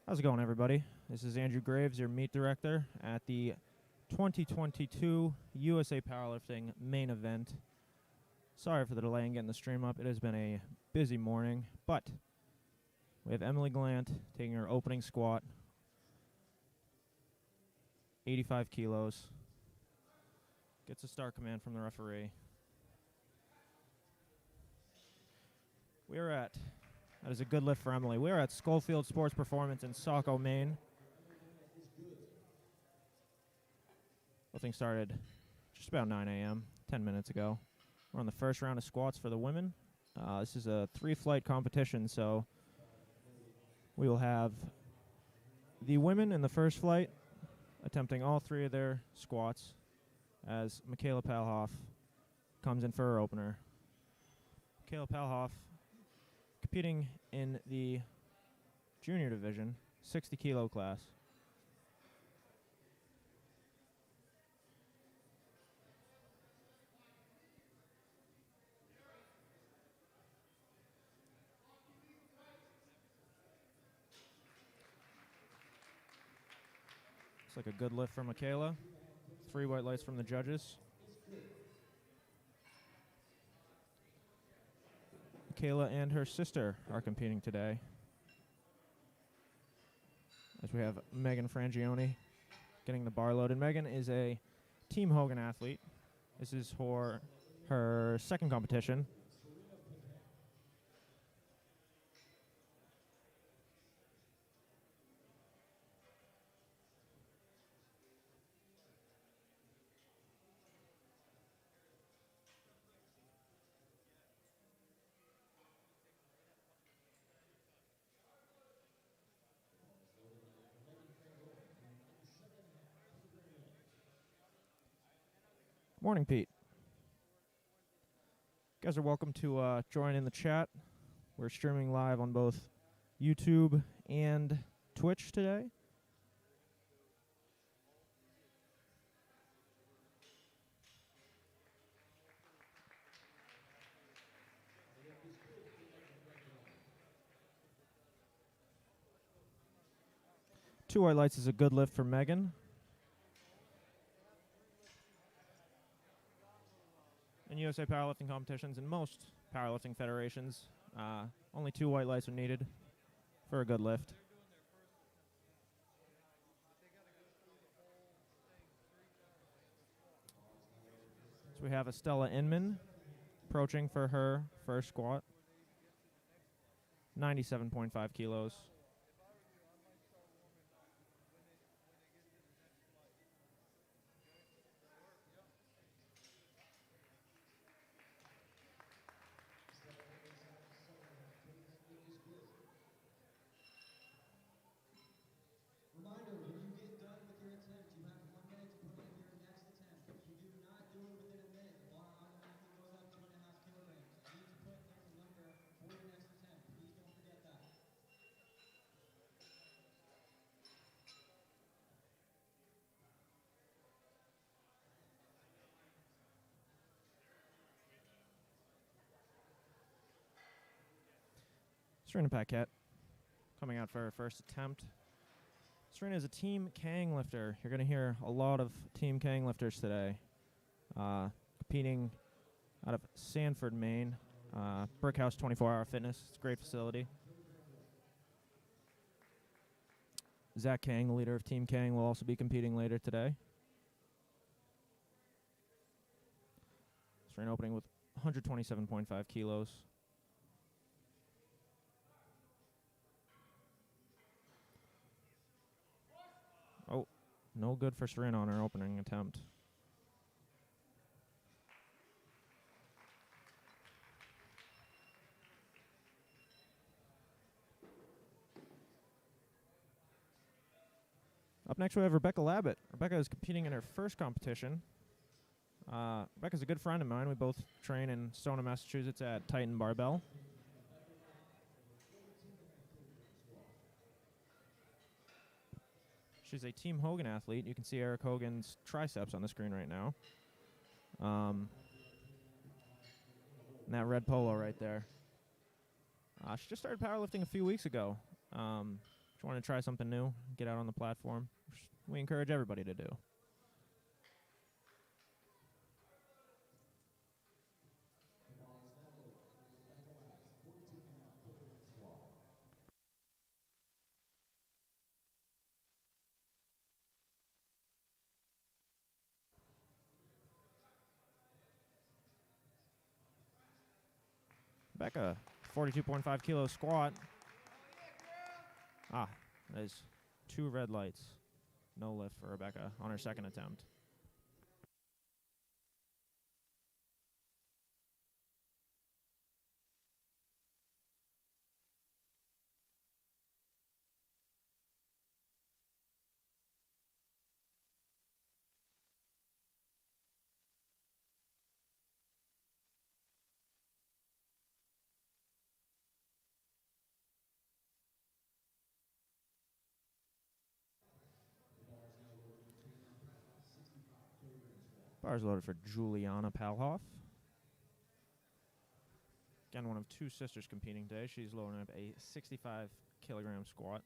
How's it going, everybody? This is Andrew Graves, your meet director at the 2022 USA Powerlifting Maine event. Sorry for the delay in getting the stream up. It has been a busy morning, but we have Emily Glant taking her opening squat, 85 kilos. Gets a start command from the referee. That is a good lift for Emily. We are at Skolfield Sports Performance in Saco, Maine. Lifting started just about 9 a.m., 10 minutes ago. We're on the first round of squats for the women. This is a 3-flight competition, so we will have the women in the first flight attempting all 3 of their squats as Michaela Palhoff comes in for her opener. Michaela Palhoff competing in the junior division, 60 kilo class. Looks like a good lift from Michaela. 3 white lights from the judges. Michaela and her sister are competing today. As we have Megan Frangione getting the bar loaded. Megan is a Team Hogan athlete. This is for her second competition. Morning, Pete. You guys are welcome to join in the chat. We're streaming live on both YouTube and Twitch today. Two white lights is a good lift for Megan. In USA powerlifting competitions and most powerlifting federations, only 2 white lights are needed for a good lift. So we have Estella Inman approaching for her first squat, 97.5 kilos. Reminder, when you get done with your attempt, you have 1 minute to put in your next attempt. If you do not do it within a minute, the bar automatically goes up 2.5 kilograms. You need to put in the number for your next attempt. Please don't forget that. Serena Paquette coming out for her first attempt. Serena is a Team Kang lifter. You're going to hear a lot of Team Kang lifters today. Competing out of Sanford, Maine. Brickhouse 24-hour fitness. It's a great facility. Zach Kang, the leader of Team Kang, will also be competing later today. Serena opening with 127.5 kilos. Oh, no good for Serena on her opening attempt. Up next we have Rebecca Labbit. Rebecca is competing in her first competition. Rebecca's a good friend of mine. We both train in Stoneham, Massachusetts at Titan Barbell. She's a Team Hogan athlete. You can see Erik Hogan's triceps on the screen right now. And that red polo right there. She just started powerlifting a few weeks ago. Just want to try something new, get out on the platform, which we encourage everybody to do. Back a 42.5 kilo squat. Ah, that is 2 red lights. No lift for Rebecca on her second attempt. Bars loaded for Juliana Palhoff. Again, one of 2 sisters competing today. She's loading up a 65 kilogram squat.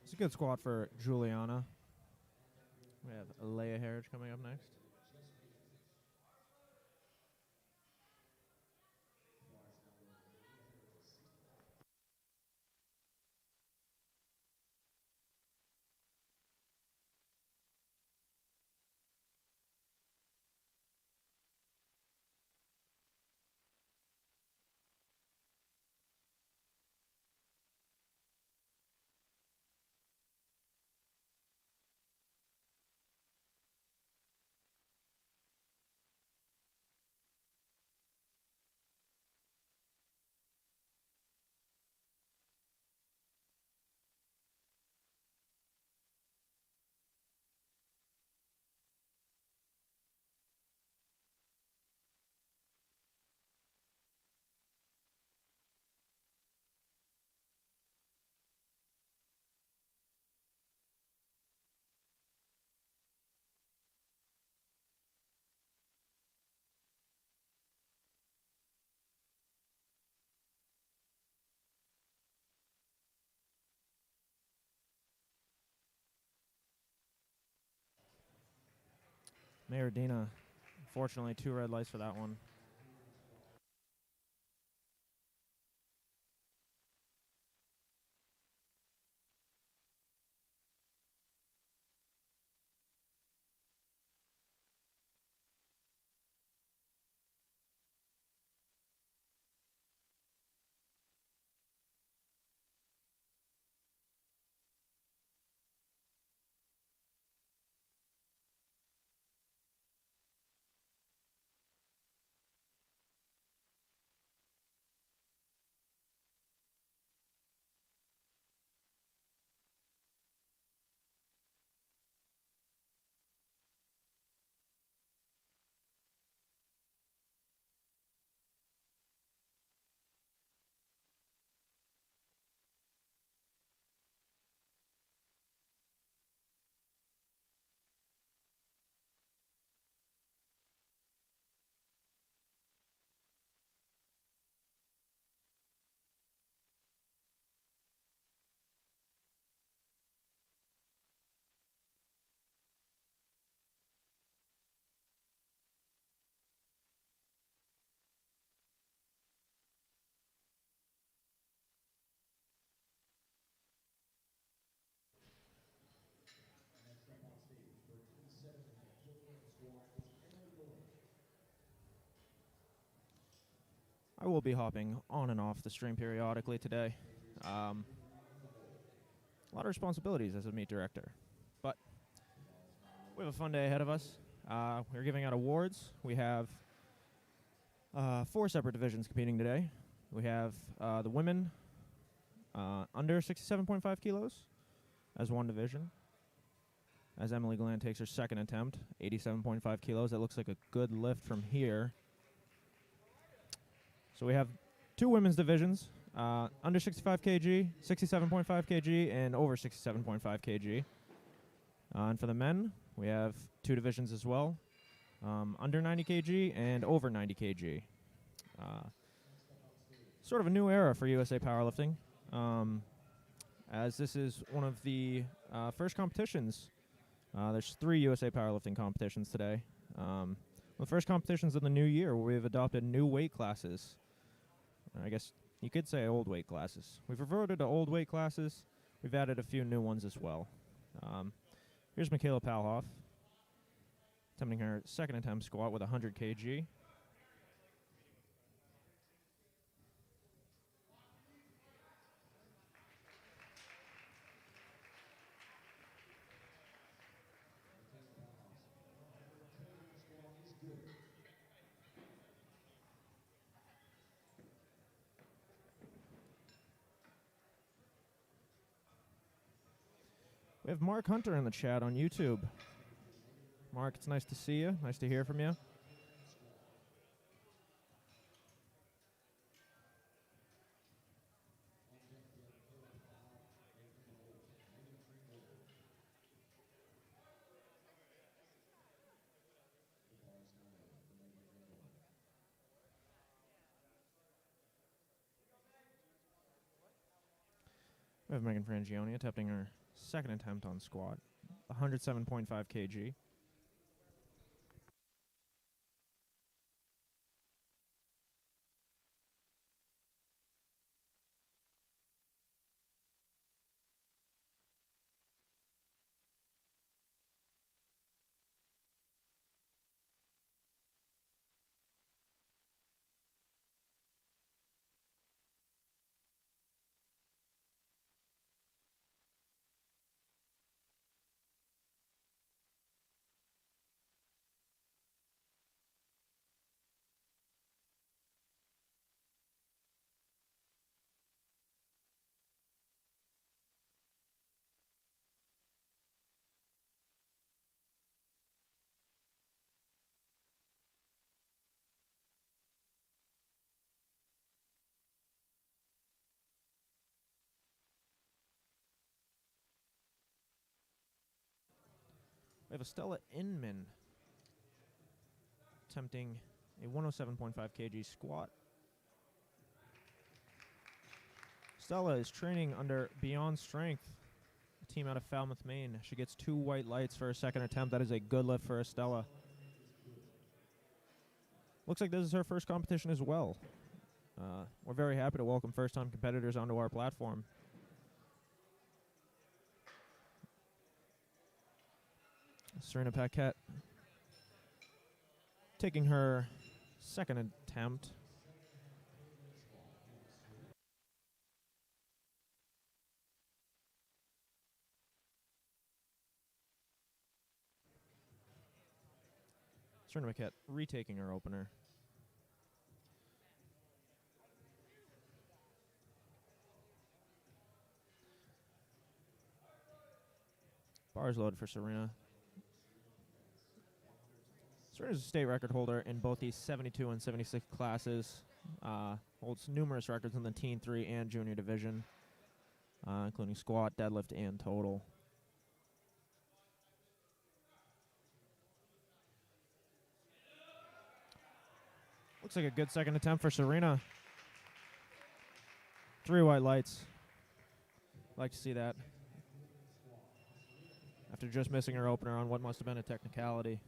It's a good squat for Juliana. We have Leia Harridge coming up next. Mayor Dina, unfortunately, 2 red lights for that one. I will be hopping on and off the stream periodically today. A lot of responsibilities as a meet director, but we have a fun day ahead of us. We're giving out awards. We have 4 separate divisions competing today. We have the women under 67.5 kilos as one division. as Emily Glenn takes her second attempt, 87.5 kilos. That looks like a good lift from here. So we have two women's divisions, under 65 kg, 67.5 kg, and over 67.5 kg. And for the men, we have two divisions as well, under 90 kg and over 90 kg. Sort of a new era for USA Powerlifting, as this is one of the first competitions. There's 3 USA Powerlifting competitions today. The first competitions of the new year where we've adopted new weight classes. I guess you could say old weight classes. We've reverted to old weight classes. We've added a few new ones as well. Here's Michaela Palhoff attempting her second attempt squat with 100 kg. We have Mark Hunter in the chat on YouTube. Mark, it's nice to see you. Nice to hear from you. We have Megan Frangioni attempting her second attempt on squat, 107.5 kg. We have Estella Inman attempting a 107.5 kg squat. Stella is training under Beyond Strength, a team out of Falmouth, Maine. She gets 2 white lights for her second attempt. That is a good lift for Estella. Looks like this is her first competition as well. We're very happy to welcome first-time competitors onto our platform. Serena Paquette taking her second attempt. Serena Paquette retaking her opener. Bars loaded for Serena. Serena's a state record holder in both the 72 and 76 classes. Holds numerous records in the Teen 3 and Junior division, including squat, deadlift, and total. Looks like a good second attempt for Serena. 3 white lights. Like to see that. After just missing her opener on what must have been a technicality.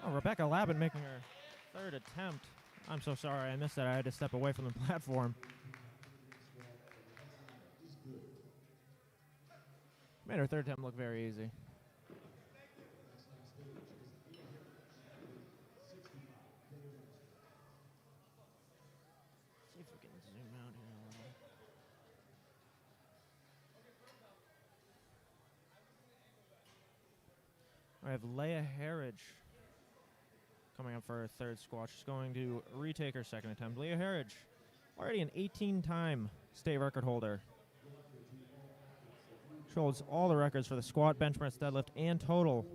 Oh, Rebecca Labin making her third attempt. I'm so sorry, I missed that. I had to step away from the platform. Made her third attempt look very easy. See if we can zoom out here a little. I have Leia Harridge coming up for her third squat. She's going to retake her second attempt. Leia Harridge, already an 18-time state record holder. She holds all the records for the squat, bench press, deadlift, and total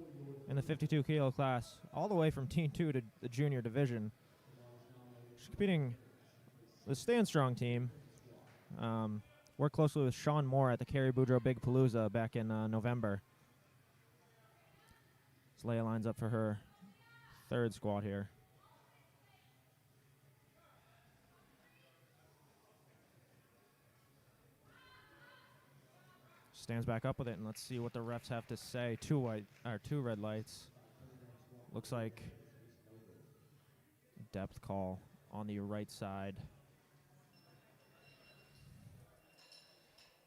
in the 52 kilo class, all the way from Team 2 to the junior division. She's competing with the Stand Strong team. Worked closely with Sean Moore at the Kerry Boudreaux Big Palooza back in November. So Leia lines up for her third squat here. Stands back up with it, and let's see what the refs have to say. Two red lights. Looks like depth call on the right side.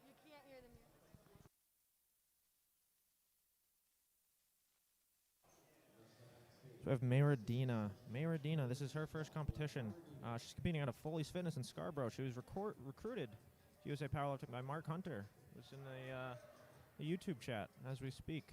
You can't hear the music. So we have Mayradina. Mayradina, this is her first competition. She's competing out of Foley's Fitness in Scarborough. She was recruited to USA Powerlifting by Mark Hunter, who's in the YouTube chat as we speak.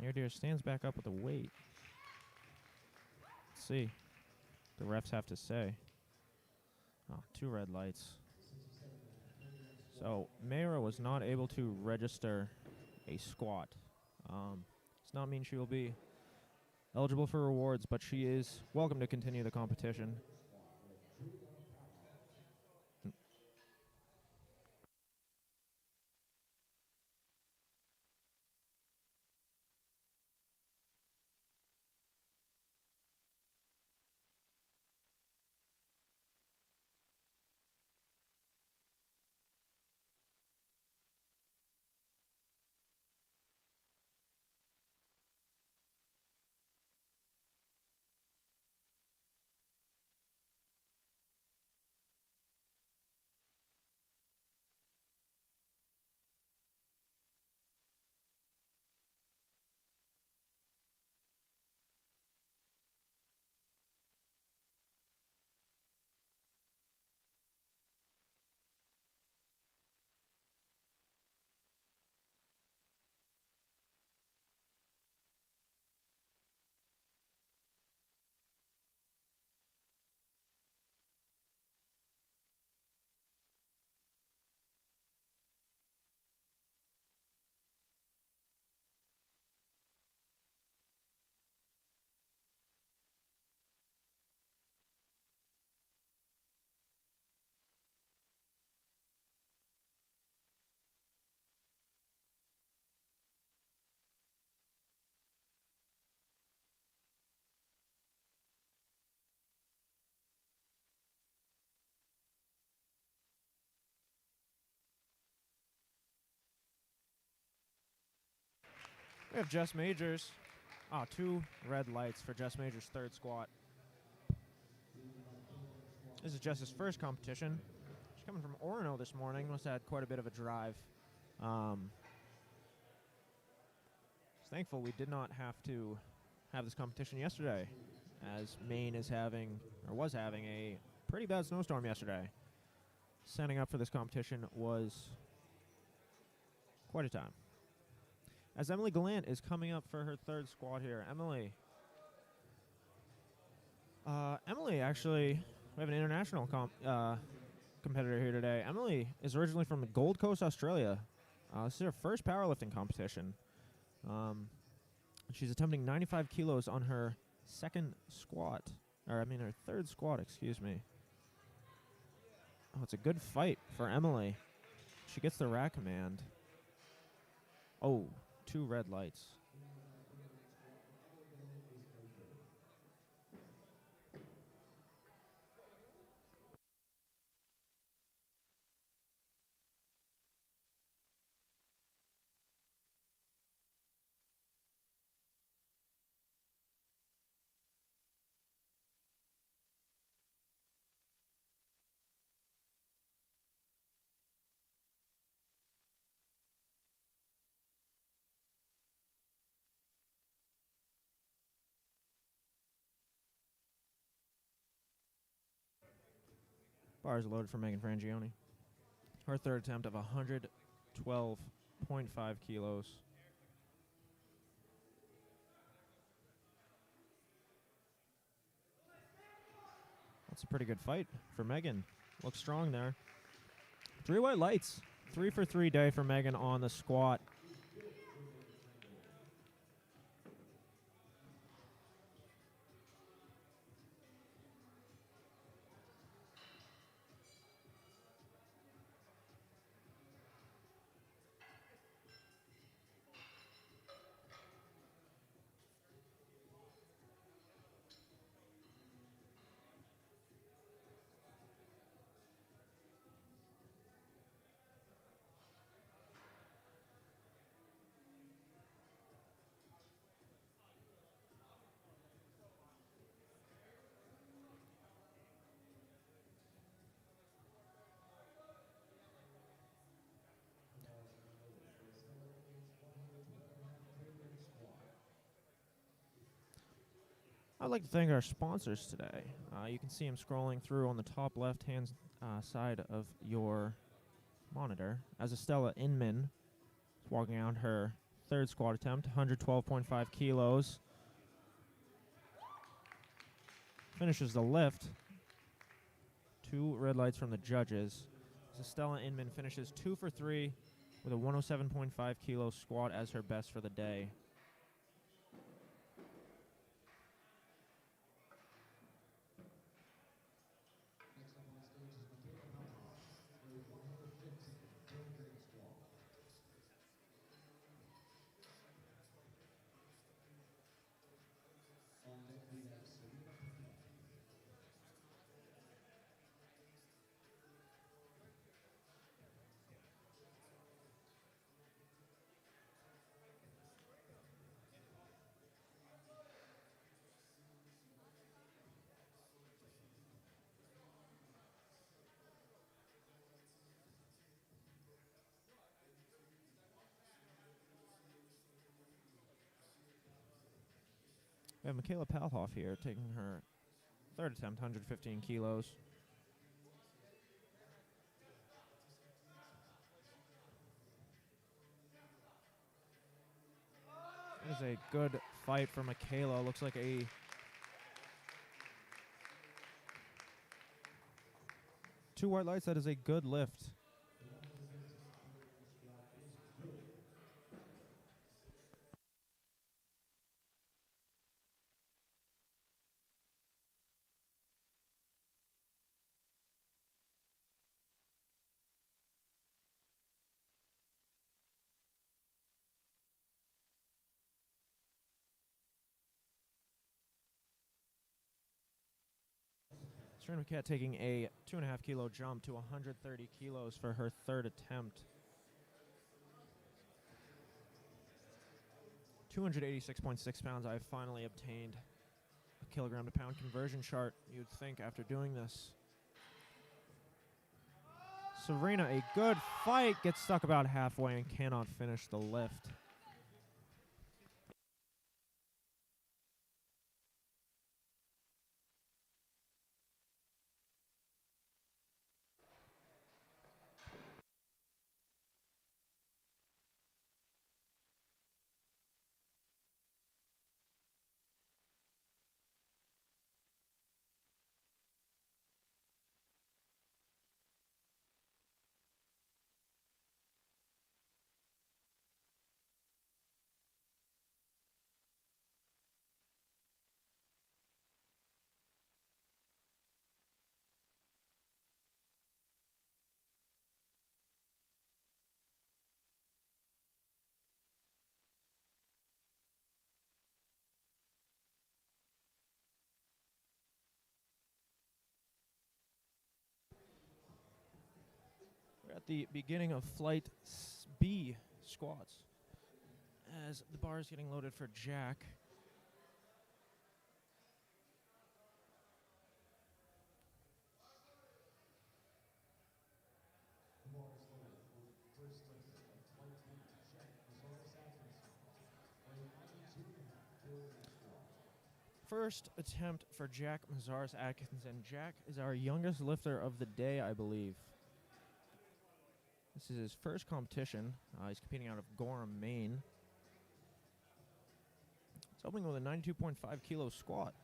Mayradina stands back up with a weight. Let's see what the refs have to say. Oh, two red lights. So Mayra was not able to register a squat. Does not mean she will be eligible for rewards, but she is welcome to continue the competition. We have Jess Majors. Two red lights for Jess Majors' third squat. This is Jess's first competition. She's coming from Orono this morning. Must have had quite a bit of a drive. Thankful we did not have to have this competition yesterday, as Maine is having, or was having, a pretty bad snowstorm yesterday. Signing up for this competition was quite a time. As Emily Gallant is coming up for her third squat here. Emily, actually, we have an international competitor here today. Emily is originally from Gold Coast, Australia. This is her first powerlifting competition. She's attempting 95 kilos on her third squat, excuse me. Oh, it's a good fight for Emily. She gets the rack command. Oh, 2 red lights. Bars loaded for Megan Frangioni. Her third attempt of 112.5 kilos. That's a pretty good fight for Megan. Looks strong there. 3 white lights. 3 for 3 day for Megan on the squat. I'd like to thank our sponsors today. You can see them scrolling through on the top left-hand side of your monitor. As Estella Inman is walking out her third squat attempt, 112.5 kilos. Finishes the lift. 2 red lights from the judges. As Estella Inman finishes 2 for 3 with a 107.5 kilo squat as her best for the day. Next up on stage is Michaela Palhoff with 115 kilogram squat. On deck we have Serena Patel. We have Michaela Palhoff here taking her third attempt, 115 kilos. That is a good fight for Michaela. Looks like a two white lights. That is a good lift. Serena Paquette taking a 2.5 kilo jump to 130 kilos for her third attempt. 286.6 pounds. I've finally obtained a kilogram to pound conversion chart, you'd think, after doing this. Serena, a good fight, gets stuck about halfway and cannot finish the lift. the beginning of flight B squats as the bar is getting loaded for Jack. First attempt for Jack Mazaris Atkinson. Jack is our youngest lifter of the day, I believe. This is his first competition. He's competing out of Gorham, Maine. He's opening with a 92.5 kilo squat.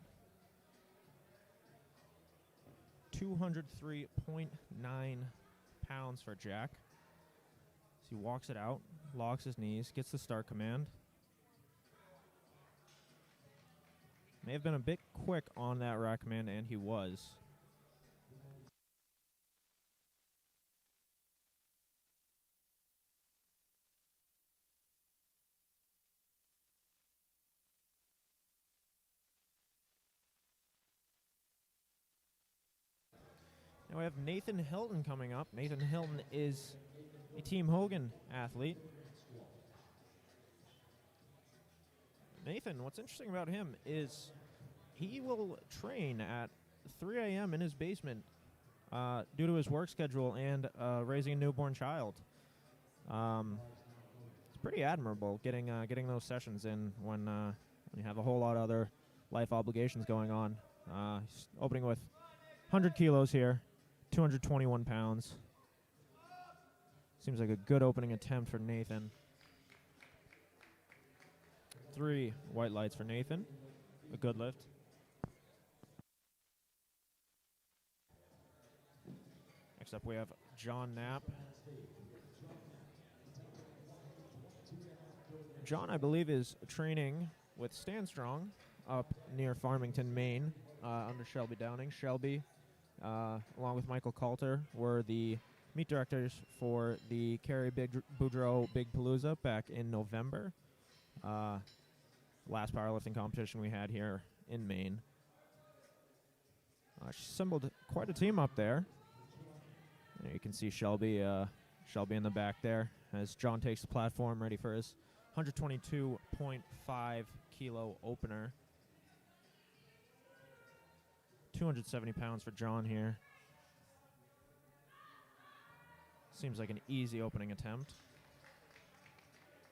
203.9 pounds for Jack. So he walks it out, locks his knees, gets the start command. May have been a bit quick on that rack command, and he was. Now we have Nathan Hilton coming up. Nathan Hilton is a Team Hogan athlete. Nathan, what's interesting about him is he will train at 3 a.m. in his basement due to his work schedule and raising a newborn child. It's pretty admirable getting those sessions in when you have a whole lot of other life obligations going on. He's opening with 100 kilos here, 221 pounds. Seems like a good opening attempt for Nathan. 3 white lights for Nathan. A good lift. Next up we have John Knapp. John, I believe, is training with Stand Strong up near Farmington, Maine, under Shelby Downing. Shelby, along with Michael Coulter, were the meet directors for the Kerry Boudreaux Big Palooza back in November. Last powerlifting competition we had here in Maine. She assembled quite a team up there. And you can see Shelby in the back there as John takes the platform ready for his 122.5 kilo opener. 270 pounds for John here. Seems like an easy opening attempt.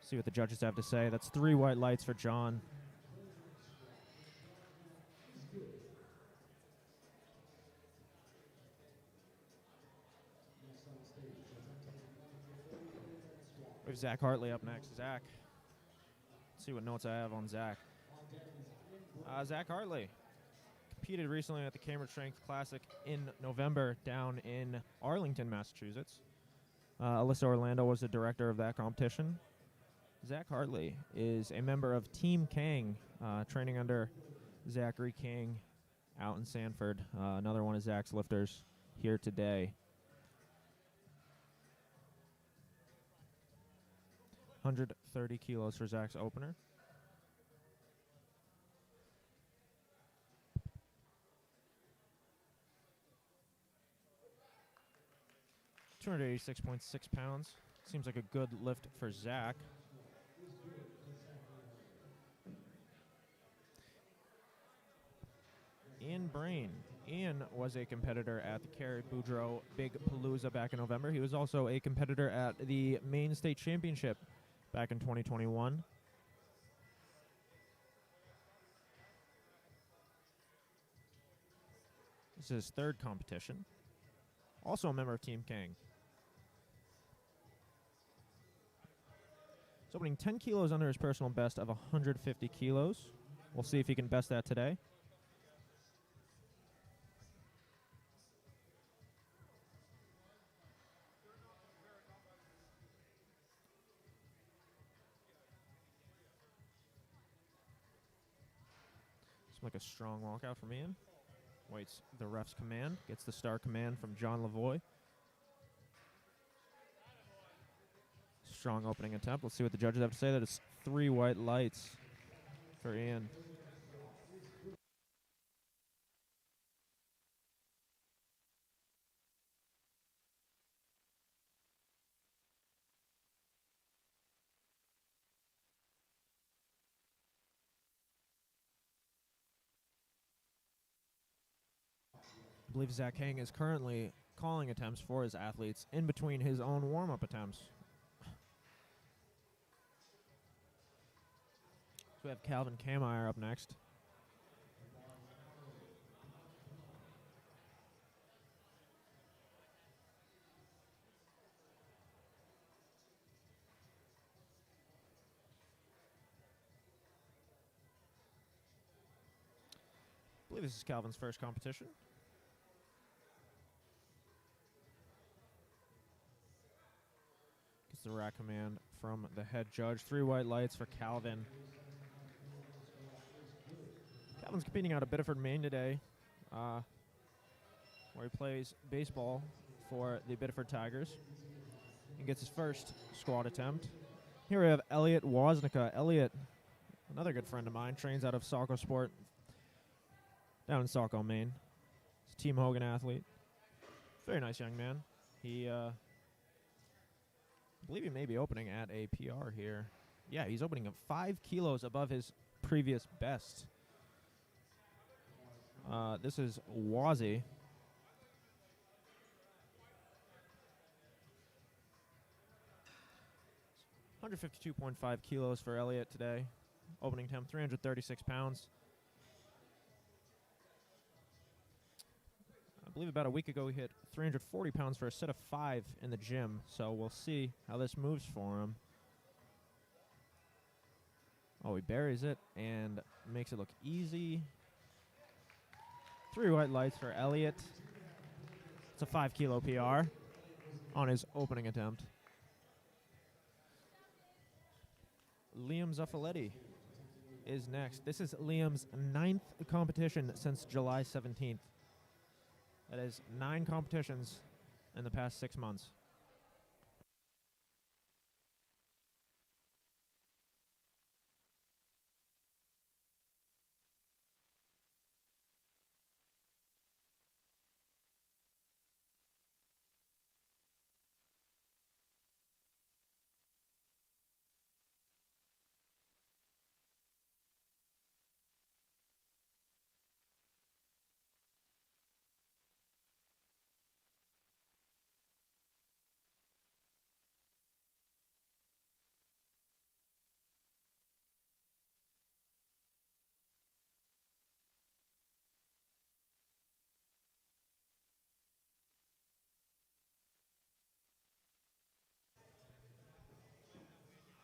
See what the judges have to say. That's 3 white lights for John. We have Zach Hartley up next. Zach. Let's see what notes I have on Zach. Zach Hartley competed recently at the Cambridge Strength Classic in November down in Arlington, Massachusetts. Alyssa Orlando was the director of that competition. Zach Hartley is a member of Team Kang, training under Zachary King out in Sanford. Another one of Zach's lifters here today. 130 kilos for Zach's opener. $286.6 pounds. Seems like a good lift for Zach. Ian Brain. Ian was a competitor at the Kerry Boudreaux Big Palooza back in November. He was also a competitor at the Maine State Championship back in 2021. This is his 3rd competition. Also a member of Team Kang. He's opening 10 kilos under his personal best of 150 kilos. We'll see if he can best that today. Like a strong walkout from Ian. Waits the ref's command. Gets the star command from John Lavoie. Strong opening attempt. Let's see what the judges have to say. That is 3 white lights for Ian. believe Zach Hang is currently calling attempts for his athletes in between his own warm-up attempts. So we have Calvin Kameyer up next. I believe this is Calvin's first competition. Gets the rack command from the head judge. 3 white lights for Calvin. Calvin's competing out of Biddeford, Maine today, where he plays baseball for the Biddeford Tigers. He gets his first squat attempt. Here we have Elliot Woznicka. Elliot, another good friend of mine, trains out of Saco Sport down in Saco, Maine. He's a Team Hogan athlete. Very nice young man. He, I believe he may be opening at a PR here. Yeah, he's opening at 5 kilos above his previous best. This is Wazzy. $152.5 kilos for Elliot today. Opening temp, 336 pounds. I believe about a week ago he hit 340 pounds for a set of 5 in the gym. So we'll see how this moves for him. Oh, he buries it and makes it look easy. 3 white lights for Elliot. It's a 5 kilo PR on his opening attempt. Liam Zuffoletti is next. This is Liam's 9th competition since July 17th. That is 9 competitions in the past 6 months.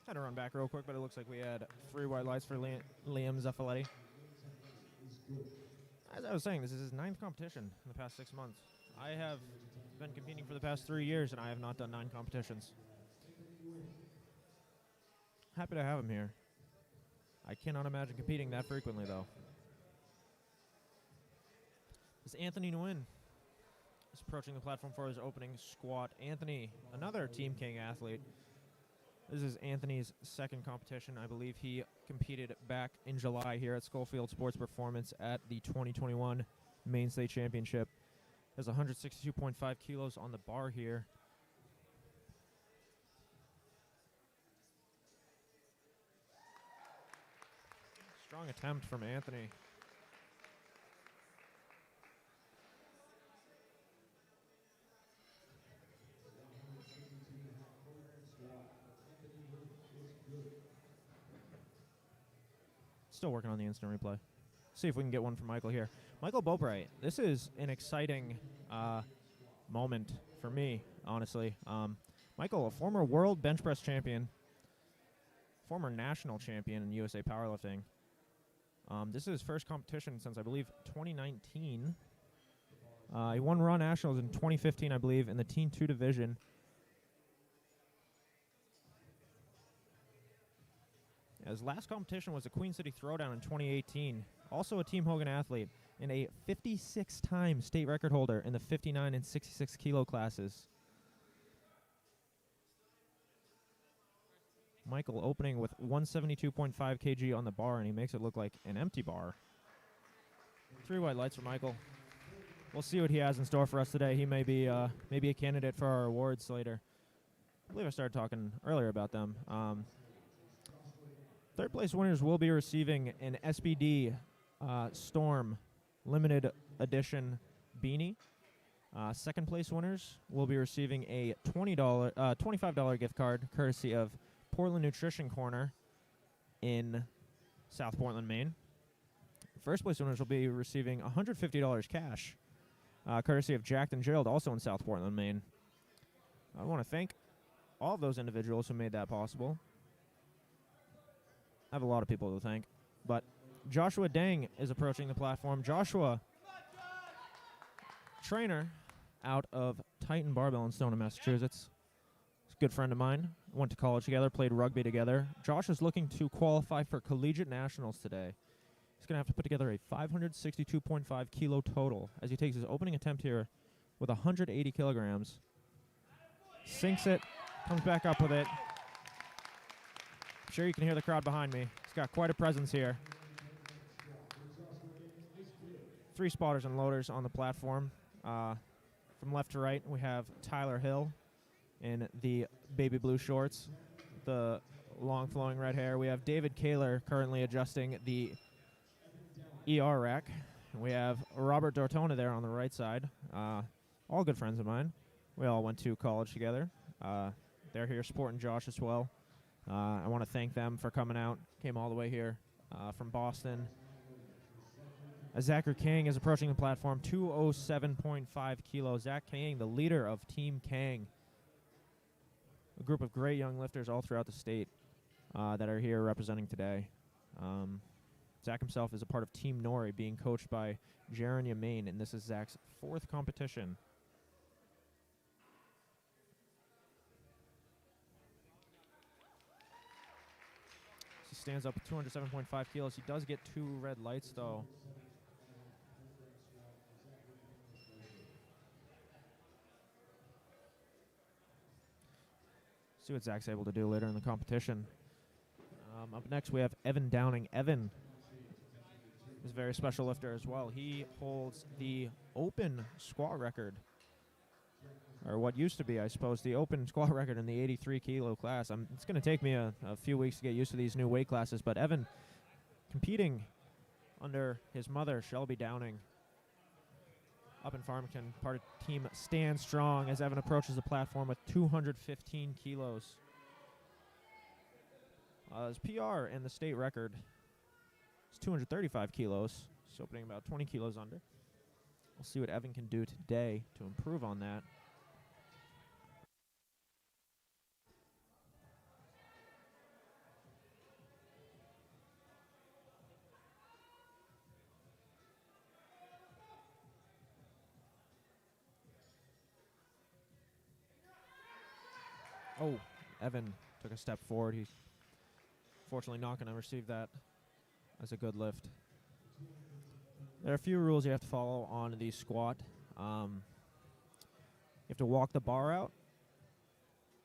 Had to run back real quick, but it looks like we had 3 white lights for Liam Zuffoletti. As I was saying, this is his 9th competition in the past 6 months. I have been competing for the past 3 years, and I have not done 9 competitions. Happy to have him here. I cannot imagine competing that frequently, though. This is Anthony Nguyen. He's approaching the platform for his opening squat. Anthony, another Team King athlete. This is Anthony's 2nd competition. I believe he competed back in July here at Skolfield Sports Performance at the 2021 Maine State Championship. Has 162.5 kilos on the bar here. Strong attempt from Anthony. Still working on the instant replay. See if we can get one from Michael here. Michael Bobright, this is an exciting moment for me, honestly. Michael, a former world bench press champion, former national champion in USA Powerlifting. This is his first competition since, I believe, 2019. He won Raw Nationals in 2015, I believe, in the Teen 2 division. His last competition was the Queen City Throwdown in 2018. Also a Team Hogan athlete and a 56-time state record holder in the 59 and 66 kilo classes. Michael opening with 172.5 kg on the bar, and he makes it look like an empty bar. 3 white lights for Michael. We'll see what he has in store for us today. He may be a candidate for our awards later. I believe I started talking earlier about them. 3rd place winners will be receiving an SBD Storm limited edition beanie. Second place winners will be receiving a $25 gift card courtesy of Portland Nutrition Corner in South Portland, Maine. First place winners will be receiving $150 cash courtesy of Jacked and Jailed, also in South Portland, Maine. I want to thank all of those individuals who made that possible. I have a lot of people to thank, but Joshua Dang is approaching the platform. Joshua, trainer out of Titan Barbell in Stoneham, Massachusetts. He's a good friend of mine. Went to college together, played rugby together. Josh is looking to qualify for collegiate nationals today. He's going to have to put together a 562.5 kilo total as he takes his opening attempt here with 180 kilograms. Sinks it, comes back up with it. I'm sure you can hear the crowd behind me. He's got quite a presence here. 3 spotters and loaders on the platform. From left to right, we have Tyler Hill in the baby blue shorts, the long flowing red hair. We have David Kaler currently adjusting the ER rack. We have Robert Dortona there on the right side. All good friends of mine. We all went to college together. They're here supporting Josh as well. I want to thank them for coming out. Came all the way here from Boston. Zachary Kang is approaching the platform, 207.5 kilos. Zach Kang, the leader of Team Kang. A group of great young lifters all throughout the state that are here representing today. Zach himself is a part of Team Nori, being coached by Jeremy Maine, and this is Zach's 4th competition. He stands up with 207.5 kilos. He does get 2 red lights, though. See what Zach's able to do later in the competition. Up next, we have Evan Downing. Evan is a very special lifter as well. He holds the open squat record, or what used to be, I suppose, the open squat record in the 83-kilo class. It's going to take me a few weeks to get used to these new weight classes, but Evan competing under his mother, Shelby Downing, up in Farmington, part of Team Stand Strong, as Evan approaches the platform with 215 kilos. His PR and the state record is 235 kilos. He's opening about 20 kilos under. We'll see what Evan can do today to improve on that. Oh, Evan took a step forward. He's fortunately not going to receive that as a good lift. There are a few rules you have to follow on the squat. You have to walk the bar out.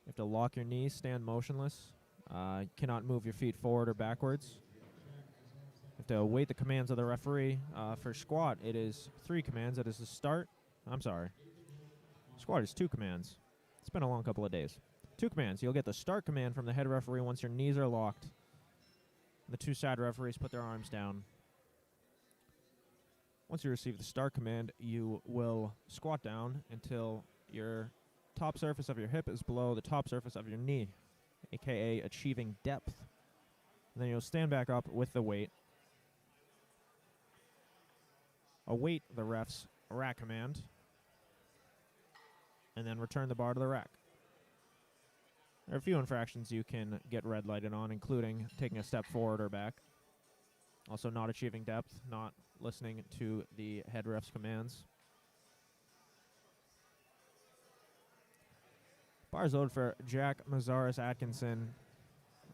You have to lock your knees, stand motionless. You cannot move your feet forward or backwards. You have to await the commands of the referee. For squat, it is 3 commands. It is the start. I'm sorry. Squat is 2 commands. It's been a long couple of days. 2 commands. You'll get the start command from the head referee once your knees are locked. The 2 side referees put their arms down. Once you receive the start command, you will squat down until your top surface of your hip is below the top surface of your knee, aka achieving depth. And then you'll stand back up with the weight. Await the ref's rack command. And then return the bar to the rack. There are a few infractions you can get red lighted on, including taking a step forward or back. Also not achieving depth, not listening to the head ref's commands. Bars loaded for Jack Mazaris Atkinson.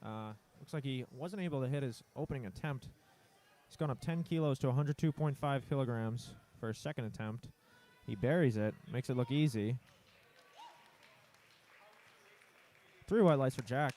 Looks like he wasn't able to hit his opening attempt. He's gone up 10 kilos to 102.5 kilograms for his second attempt. He buries it, makes it look easy. 3 white lights for Jack.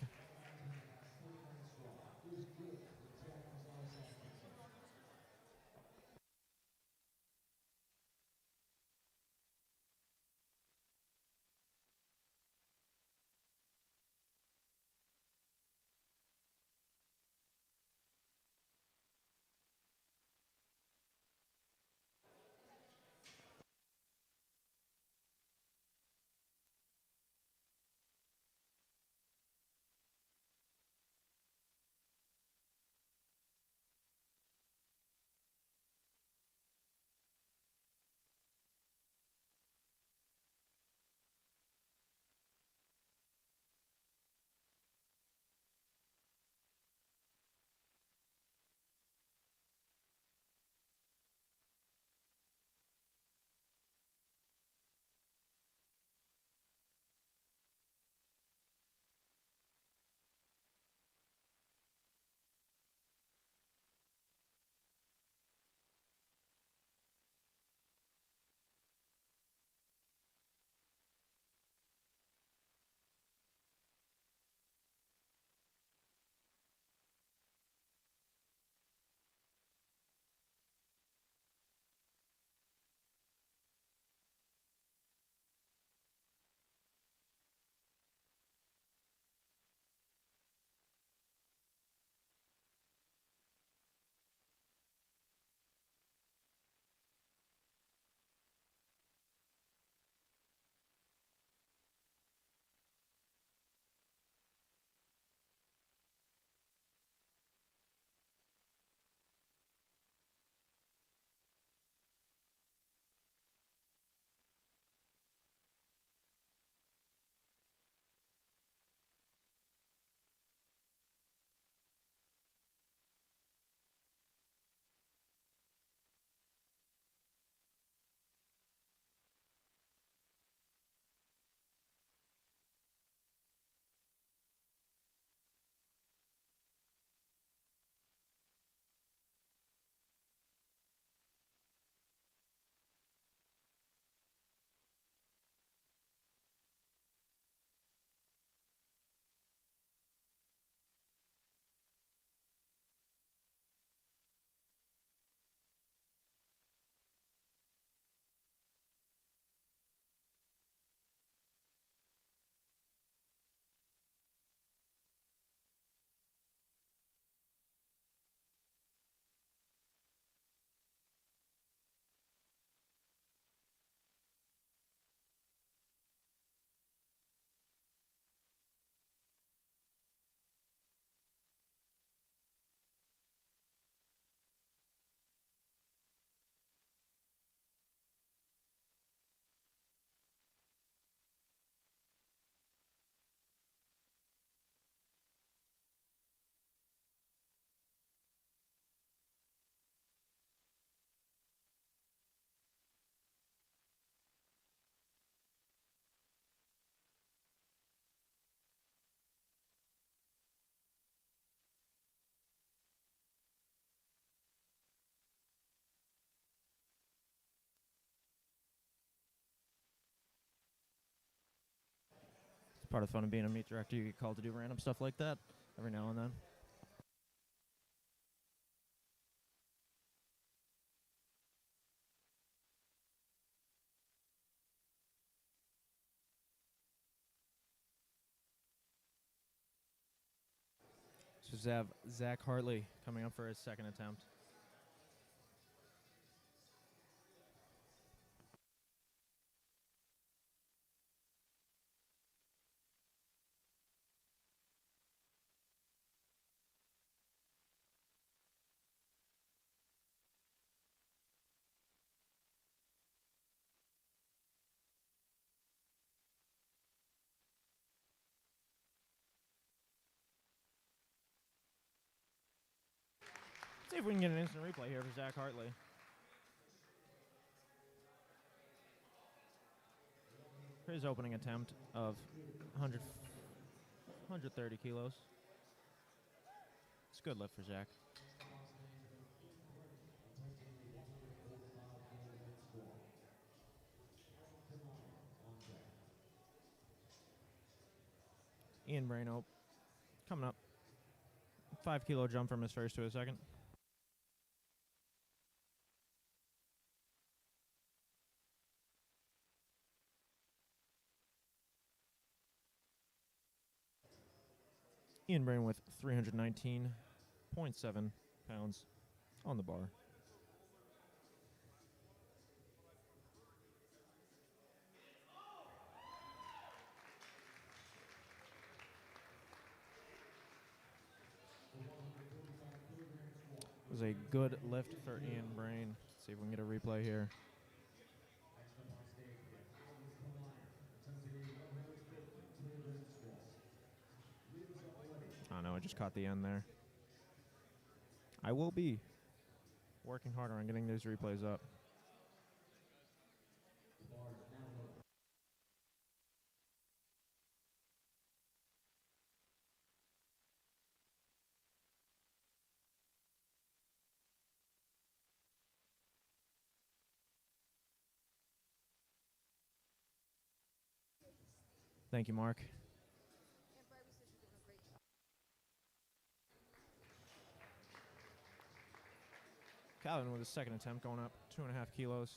Part of the fun of being a meet director, you get called to do random stuff like that every now and then. So we have Zach Hartley coming up for his second attempt. See if we can get an instant replay here for Zach Hartley. For his opening attempt of 130 kilos. It's a good lift for Zach. Ian Brainope coming up. 5 kilo jump from his first to his second. Ian Brain with 319.7 pounds on the bar. It was a good lift for Ian Brain. Let's see if we can get a replay here. Oh no, I just caught the end there. I will be working harder on getting these replays up. Thank you, Mark. Calvin with his second attempt going up 2.5 kilos.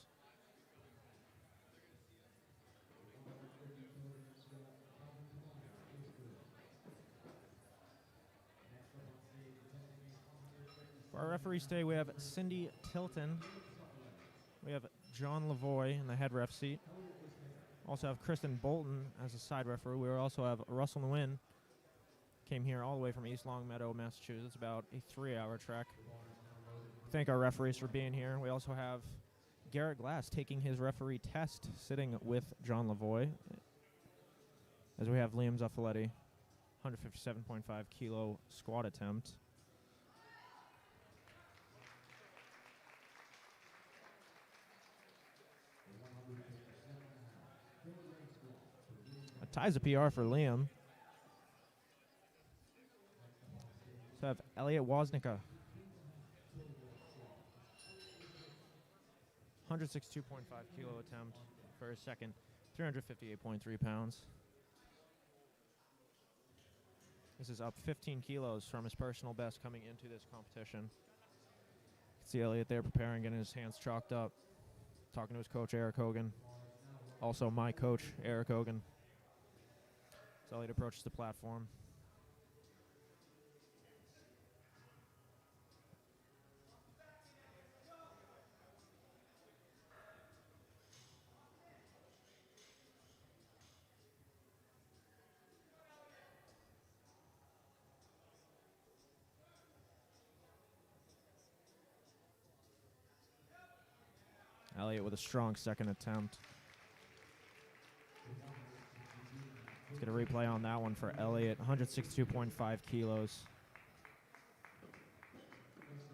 For our referees today, we have Cindy Tilton. We have John Lavoie in the head ref seat. Also have Kristen Bolton as a side referee. We also have Russell Nguyen. Came here all the way from East Longmeadow, Massachusetts, about a 3-hour trek. Thank our referees for being here. We also have Garrett Glass taking his referee test, sitting with John Lavoie. As we have Liam Zuffoletti, 157.5 kilo squat attempt. Ties a PR for Liam. So have Elliot Woznicka. 162.5 kilo attempt for his second. 358.3 pounds. This is up 15 kilos from his personal best coming into this competition. You can see Elliot there preparing, getting his hands chalked up. Talking to his coach, Erik Hogan. Also my coach, Erik Hogan. As Elliot approaches the platform. Elliot with a strong second attempt. Let's get a replay on that one for Elliot. 162.5 kilos.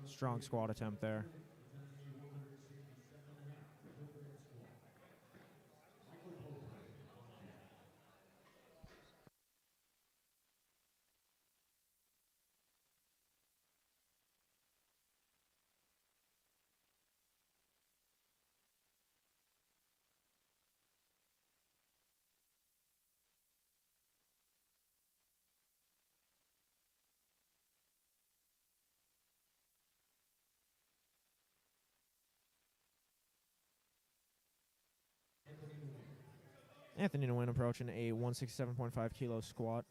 Strong squat attempt there. Anthony Nguyen approaching a 167.5 kilo squat.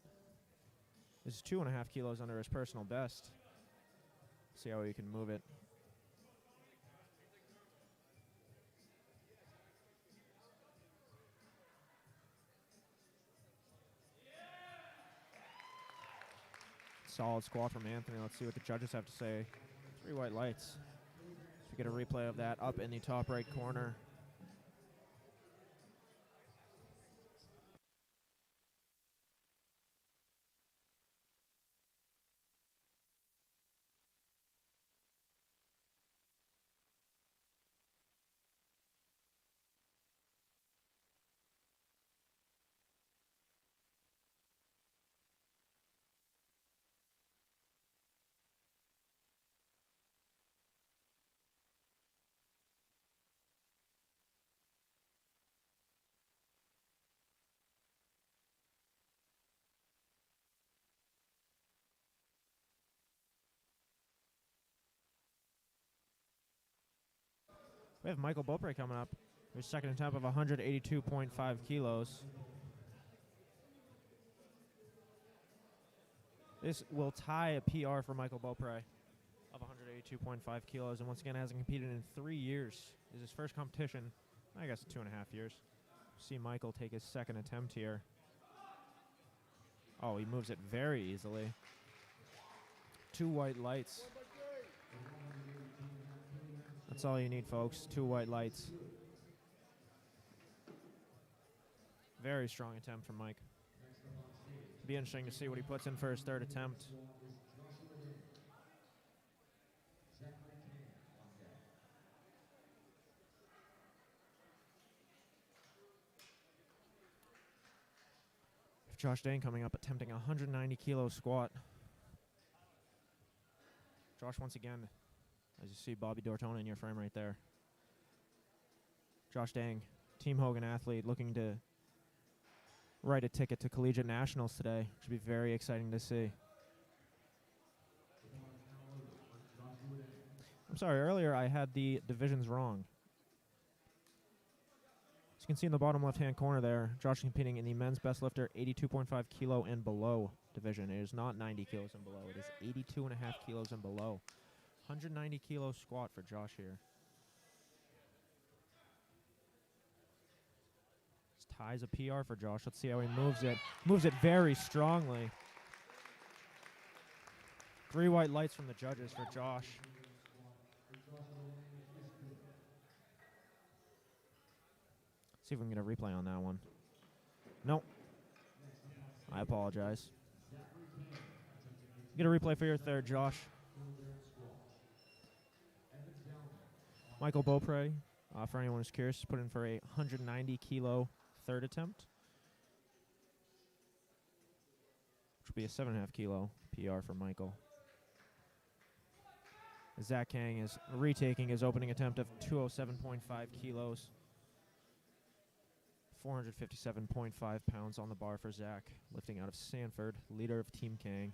This is 2.5 kilos under his personal best. See how he can move it. Solid squat from Anthony. Let's see what the judges have to say. 3 white lights. We get a replay of that up in the top right corner. We have Michael Beaupre coming up. His second attempt of 182.5 kilos. This will tie a PR for Michael Beaupre of 182.5 kilos, and once again hasn't competed in 3 years. This is his first competition, I guess 2.5 years. See Michael take his second attempt here. Oh, he moves it very easily. 2 white lights. That's all you need, folks. 2 white lights. Very strong attempt from Mike. Be interesting to see what he puts in for his third attempt. Josh Dane coming up attempting a 190 kilo squat. Josh once again, as you see Bobby Dortona in your frame right there. Josh Dang, Team Hogan athlete, looking to write a ticket to Collegiate Nationals today. Should be very exciting to see. I'm sorry, earlier I had the divisions wrong. As you can see in the bottom left-hand corner there, Josh competing in the men's best lifter 82.5 kilo and below division. It is not 90 kilos and below. It is 82.5 kilos and below. 190 kilo squat for Josh here. This ties a PR for Josh. Let's see how he moves it. Moves it very strongly. 3 white lights from the judges for Josh. See if we can get a replay on that one. Nope. I apologize. Get a replay for your third, Josh. Michael Beaupre, for anyone who's curious, put in for a 190 kilo third attempt, which will be a 7.5 kilo PR for Michael. Zach Kang is retaking his opening attempt of 207.5 kilos. 457.5 pounds on the bar for Zach, lifting out of Sanford, leader of Team Kang.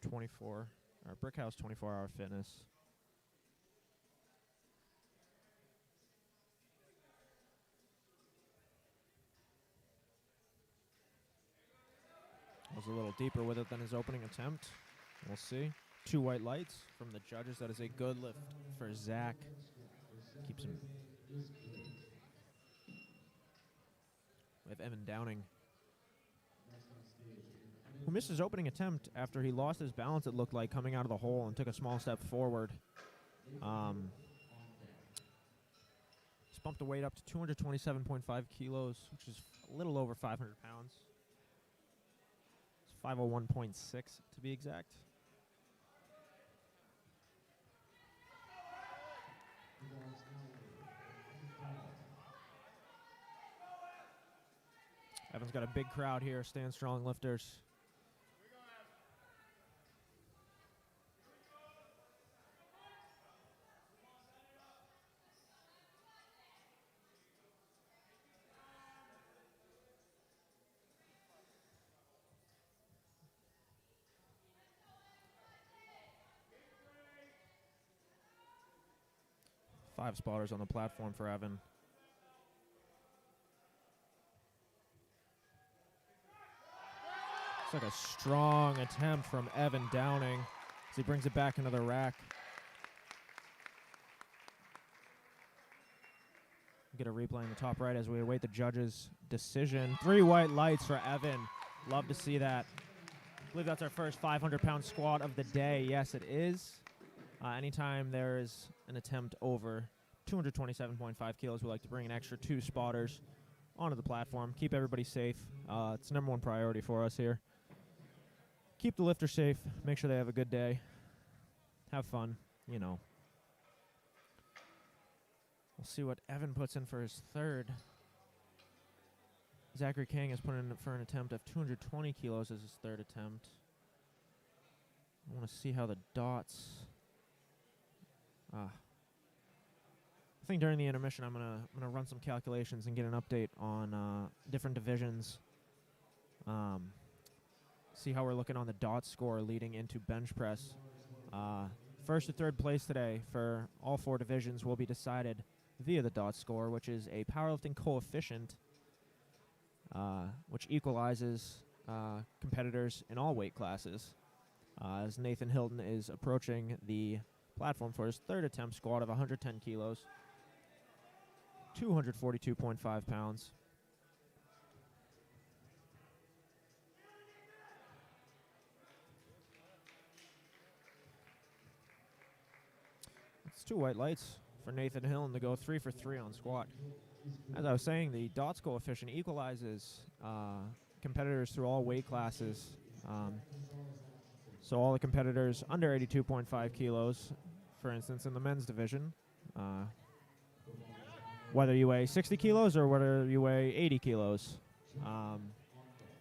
Brickhouse 24-hour fitness. Was a little deeper with it than his opening attempt. We'll see. 2 white lights from the judges. That is a good lift for Zach. Keeps him. We have Evan Downing, who missed his opening attempt after he lost his balance, it looked like, coming out of the hole and took a small step forward. He's bumped the weight up to 227.5 kilos, which is a little over 500 pounds. It's 501.6 to be exact. Evan's got a big crowd here. Stand strong lifters. Five spotters on the platform for Evan. It's like a strong attempt from Evan Downing as he brings it back into the rack. Get a replay in the top right as we await the judges' decision. 3 white lights for Evan. Love to see that. I believe that's our first 500-pound squat of the day. Yes, it is. Anytime there is an attempt over 227.5 kilos, we like to bring an extra 2 spotters onto the platform. Keep everybody safe. It's the number 1 priority for us here. Keep the lifter safe. Make sure they have a good day. Have fun, you know. We'll see what Evan puts in for his third. Zachary Kang has put in for an attempt of 220 kilos as his third attempt. I want to see how the dots... I think during the intermission I'm gonna run some calculations and get an update on different divisions. See how we're looking on the dot score leading into bench press. First to third place today for all 4 divisions will be decided via the dot score, which is a powerlifting coefficient, which equalizes competitors in all weight classes. As Nathan Hilton is approaching the platform for his third attempt squat of 110 kilos, 242.5 pounds. It's 2 white lights for Nathan Hilton to go 3 for 3 on squat. As I was saying, the DOTS coefficient equalizes competitors through all weight classes. So all the competitors under 82.5 kilos, for instance, in the men's division, whether you weigh 60 kilos or whether you weigh 80 kilos,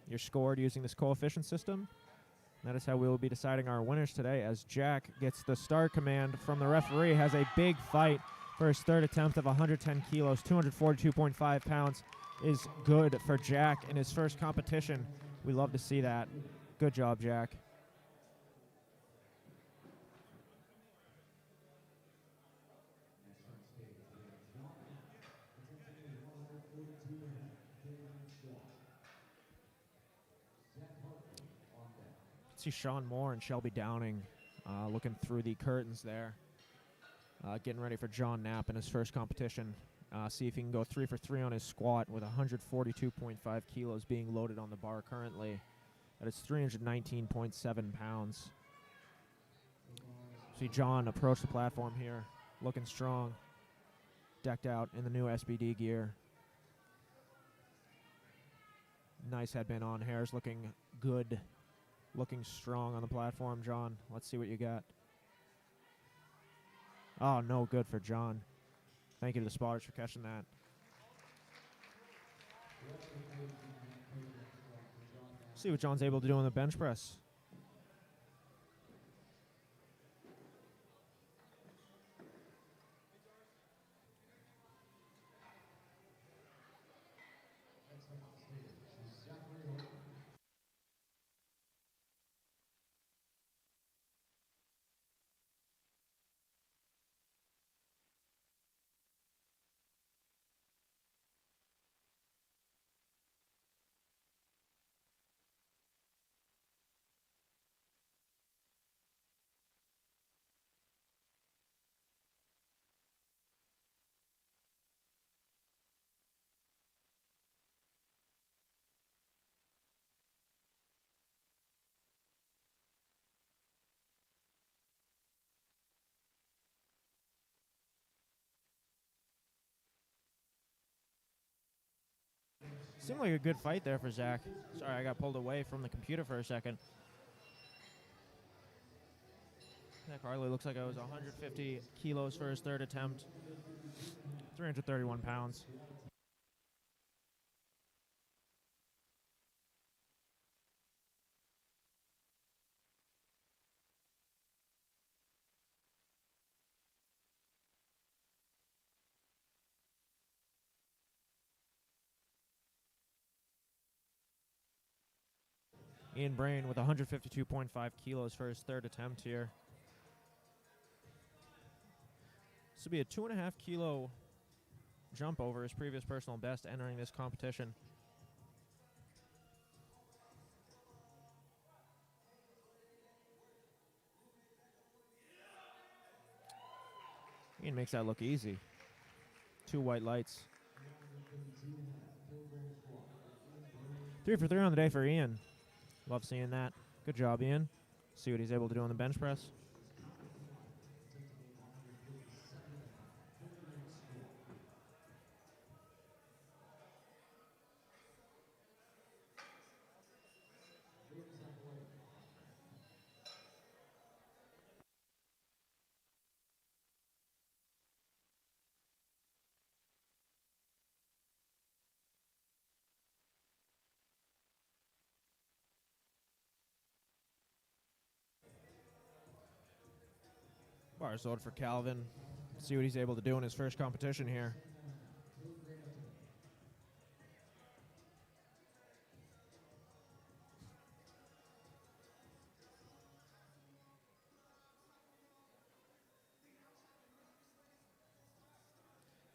you're scored using this coefficient system. That is how we will be deciding our winners today, as Jack gets the start command from the referee, has a big fight for his third attempt of 110 kilos. 242.5 pounds is good for Jack in his first competition. We love to see that. Good job, Jack. See Sean Moore and Shelby Downing looking through the curtains there. Getting ready for John Knapp in his first competition. See if he can go 3 for 3 on his squat with 142.5 kilos being loaded on the bar currently. That is 319.7 pounds. See John approach the platform here, looking strong, decked out in the new SBD gear. Nice headband on, hair's looking good, looking strong on the platform. John, let's see what you got. Oh, no good for John. Thank you to the spotters for catching that. See what John's able to do on the bench press. Seemed like a good fight there for Zach. Sorry, I got pulled away from the computer for a second. Zach Harley looks like it was 150 kilos for his third attempt. 331 pounds. Ian Brain with 152.5 kilos for his third attempt here. This will be a 2.5 kilo jump over his previous personal best entering this competition. He makes that look easy. 2 white lights. 3 for 3 on the day for Ian. Love seeing that. Good job, Ian. See what he's able to do on the bench press. Bars loaded for Calvin. See what he's able to do in his first competition here.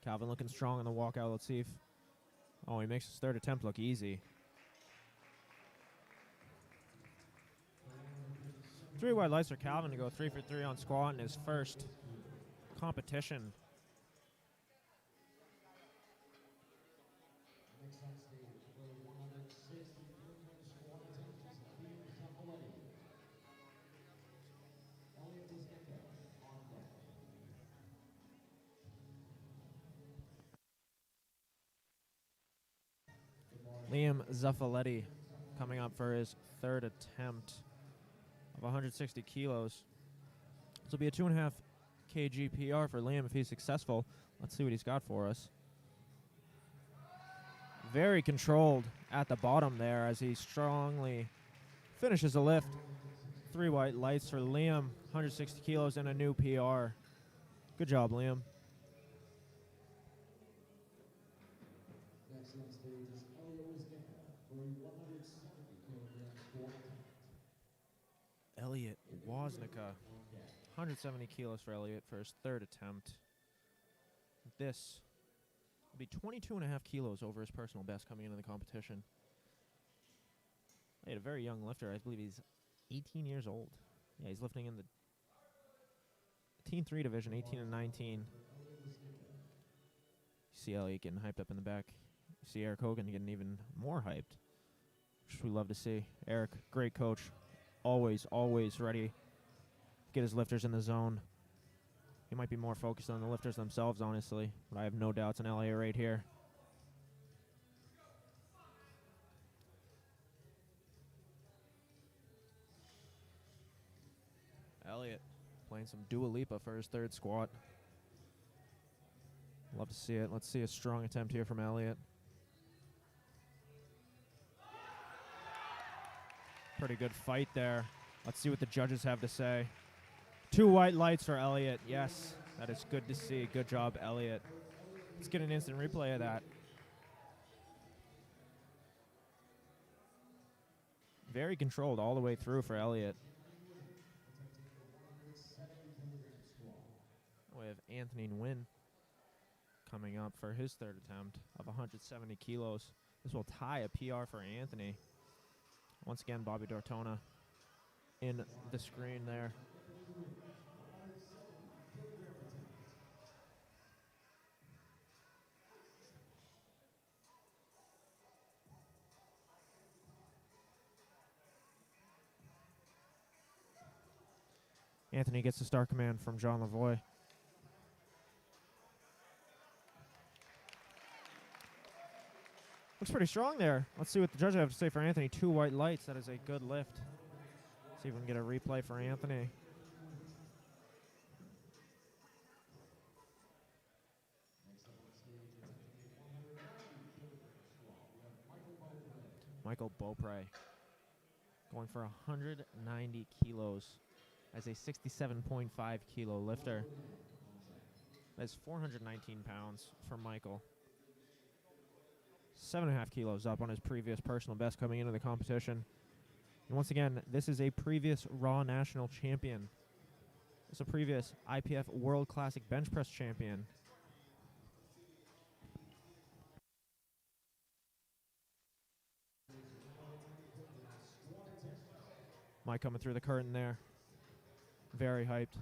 Calvin looking strong in the walkout. Let's see if... Oh, he makes his third attempt look easy. 3 white lights for Calvin to go 3 for 3 on squat in his first competition. Liam Zaffaletti coming up for his third attempt of 160 kilos. This will be a 2.5 kg PR for Liam if he's successful. Let's see what he's got for us. Very controlled at the bottom there as he strongly finishes the lift. 3 white lights for Liam, 160 kilos and a new PR. Good job, Liam. Next on stage is Elliot Woznicka, 170 kilos for Elliot for his third attempt. This will be 22.5 kilos over his personal best coming into the competition. He had a very young lifter. I believe he's 18 years old. Yeah, he's lifting in the Teen 3 division, 18 and 19. You see Elliot getting hyped up in the back. You see Erik Hogan getting even more hyped, which we love to see. Erik, great coach. Always ready to get his lifters in the zone. He might be more focused on the lifters themselves, honestly, but I have no doubts in Elliot right here. Elliot playing some Dua Lipa for his third squat. Love to see it. Let's see a strong attempt here from Elliot. Pretty good fight there. Let's see what the judges have to say. 2 white lights for Elliot. Yes, that is good to see. Good job, Elliot. Let's get an instant replay of that. Very controlled all the way through for Elliot. We have Anthony Nguyen coming up for his third attempt of 170 kilos. This will tie a PR for Anthony. Once again, Bobby Dortona in the screen there. Anthony gets the start command from John Lavoie. Looks pretty strong there. Let's see what the judges have to say for Anthony. 2 white lights. That is a good lift. See if we can get a replay for Anthony. Michael Beaupre going for 190 kilos as a 67.5 kilo lifter. That's 419 pounds for Michael. 7.5 kilos up on his previous personal best coming into the competition. And once again, this is a previous Raw National Champion. It's a previous IPF World Classic Bench Press Champion. Mike coming through the curtain there. Very hyped.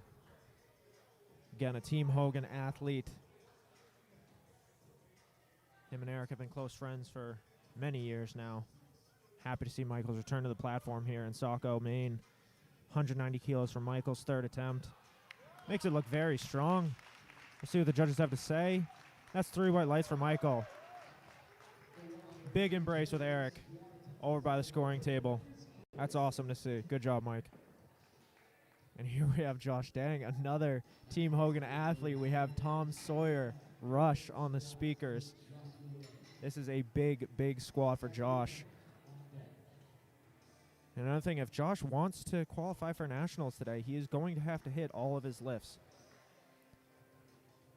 Again, a Team Hogan athlete. Him and Erik have been close friends for many years now. Happy to see Michael's return to the platform here in Saco, Maine. 190 kilos for Michael's third attempt. Makes it look very strong. We'll see what the judges have to say. That's 3 white lights for Michael. Big embrace with Erik over by the scoring table. That's awesome to see. Good job, Mike. And here we have Josh Dang, another Team Hogan athlete. We have Tom Sawyer Rush on the speakers. This is a big, big squat for Josh. And another thing, if Josh wants to qualify for nationals today, he is going to have to hit all of his lifts.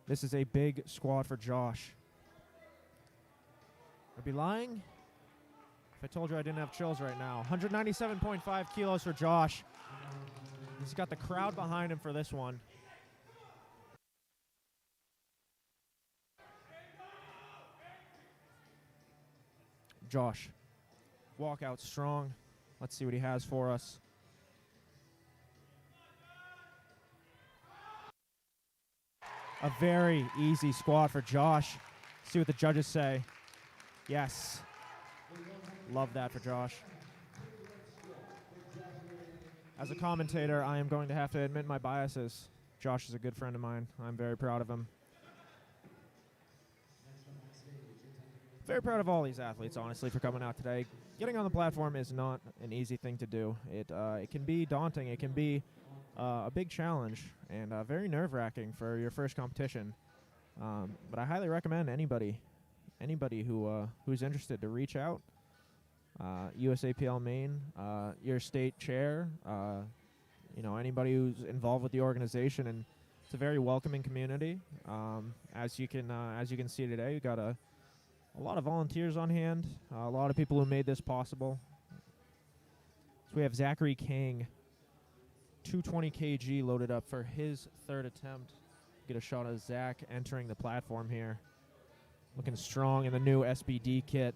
This is a big squat for Josh. I'd be lying if I told you I didn't have chills right now. 197.5 kilos for Josh. He's got the crowd behind him for this one. Josh, walk out strong. Let's see what he has for us. A very easy squat for Josh. See what the judges say. Yes. Love that for Josh. As a commentator, I am going to have to admit my biases. Josh is a good friend of mine. I'm very proud of him. Very proud of all these athletes, honestly, for coming out today. Getting on the platform is not an easy thing to do. It can be daunting. It can be a big challenge and very nerve-wracking for your first competition. But I highly recommend anybody who's interested to reach out. USAPL Maine, your state chair, anybody who's involved with the organization, and it's a very welcoming community. As you can see today, we've got a lot of volunteers on hand, a lot of people who made this possible. So we have Zachary King, 220 kg loaded up for his third attempt. Get a shot of Zach entering the platform here. Looking strong in the new SBD kit.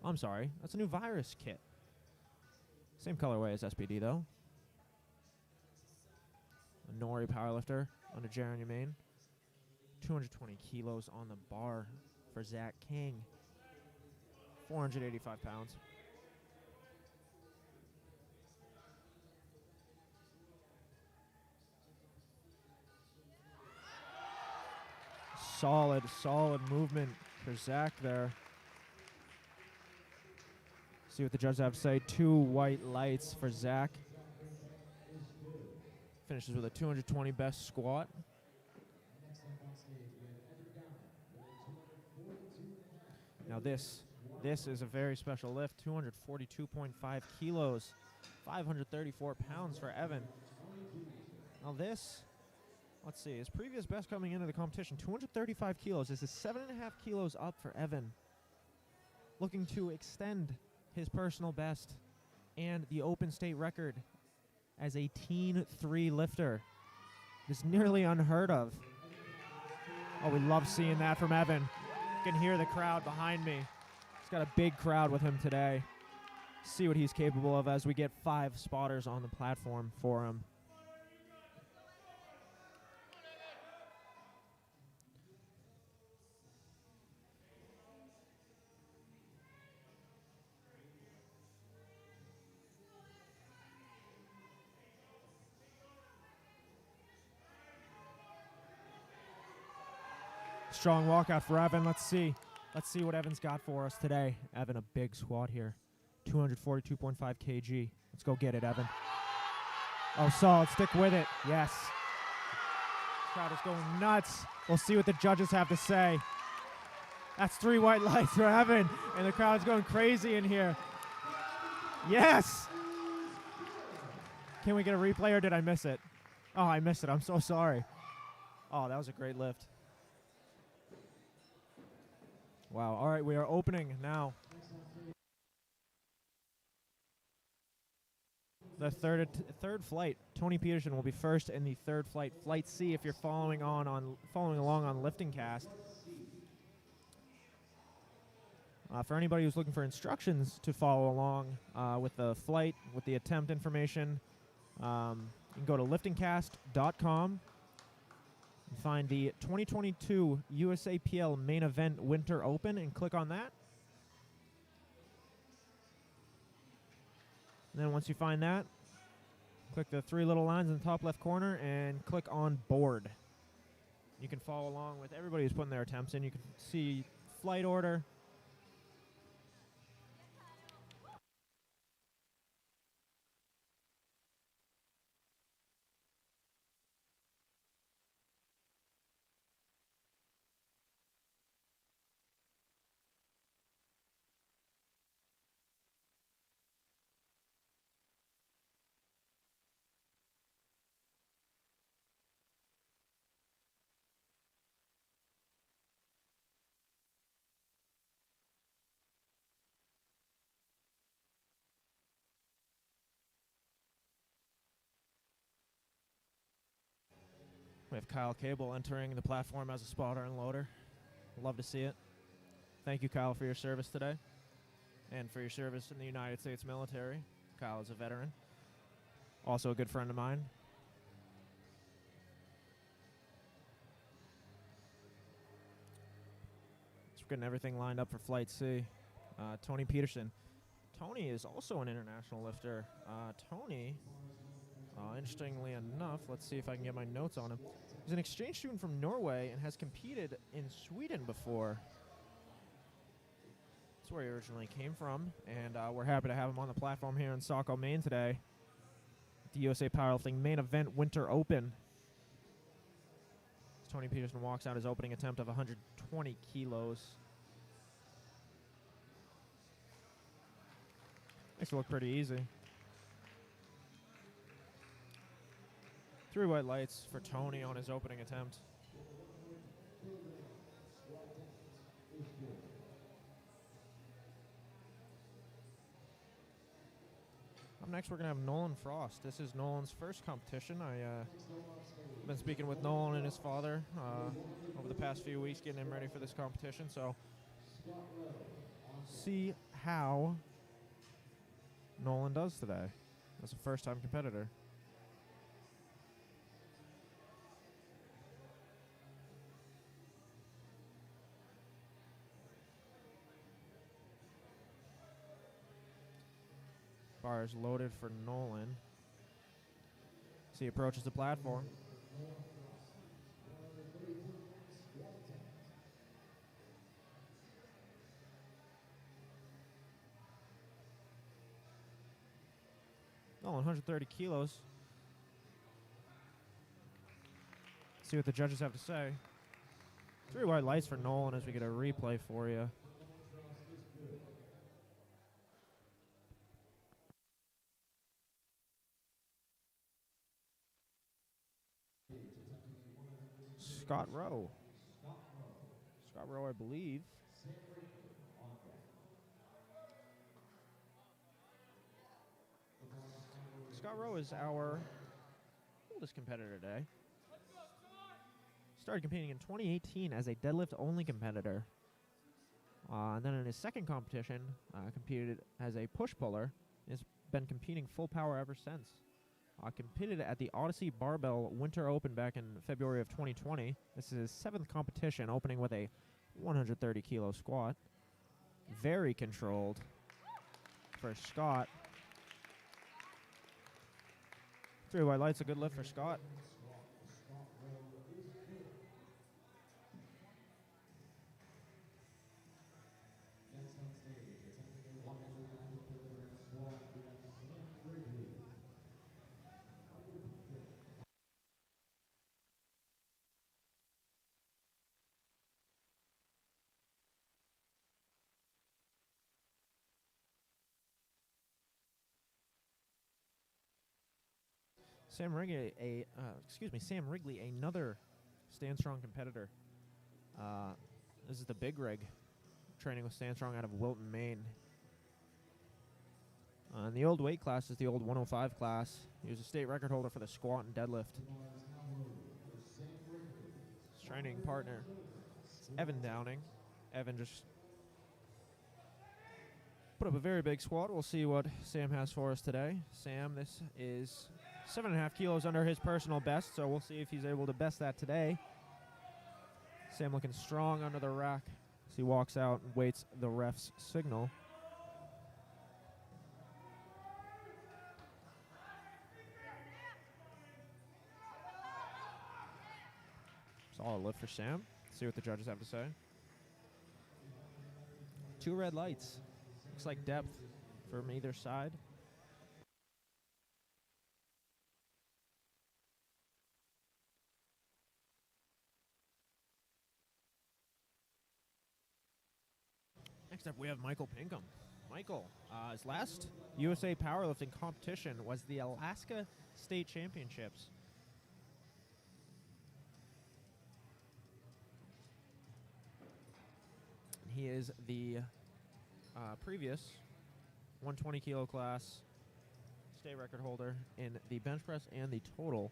I'm sorry, that's a new virus kit. Same colorway as SBD though. A Nori powerlifter under Jeremy Maine. 220 kilos on the bar for Zach King. 485 pounds. Solid movement for Zach there. See what the judges have to say. 2 white lights for Zach. Finishes with a 220 best squat. Now this is a very special lift. 242.5 kilos. 534 pounds for Evan. Now this, let's see, his previous best coming into the competition, 235 kilos. This is 7.5 kilos up for Evan. Looking to extend his personal best and the open state record as a teen 3 lifter. This is nearly unheard of. Oh, we love seeing that from Evan. You can hear the crowd behind me. He's got a big crowd with him today. See what he's capable of as we get 5 spotters on the platform for him. Strong walkout for Evan. Let's see what Evan's got for us today. Evan, a big squat here. 242.5 kg. Let's go get it, Evan. Oh, solid. Stick with it. Yes. Crowd is going nuts. We'll see what the judges have to say. That's 3 white lights for Evan, and the crowd's going crazy in here. Yes. Can we get a replay, or did I miss it? Oh, I missed it. I'm so sorry. Oh, that was a great lift. Wow. All right, we are opening now. The third flight. Tony Peterson will be first in the third flight. Flight C, if you're following along on Lifting Cast. For anybody who's looking for instructions to follow along with the flight, with the attempt information, you can go to liftingcast.com. Find the 2022 USAPL Main Event Winter Open and click on that. And then once you find that, click the three little lines in the top left corner and click on board. You can follow along with everybody who's putting their attempts in. You can see flight order. We have Kyle Cable entering the platform as a spotter and loader. Love to see it. Thank you, Kyle, for your service today and for your service in the United States military. Kyle is a veteran, also a good friend of mine. So we're getting everything lined up for Flight C. Tony Peterson. Tony is also an international lifter. Tony, interestingly enough, let's see if I can get my notes on him. He's an exchange student from Norway and has competed in Sweden before. That's where he originally came from, and we're happy to have him on the platform here in Saco, Maine today. The USA Powerlifting Main Event Winter Open. Tony Peterson walks out his opening attempt of 120 kilos. Makes it look pretty easy. 3 white lights for Tony on his opening attempt. Up next, we're going to have Nolan Frost. This is Nolan's first competition. I've been speaking with Nolan and his father over the past few weeks, getting him ready for this competition. So, see how Nolan does today as a first-time competitor. Bar is loaded for Nolan. As he approaches the platform. Nolan, 130 kilos. See what the judges have to say. 3 white lights for Nolan as we get a replay for you. Scott Rowe. Scott Rowe, I believe. Scott Rowe is our oldest competitor today. Started competing in 2018 as a deadlift-only competitor. And then in his second competition, competed as a push-puller. Has been competing full power ever since. Competed at the Odyssey Barbell Winter Open back in February of 2020. This is his 7th competition, opening with a 130-kilo squat. Very controlled for Scott. 3 white lights, a good lift for Scott. Sam Wrigley, another Stand Strong competitor. This is the big rig, training with Stand Strong out of Wilton, Maine. And the old weight class is the old 105 class. He was a state record holder for the squat and deadlift. His training partner, Evan Downing. Evan just put up a very big squat. We'll see what Sam has for us today. Sam, this is 7.5 kilos under his personal best, so we'll see if he's able to best that today. Sam looking strong under the rack as he walks out and waits the ref's signal. Solid lift for Sam. See what the judges have to say. 2 red lights. Looks like depth from either side. Next up, we have Michael Pinkham. Michael, his last USA powerlifting competition was the Alaska State Championships. He is the previous 120 kilo class state record holder in the bench press and the total.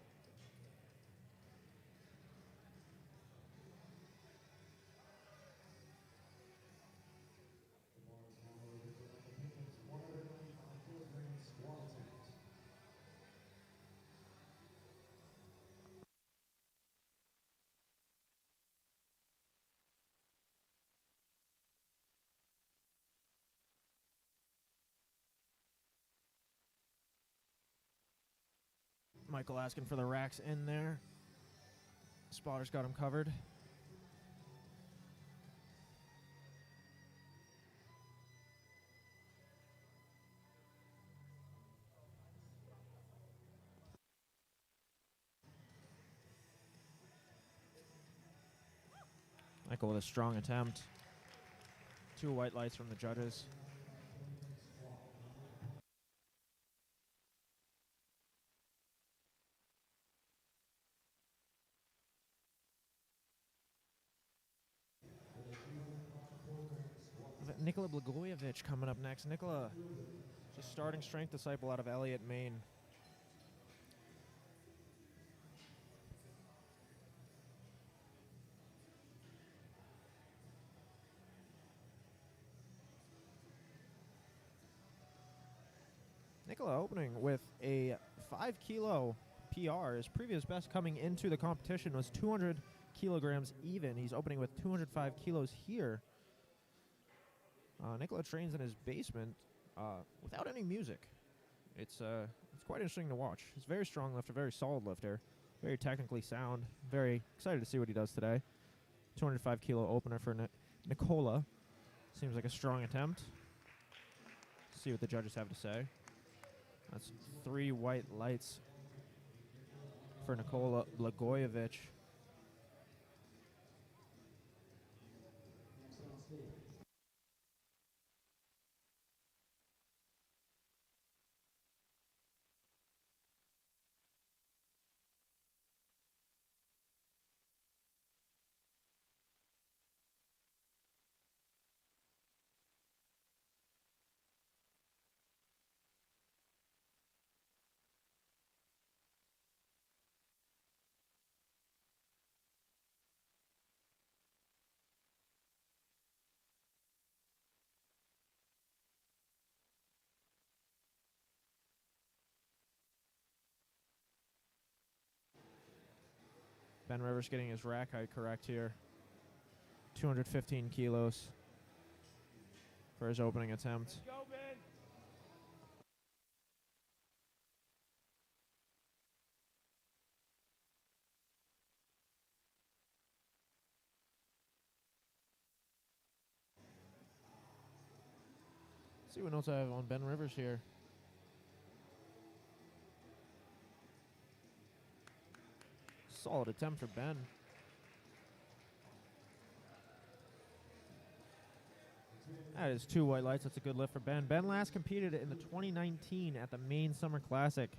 Michael asking for the racks in there. Spotter's got him covered. Michael with a strong attempt. 2 white lights from the judges. Nikola Blagojevich coming up next. Nikola, just starting strength disciple out of Elliott, Maine. Nikola opening with a 5 kilo PR. His previous best coming into the competition was 200 kilograms even. He's opening with 205 kilos here. Nikola trains in his basement without any music. It's quite interesting to watch. He's a very strong lifter, very solid lifter, very technically sound. Very excited to see what he does today. 205 kilo opener for Nikola. Seems like a strong attempt. See what the judges have to say. That's 3 white lights for Nikola Blagojevich. Ben Rivers getting his rack height correct here. 215 kilos for his opening attempt. Go, Ben. See what notes I have on Ben Rivers here. Solid attempt for Ben. That is 2 white lights. That's a good lift for Ben. Ben last competed in the 2019 at the Maine Summer Classic,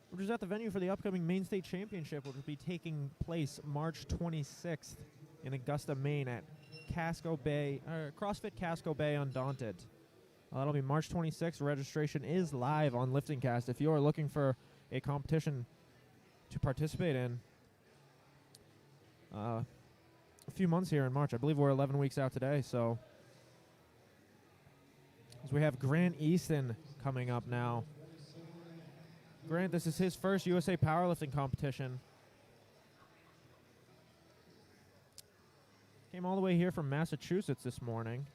which is at the venue for the upcoming Maine State Championship, which will be taking place March 26th in Augusta, Maine at Casco Bay, CrossFit Casco Bay Undaunted. That'll be March 26th. Registration is live on LiftingCast. If you are looking for a competition to participate in a few months here in March. I believe we're 11 weeks out today, so as we have Grant Easton coming up now. Grant, this is his first USA powerlifting competition. Came all the way here from Massachusetts this morning.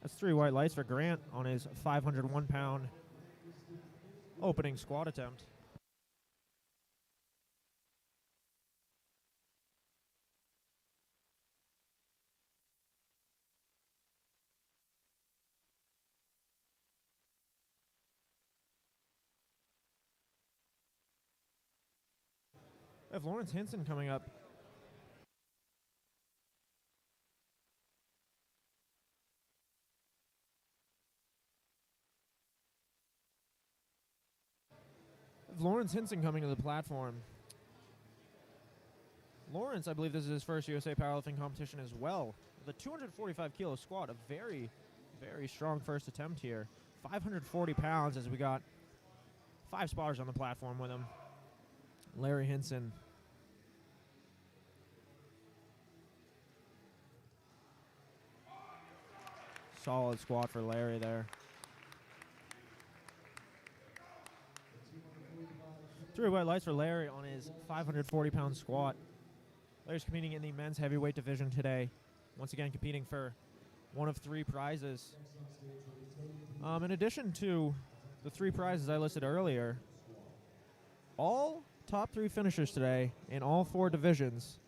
That's 3 white lights for Grant on his 501-pound opening squat attempt. We have Lawrence Hinson coming up. Lawrence Hinson coming to the platform. Lawrence, I believe this is his first USA powerlifting competition as well. The 245-kilo squat, a very, very strong first attempt here. 540 pounds as we got 5 spotters on the platform with him. Larry Hinson. Solid squat for Larry there. 3 white lights for Larry on his 540-pound squat. Larry's competing in the men's heavyweight division today. Once again, competing for one of 3 prizes. In addition to the 3 prizes I listed earlier, all top 3 finishers today in all 4 divisions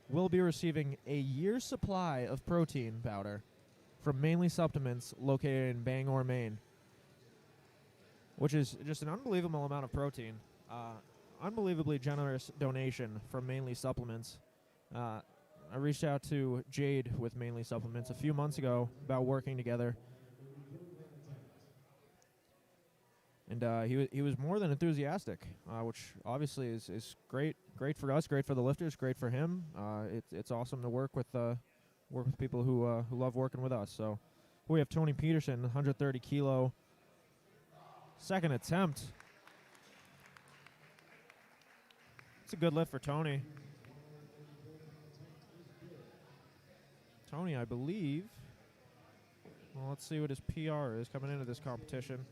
will be receiving a year's supply of protein powder from Mainly Supplements located in Bangor, Maine, which is just an unbelievable amount of protein. Unbelievably generous donation from Mainly Supplements. I reached out to Jade with Mainly Supplements a few months ago about working together. And he was more than enthusiastic, which obviously is great for us, great for the lifters, great for him. It's awesome to work with people who love working with us. So we have Tony Peterson, 130 kilo, second attempt. It's a good lift for Tony. Tony, I believe. Well, let's see what his PR is coming into this competition.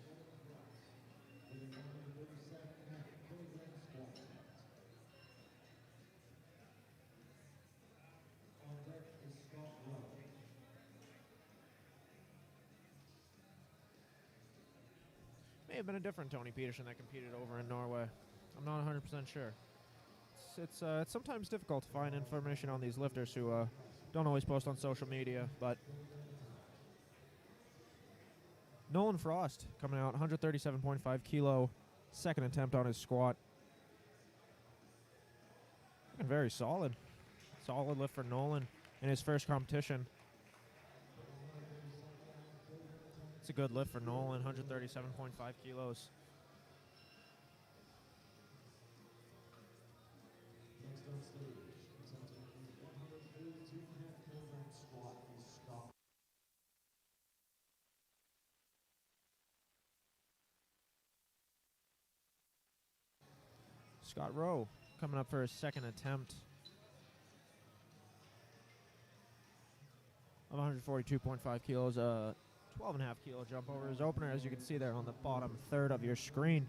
May have been a different Tony Peterson that competed over in Norway. I'm not 100% sure. It's sometimes difficult to find information on these lifters who don't always post on social media, but Nolan Frost coming out, 137.5 kilo, second attempt on his squat. Looking very solid. Solid lift for Nolan in his first competition. It's a good lift for Nolan, 137.5 kilos. Scott Rowe coming up for his second attempt of 142.5 kilos, 12.5 kilo jump over his opener, as you can see there on the bottom third of your screen.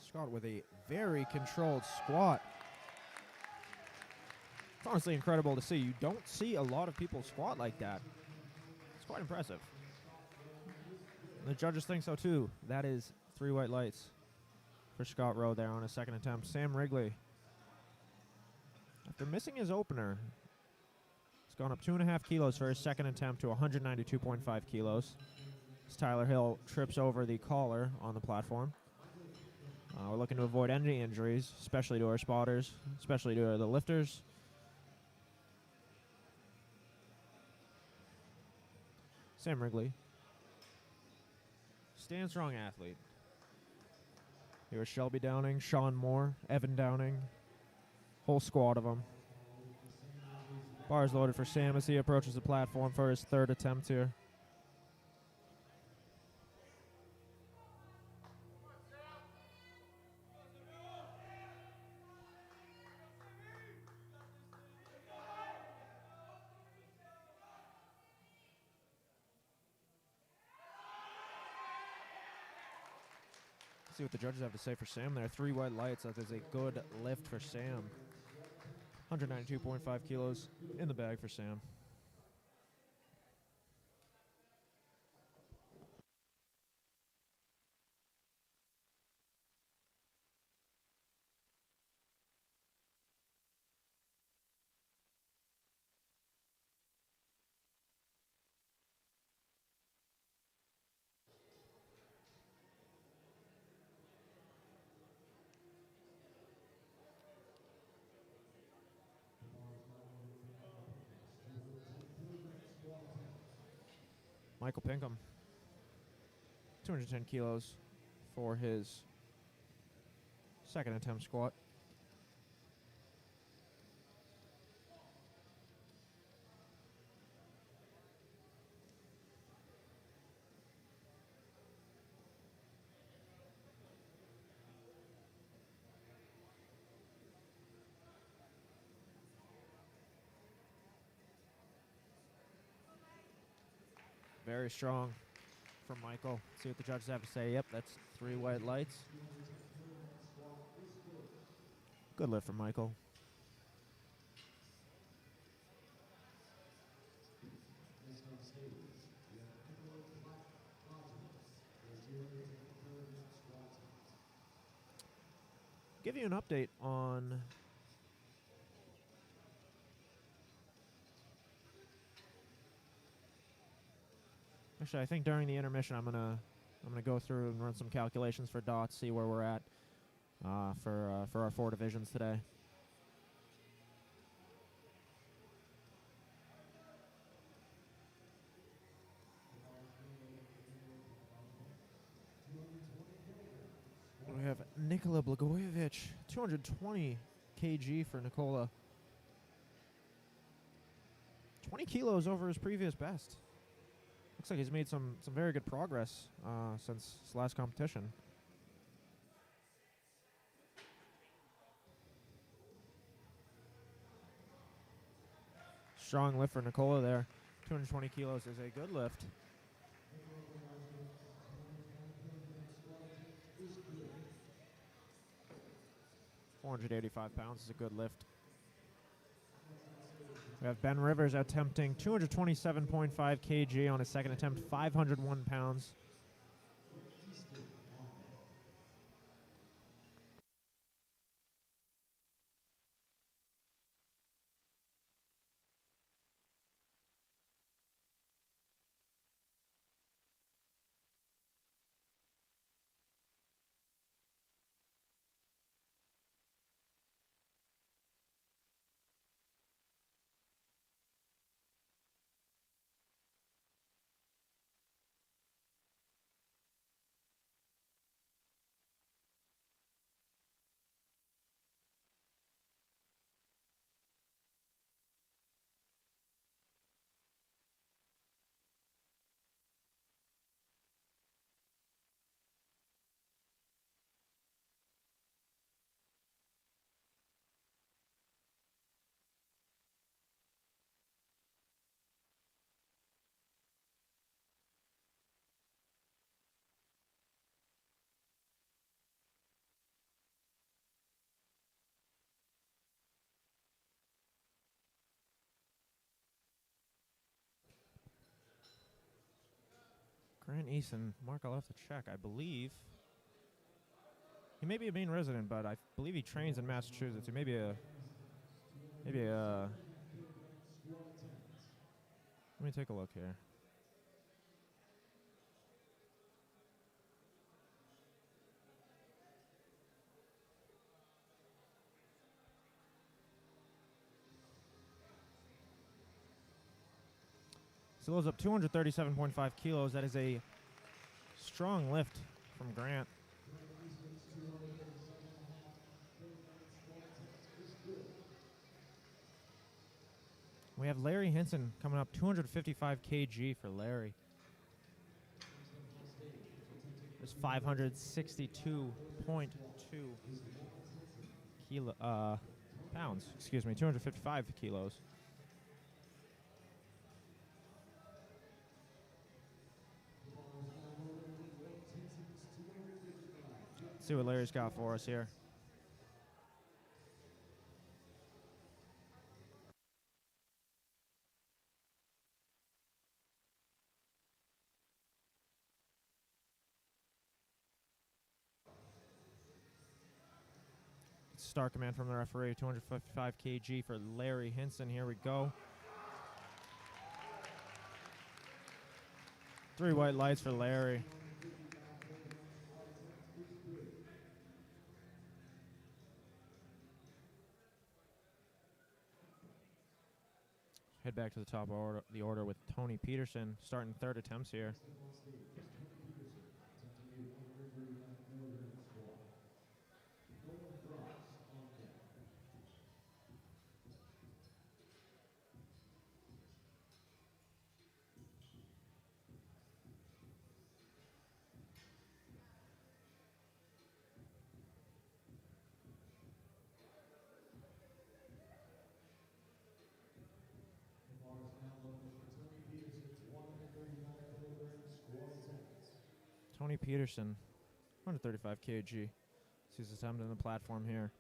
Scott with a very controlled squat. It's honestly incredible to see. You don't see a lot of people squat like that. It's quite impressive. The judges think so too. That is 3 white lights for Scott Rowe there on his second attempt. Sam Wrigley, after missing his opener, he's gone up 2.5 kilos for his second attempt to 192.5 kilos. As Tyler Hill trips over the collar on the platform. We're looking to avoid any injuries, especially to our spotters, especially to the lifters. Sam Wrigley, stand strong athlete. Here was Shelby Downing, Sean Moore, Evan Downing. Whole squad of them. Bars loaded for Sam as he approaches the platform for his third attempt here. See what the judges have to say for Sam there. 3 white lights. That is a good lift for Sam. 192.5 kilos in the bag for Sam. Michael Pinkham, 210 kilos for his second attempt squat. Very strong from Michael. See what the judges have to say. Yep, that's 3 white lights. Good lift from Michael. Give you an update on actually, I think during the intermission I'm gonna go through and run some calculations for dots, see where we're at for our 4 divisions today. We have Nikola Blagojevic, 220 kg for Nikola. 20 kilos over his previous best. Looks like he's made some very good progress since his last competition. Strong lift for Nikola there. 220 kilos is a good lift. £485 is a good lift. We have Ben Rivers attempting 227.5 kg on his second attempt, 501 pounds. Grant Eason, Mark, I'll have to check. I believe he may be a Maine resident, but I believe he trains in Massachusetts. He may be a let me take a look here. So loads up 237.5 kilos. That is a strong lift from Grant. We have Larry Hinson coming up, 255 kg for Larry. There's 562.2 pounds. Excuse me, 255 kilos. Let's see what Larry's got for us here. Start command from the referee, 255 kg for Larry Hinson. Here we go. 3 white lights for Larry. Head back to the top of the order with Tony Peterson starting third attempts here. Tony Peterson, 135 kg. Sees his attempt on the platform here.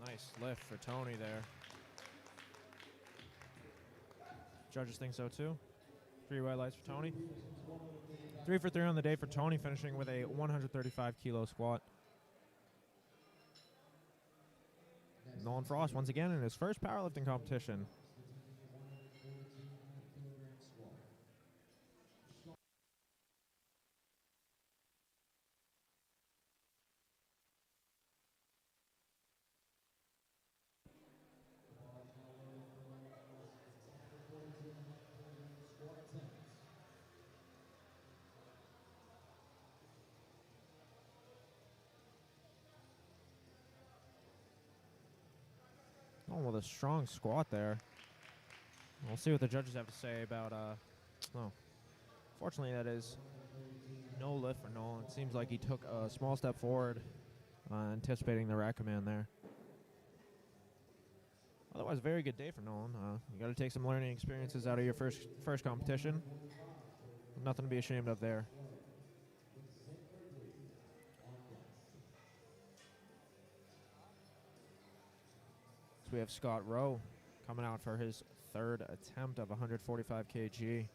Nice lift for Tony there. Judges think so too. 3 white lights for Tony. 3 for 3 on the day for Tony, finishing with a 135 kilo squat. Nolan Frost once again in his first powerlifting competition. Oh, with a strong squat there. We'll see what the judges have to say about, fortunately that is no lift for Nolan. It seems like he took a small step forward, anticipating the rack command there. Otherwise, very good day for Nolan. You got to take some learning experiences out of your first competition. Nothing to be ashamed of there. So we have Scott Rowe coming out for his third attempt of 145 kg.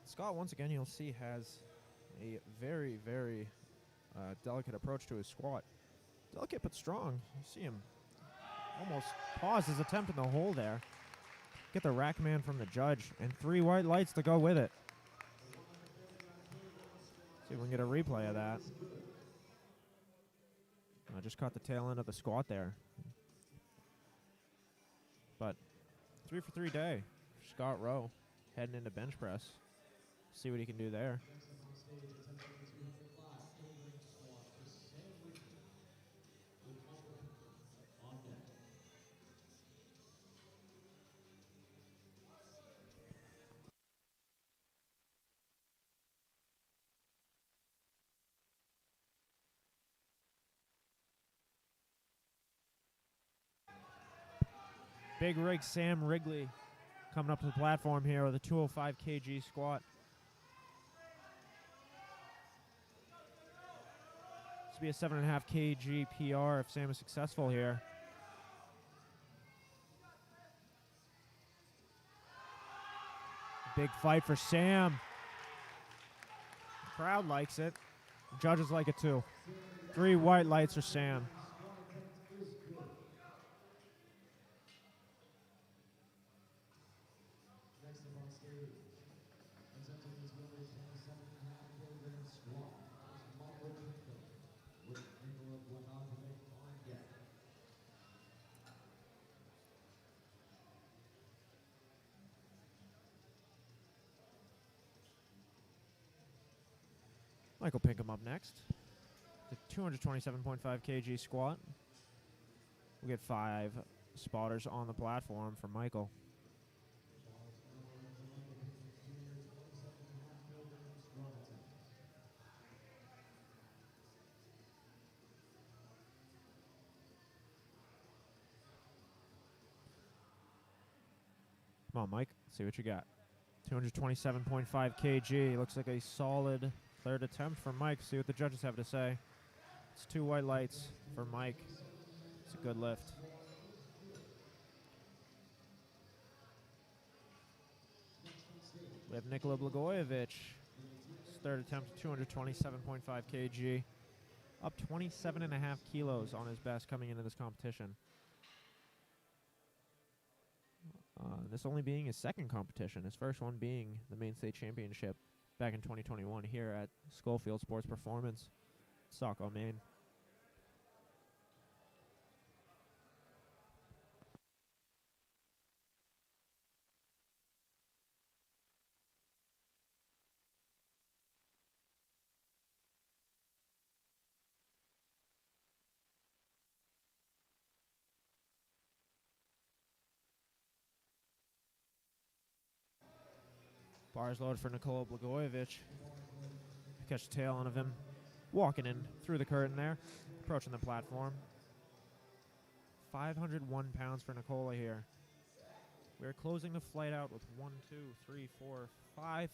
Scott, once again, you'll see, has a very, very delicate approach to his squat. Delicate but strong. You see him almost pause his attempt in the hole there. Get the rack command from the judge, and 3 white lights to go with it. See if we can get a replay of that. I just caught the tail end of the squat there. But 3 for 3 day. Scott Rowe heading into bench press. See what he can do there. Big Rig Sam Wrigley coming up to the platform here with a 205 kg squat. This will be a 7.5 kg PR if Sam is successful here. Big fight for Sam. The crowd likes it. The judges like it too. 3 white lights for Sam. up on stage, presenting his 127.5 kilogram squat, is Michael Pinkham with Nicola Guadalupe on deck. Michael Pinkham up next. The 227.5 kg squat. We'll get 5 spotters on the platform for Michael. Come on, Mike. See what you got. 227.5 kg. Looks like a solid third attempt for Mike. See what the judges have to say. It's 2 white lights for Mike. It's a good lift. We have Nikola Blagojevic. His third attempt, 227.5 kg. Up 27.5 kilos on his best coming into this competition. This only being his second competition. His first one being the Maine State Championship back in 2021 here at Skolfield Sports Performance, Saco, Maine. Bars loaded for Nikola Blagojevic. Catch the tail end of him. Walking in through the curtain there. Approaching the platform. 501 pounds for Nikola here. We're closing the flight out with 1, 2, 3, 4, 5.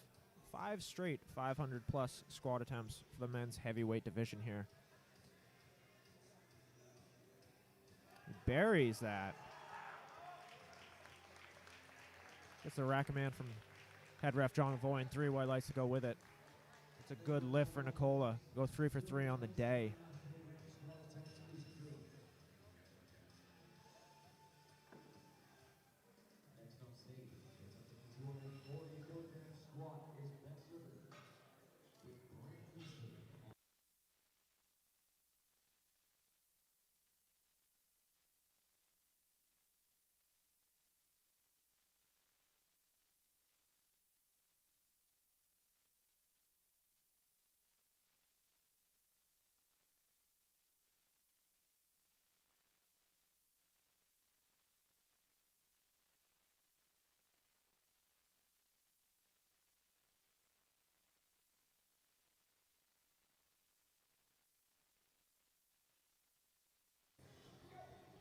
5 straight 500 plus squat attempts for the men's heavyweight division here. He buries that. Gets the rack command from head ref John Voyne. 3 white lights to go with it. It's a good lift for Nikola. Go 3 for 3 on the day. Next on stage, attempting 240 kilogram squat is Ben Rivers with Grant Easton.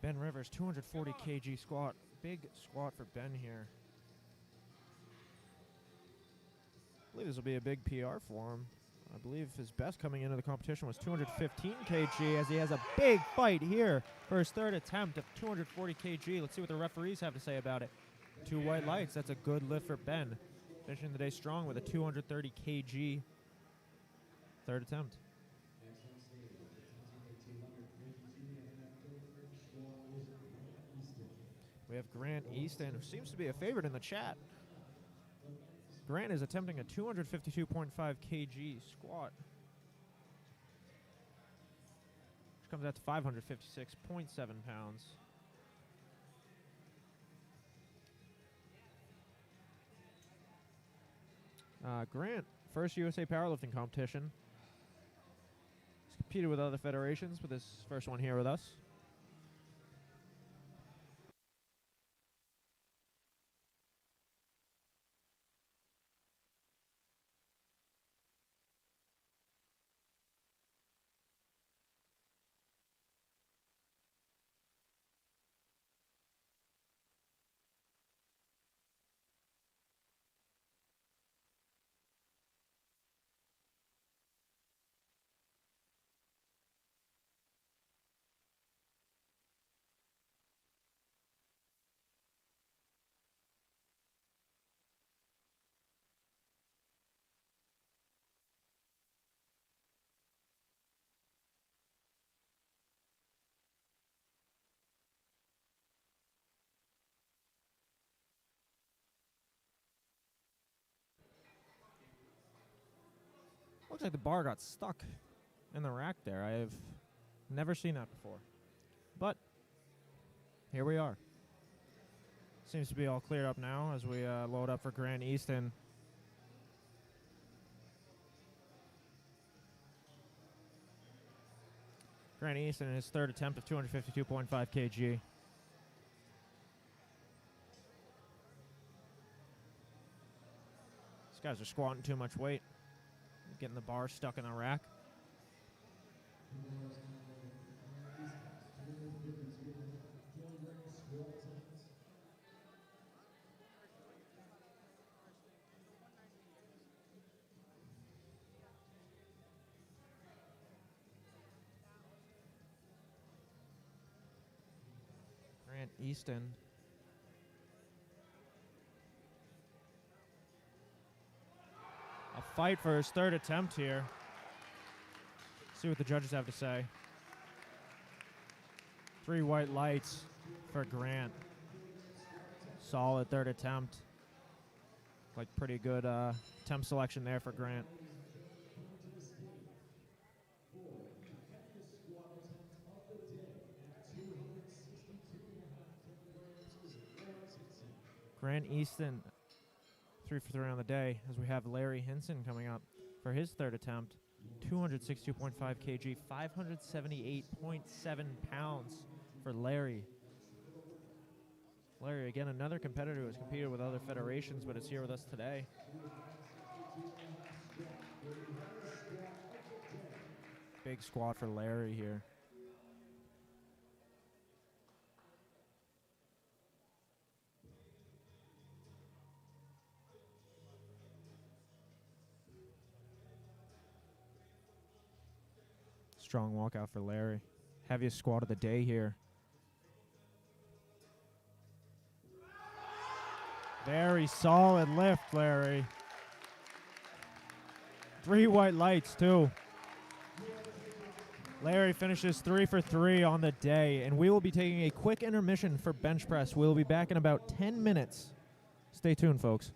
Ben Rivers, 240 kg squat. Big squat for Ben here. I believe this will be a big PR for him. I believe his best coming into the competition was 215 kg, as he has a big fight here for his third attempt at 240 kg. Let's see what the referees have to say about it. 2 white lights. That's a good lift for Ben. Finishing the day strong with a 230 kg third attempt. Next on stage, attempting a 252.5 kilogram squat is Grant Easton. We have Grant Easton, who seems to be a favorite in the chat. Grant is attempting a 252.5 kg squat, which comes out to 556.7 pounds. Grant, first USA powerlifting competition. He's competed with other federations, but this first one here with us. Looks like the bar got stuck in the rack there. I have never seen that before. But here we are. Seems to be all cleared up now as we load up for Grant Easton. Grant Easton in his third attempt of 252.5 kg. These guys are squatting too much weight, getting the bar stuck in the rack. Grant Easton. A fight for his third attempt here. See what the judges have to say. 3 white lights for Grant. Solid third attempt. Like pretty good attempt selection there for Grant. Grant Easton, 3 for 3 on the day, as we have Larry Hinson coming up for his third attempt. 262.5 kg, 578.7 pounds for Larry. Larry, again, another competitor who has competed with other federations, but is here with us today. Big squat for Larry here. Strong walkout for Larry. Heaviest squat of the day here. Very solid lift, Larry. 3 white lights, too. Larry finishes 3 for 3 on the day, and we will be taking a quick intermission for bench press. We'll be back in about 10 minutes. Stay tuned, folks.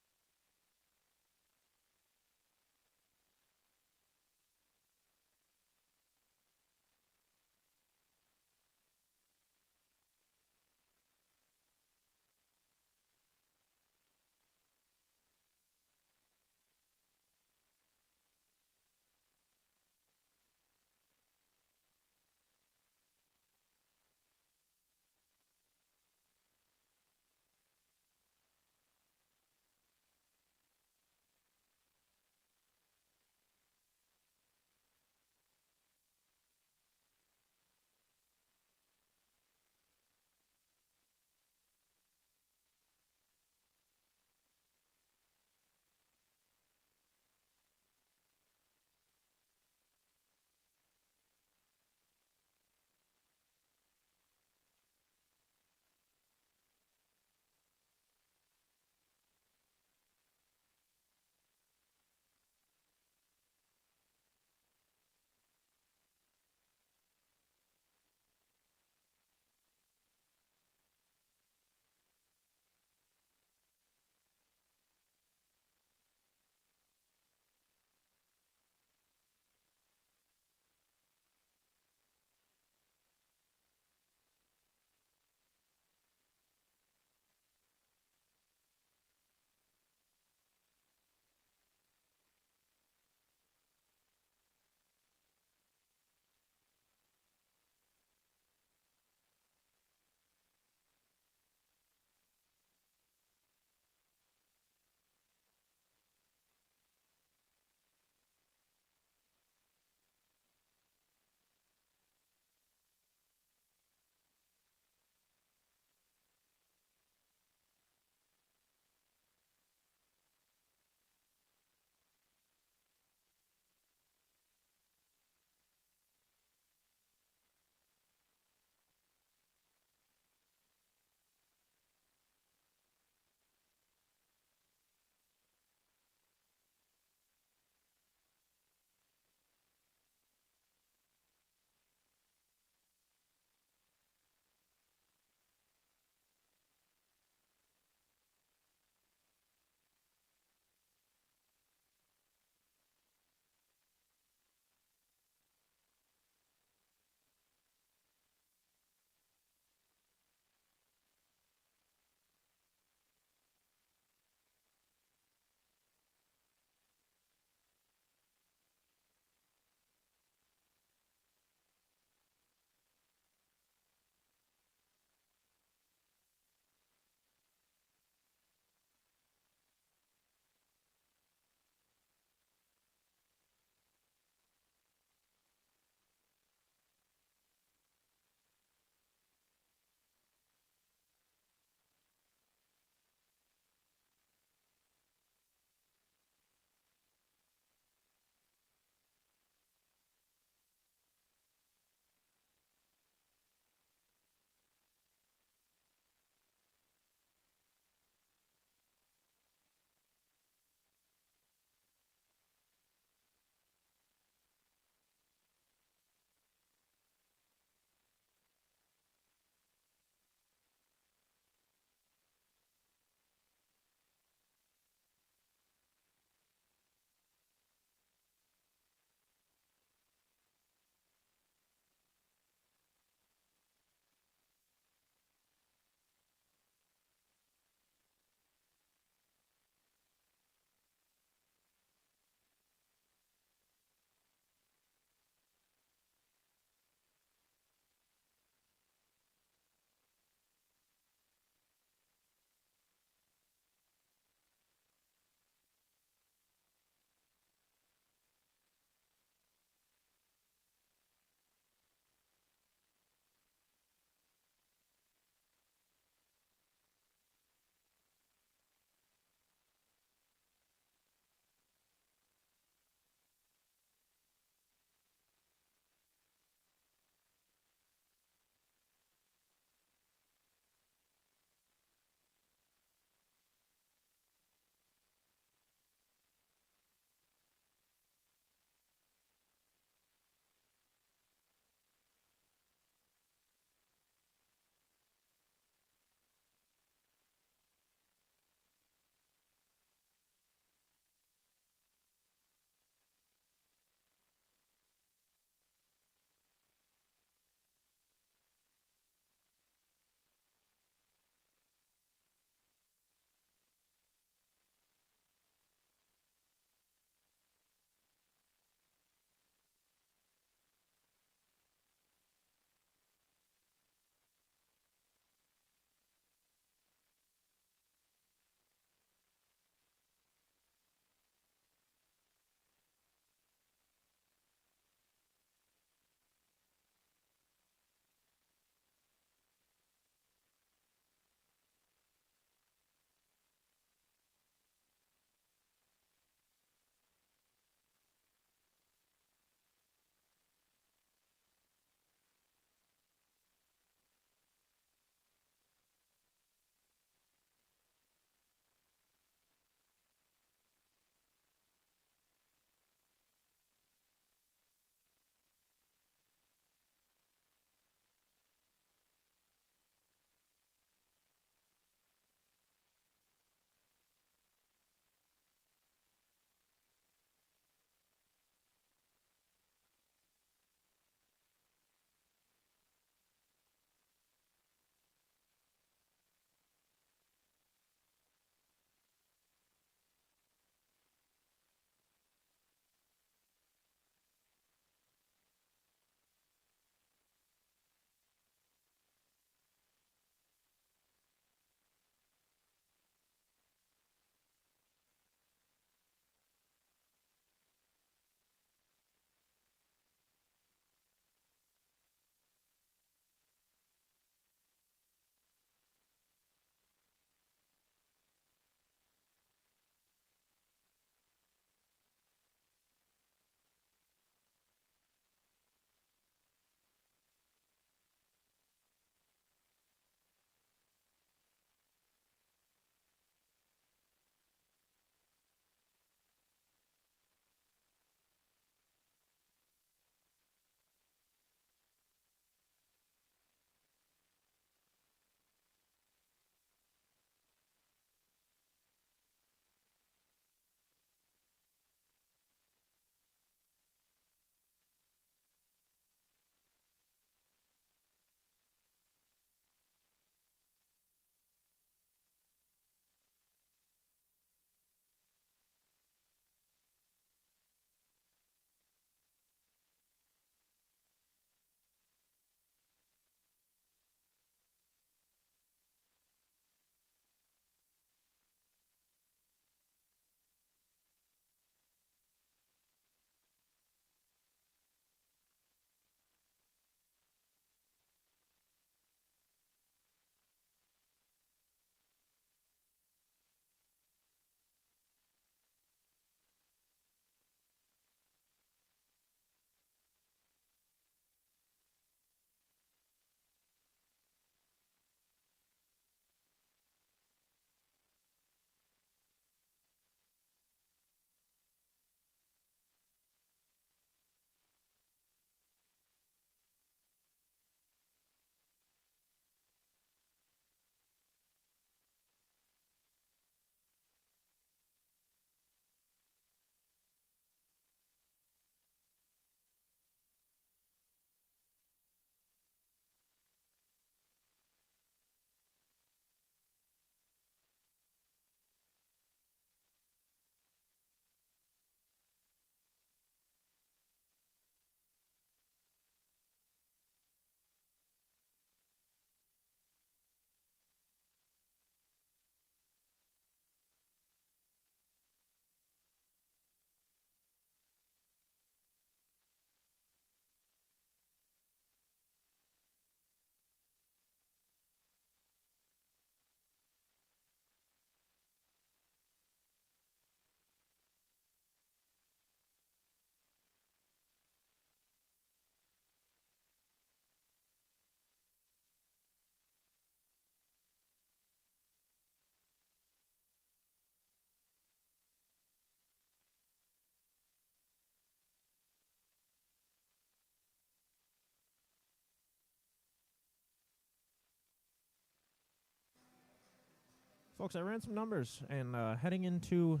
Folks, I ran some numbers, and heading into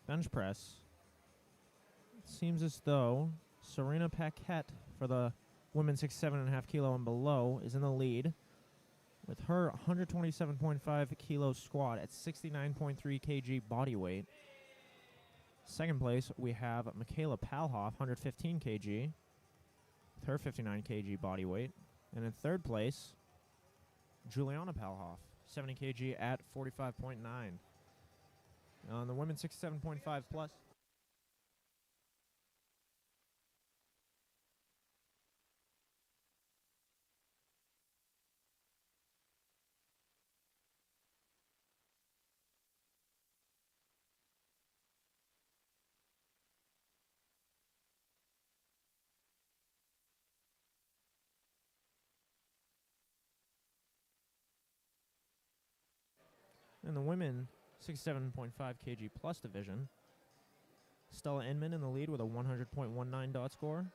bench press, it seems as though Serena Paquette for the women's 67.5 kilo and below is in the lead with her 127.5 kilo squat at 69.3 kg body weight. Second place, we have Michaela Palhoff, 115 kg, with her 59 kg body weight. And in third place, Juliana Palhoff, 70 kg at 45.9. On the women's 67.5 plus. In the women 67.5 kg plus division, Stella Inman in the lead with a 100.19 dot score.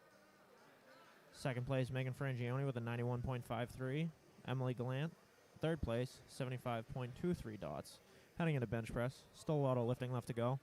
Second place, Megan Frangione with a 91.53. Emily Gallant, third place, 75.23 dots. Heading into bench press. Still a lot of lifting left to go.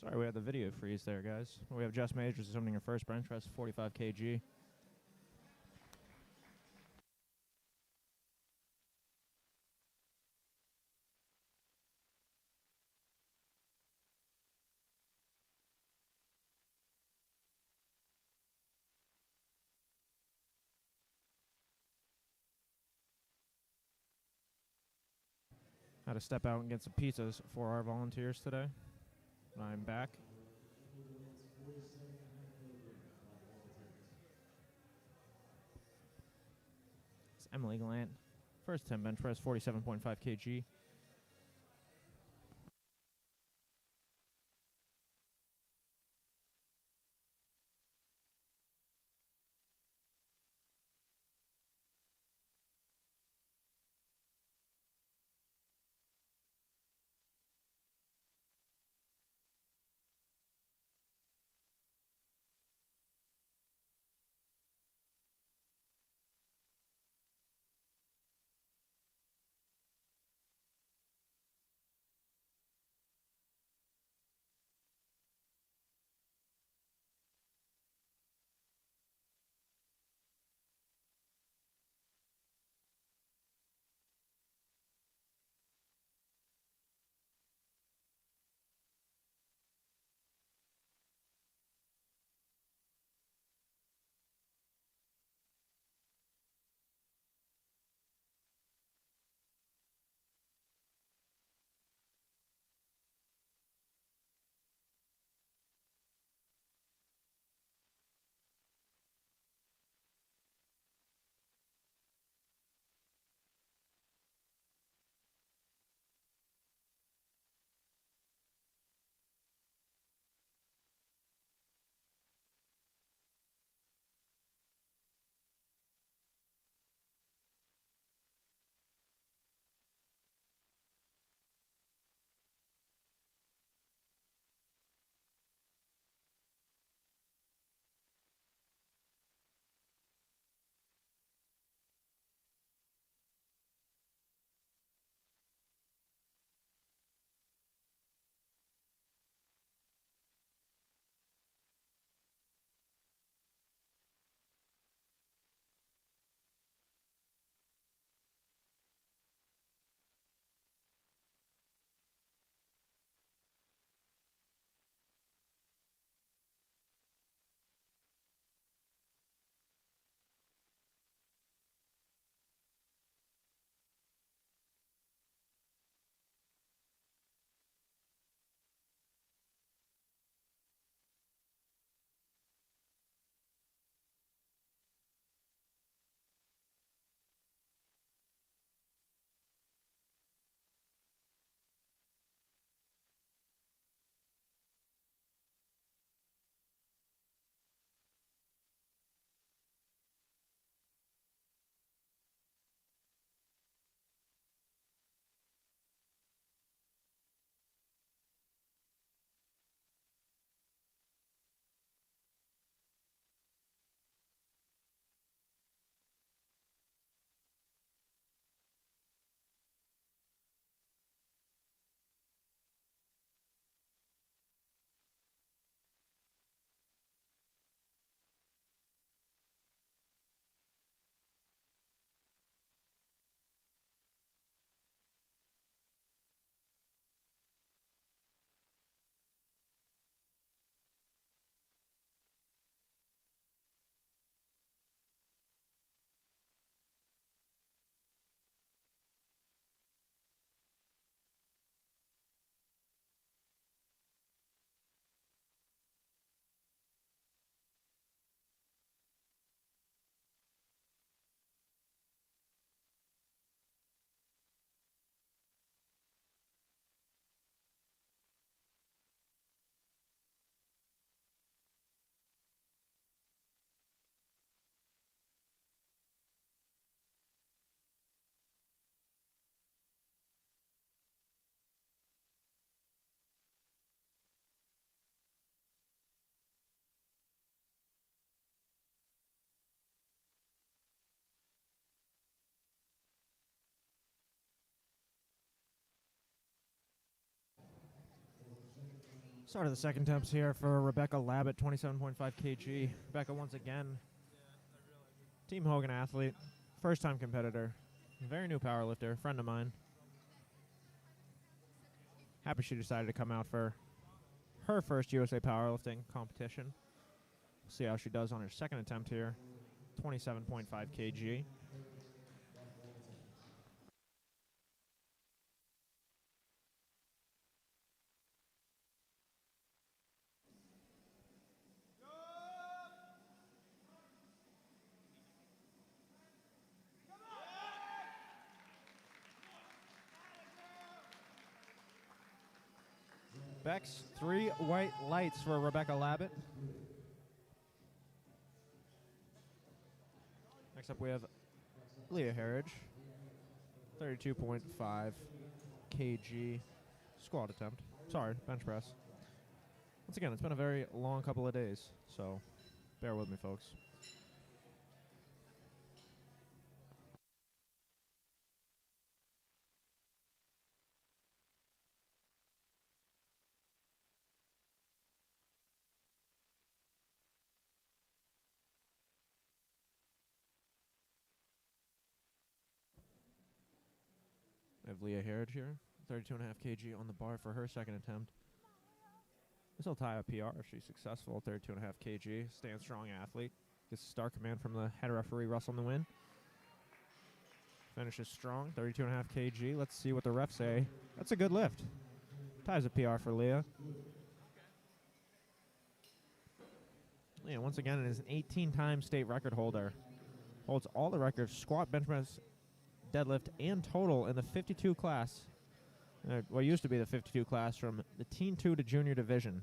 Sorry, we had the video freeze there, guys. We have Jess Majors assuming her first bench press, 45 kg. Had to step out and get some pizzas for our volunteers today. I'm back. It's Emily Glant. First 10 bench press, 47.5 kg. Start of the second temps here for Rebecca Labbit, 27.5 kg. Rebecca, once again, Team Hogan athlete, first-time competitor, very new powerlifter, friend of mine. Happy she decided to come out for her first USA powerlifting competition. We'll see how she does on her second attempt here, 27.5 kg. Beck's 3 white lights for Rebecca Labbit. Next up we have Leah Harridge, 32.5 kg squat attempt. Sorry, bench press. Once again, it's been a very long couple of days, so bear with me, folks. I have Leah Harridge here, 32.5 kg on the bar for her second attempt. This will tie a PR if she's successful. 32.5 kg, stand strong athlete. Gets a star command from the head referee Russell in the win. Finishes strong, 32.5 kg. Let's see what the refs say. That's a good lift. Ties a PR for Leah. Leah, once again, is an 18-time state record holder. Holds all the records, squat, bench press, deadlift, and total in the 52 class. What used to be the 52 class from the Teen 2 to Junior Division.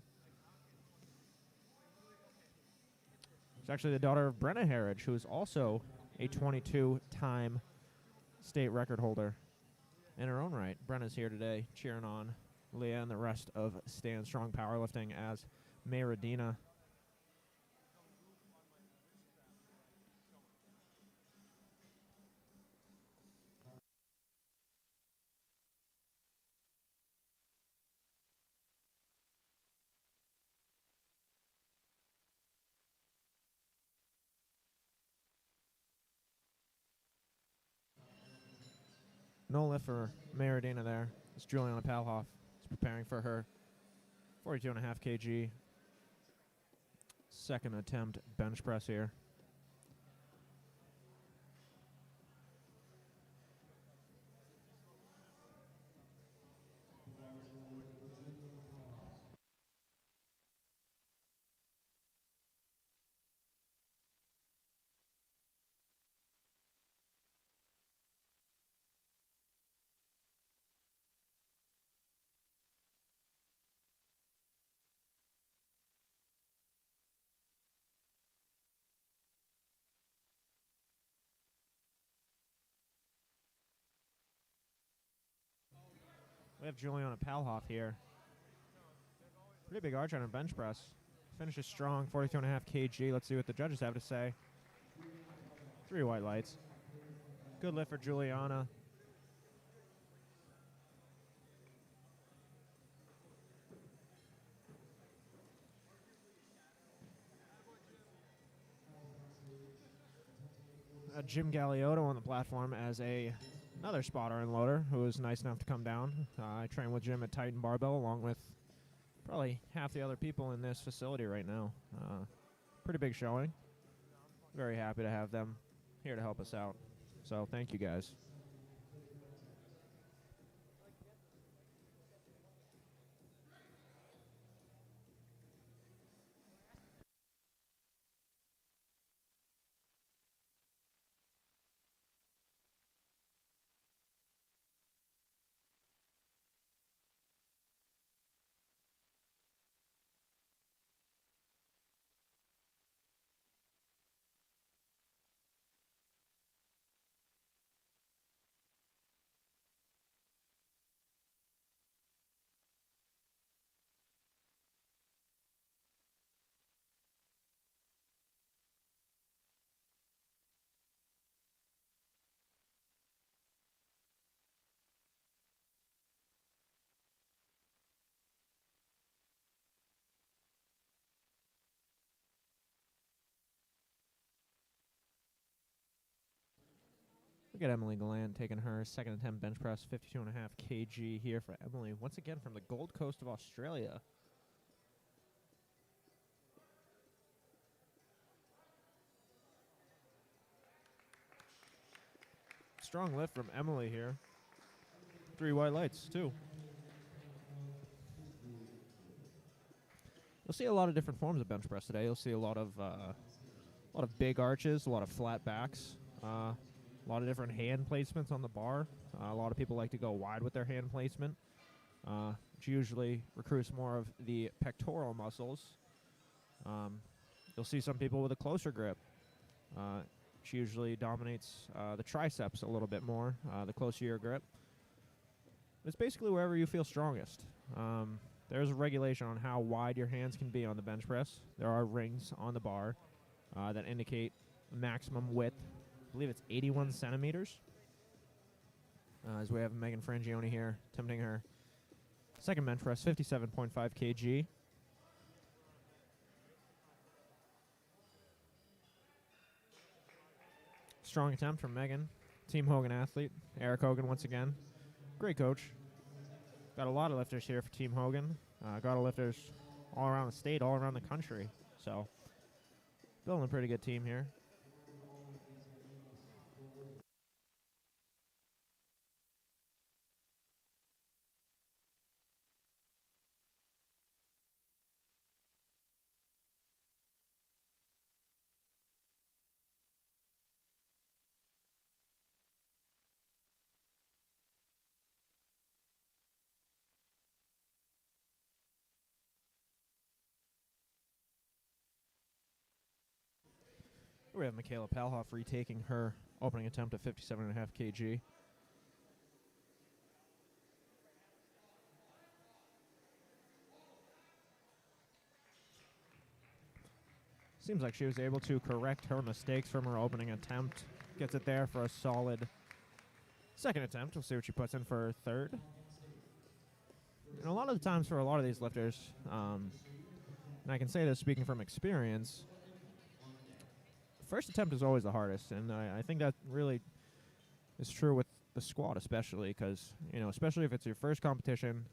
She's actually the daughter of Brenna Harridge, who is also a 22-time state record holder in her own right. Brenna's here today cheering on Leah and the rest of Stand Strong Powerlifting as Mayradina. No lift for Mayradina there. It's Juliana Palhoff. Is preparing for her 42.5 kg second attempt bench press here. We have Juliana Palhoff here. Pretty big arch on her bench press. Finishes strong, 42.5 kg. Let's see what the judges have to say. 3 white lights. Good lift for Juliana. Jim Galeotto on the platform as another spotter and loader who was nice enough to come down. I train with Jim at Titan Barbell along with probably half the other people in this facility right now. Pretty big showing. Very happy to have them here to help us out. So thank you guys. Look at Emily Gallant taking her second attempt bench press, 52.5 kg here for Emily, once again from the Gold Coast of Australia. Strong lift from Emily here. 3 white lights, too. You'll see a lot of different forms of bench press today. You'll see a lot of big arches, a lot of flat backs, a lot of different hand placements on the bar. A lot of people like to go wide with their hand placement, which usually recruits more of the pectoral muscles. You'll see some people with a closer grip, which usually dominates the triceps a little bit more, the closer your grip. It's basically wherever you feel strongest. There's a regulation on how wide your hands can be on the bench press. There are rings on the bar that indicate maximum width. I believe it's 81 centimeters. As we have Megan Frangione here attempting her second bench press, 57.5 kg. Strong attempt from Megan. Team Hogan athlete. Erik Hogan once again. Great coach. Got a lot of lifters here for Team Hogan. Got lifters all around the state, all around the country. So, building a pretty good team here. We have Michaela Palhoff retaking her opening attempt at 57.5 kg. Seems like she was able to correct her mistakes from her opening attempt. Gets it there for a solid second attempt. We'll see what she puts in for her third. And a lot of the times for a lot of these lifters, and I can say this speaking from experience, first attempt is always the hardest, and I think that really is true with the squat especially, because, especially if it's your first competition,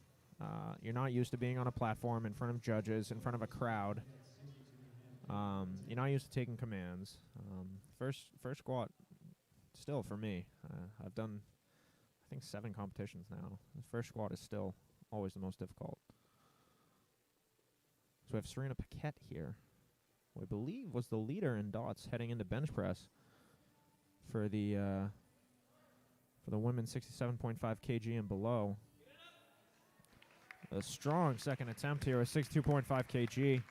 you're not used to being on a platform in front of judges, in front of a crowd. You're not used to taking commands. First squat, still for me, I've done, I think, 7 competitions now. The first squat is still always the most difficult. So we have Serena Paquette here, who I believe was the leader in dots heading into bench press for the women 67.5 kg and below. A strong second attempt here with 62.5 kg.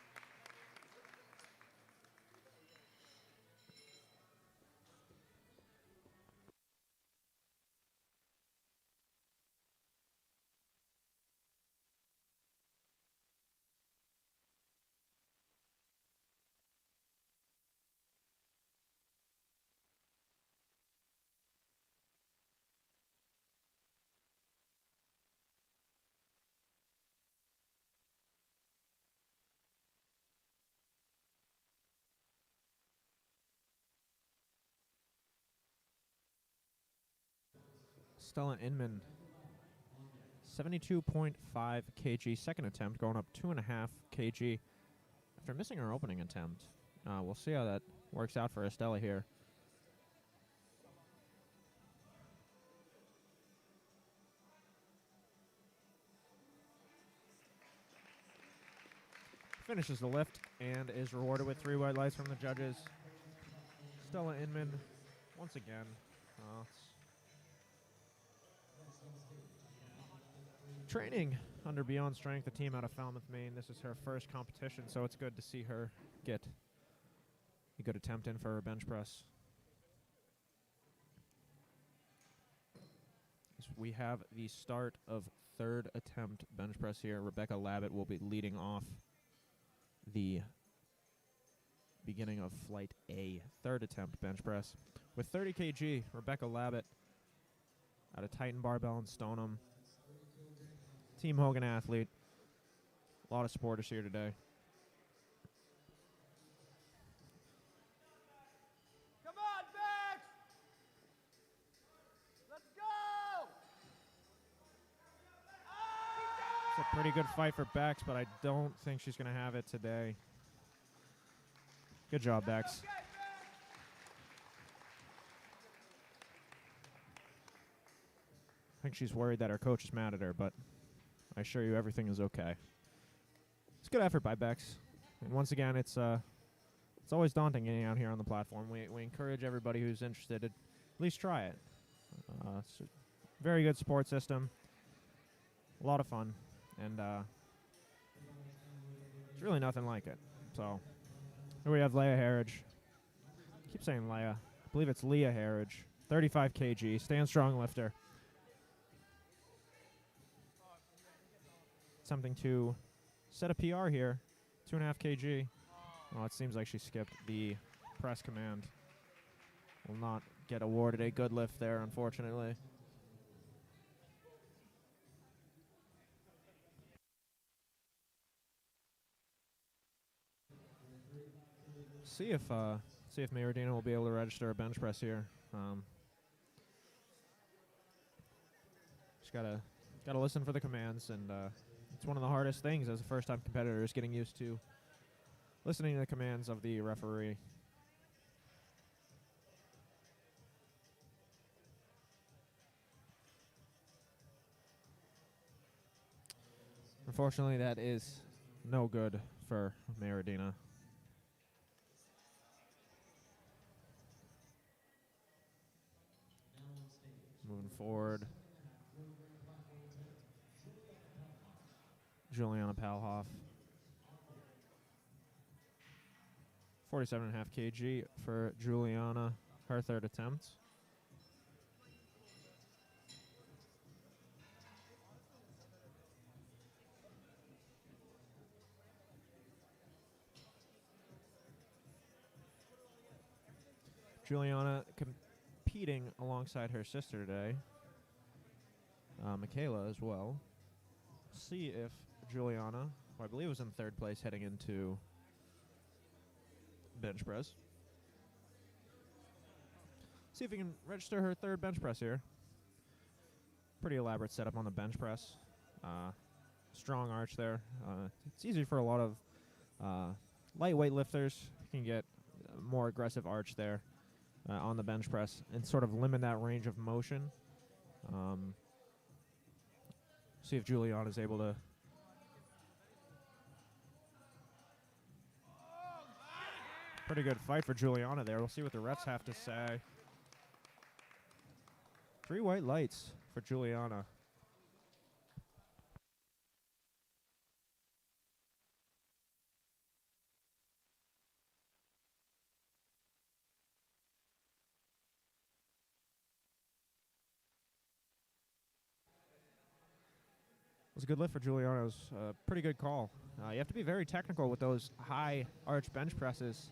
Stella Inman, 72.5 kg, second attempt, going up 2.5 kg after missing her opening attempt. We'll see how that works out for Estella here. Finishes the lift and is rewarded with 3 white lights from the judges. Stella Inman, once again. Training under Beyond Strength, a team out of Falmouth, Maine. This is her first competition, so it's good to see her get a good attempt in for her bench press. So we have the start of third attempt bench press here. Rebecca Labbit will be leading off the beginning of flight A, third attempt bench press. With 30 kg, Rebecca Labbit out of Titan Barbell in Stoneham. Team Hogan athlete. A lot of supporters here today. Come on, Bex! Pretty good fight for Bex, but I don't think she's going to have it today. Good job, Bex. I think she's worried that her coach is mad at her, but I assure you everything is okay. It's a good effort by Bex. And once again, it's always daunting getting out here on the platform. We encourage everybody who's interested to at least try it. It's a very good support system. A lot of fun. And it's really nothing like it. So here we have Leah Harridge. I keep saying Leah. I believe it's Leah Harridge. 35 kg. Stand strong lifter. Something to set a PR here. 2.5 kg. Well, it seems like she skipped the press command. Will not get awarded a good lift there, unfortunately. See if Maradina will be able to register a bench press here. Just gotta listen for the commands, and it's one of the hardest things as a first-time competitor is getting used to listening to the commands of the referee. Unfortunately, that is no good for Maradina. Moving forward. Juliana Palhoff. 47.5 kg for Juliana, her third attempt. Juliana competing alongside her sister today, Michaela as well. See if Juliana, who I believe was in third place heading into bench press. See if we can register her third bench press here. Pretty elaborate setup on the bench press. Strong arch there. It's easy for a lot of lightweight lifters. You can get a more aggressive arch there on the bench press and sort of limit that range of motion. See if Juliana is able to pretty good fight for Juliana there. We'll see what the refs have to say. 3 white lights for Juliana. It was a good lift for Juliana. It was a pretty good call. You have to be very technical with those high arch bench presses.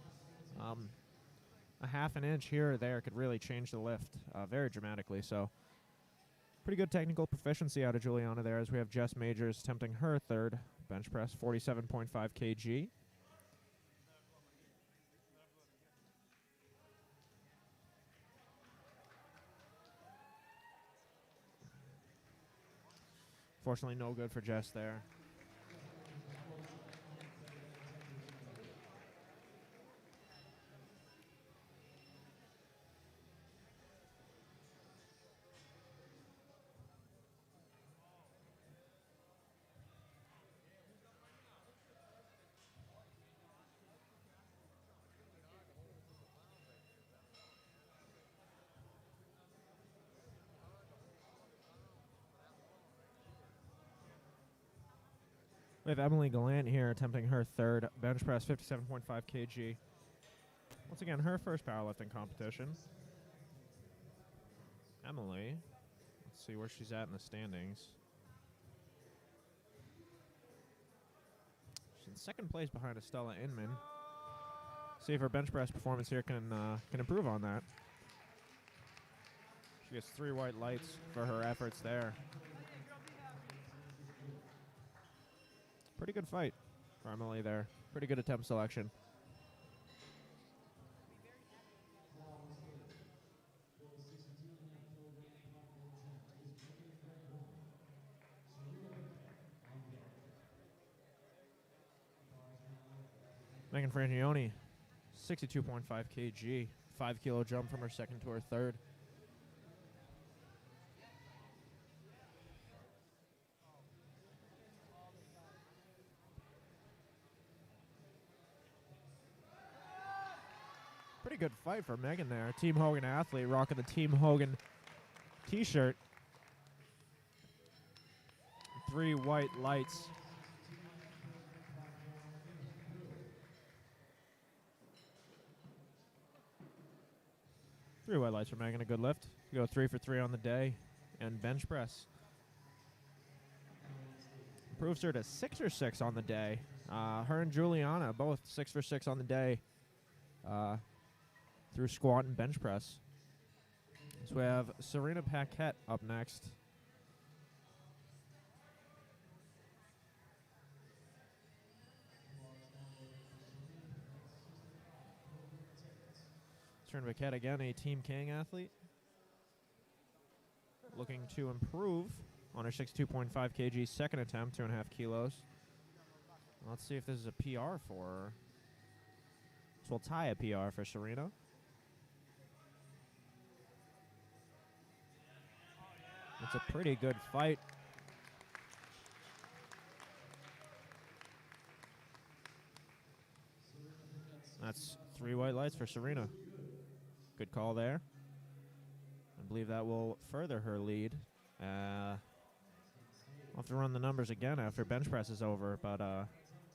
A half an inch here or there could really change the lift very dramatically. So pretty good technical proficiency out of Juliana there as we have Jess Majors attempting her third bench press, 47.5 kg. Fortunately, no good for Jess there. We have Emily Gallant here attempting her third bench press, 57.5 kg. Once again, her first powerlifting competition. Emily, let's see where she's at in the standings. She's in second place behind Estella Inman. See if her bench press performance here can improve on that. She gets 3 white lights for her efforts there. Pretty good fight for Emily there. Pretty good attempt selection. Megan Frangioni, 62.5 kg, 5 kilo jump from her second to her third. Pretty good fight for Megan there. Team Hogan athlete rocking the Team Hogan t-shirt. 3 white lights. Three white lights for Megan, a good lift. Go 3 for 3 on the day. And bench press. Improves her to 6 for 6 on the day. Her and Juliana both 6 for 6 on the day. Through squat and bench press. So we have Serena Paquette up next. Serena Paquette again, a Team King athlete. Looking to improve on her 62.5 kg second attempt, 2.5 kilos. Let's see if this is a PR for her. This will tie a PR for Serena. It's a pretty good fight. That's 3 white lights for Serena. Good call there. I believe that will further her lead. I'll have to run the numbers again after bench press is over, but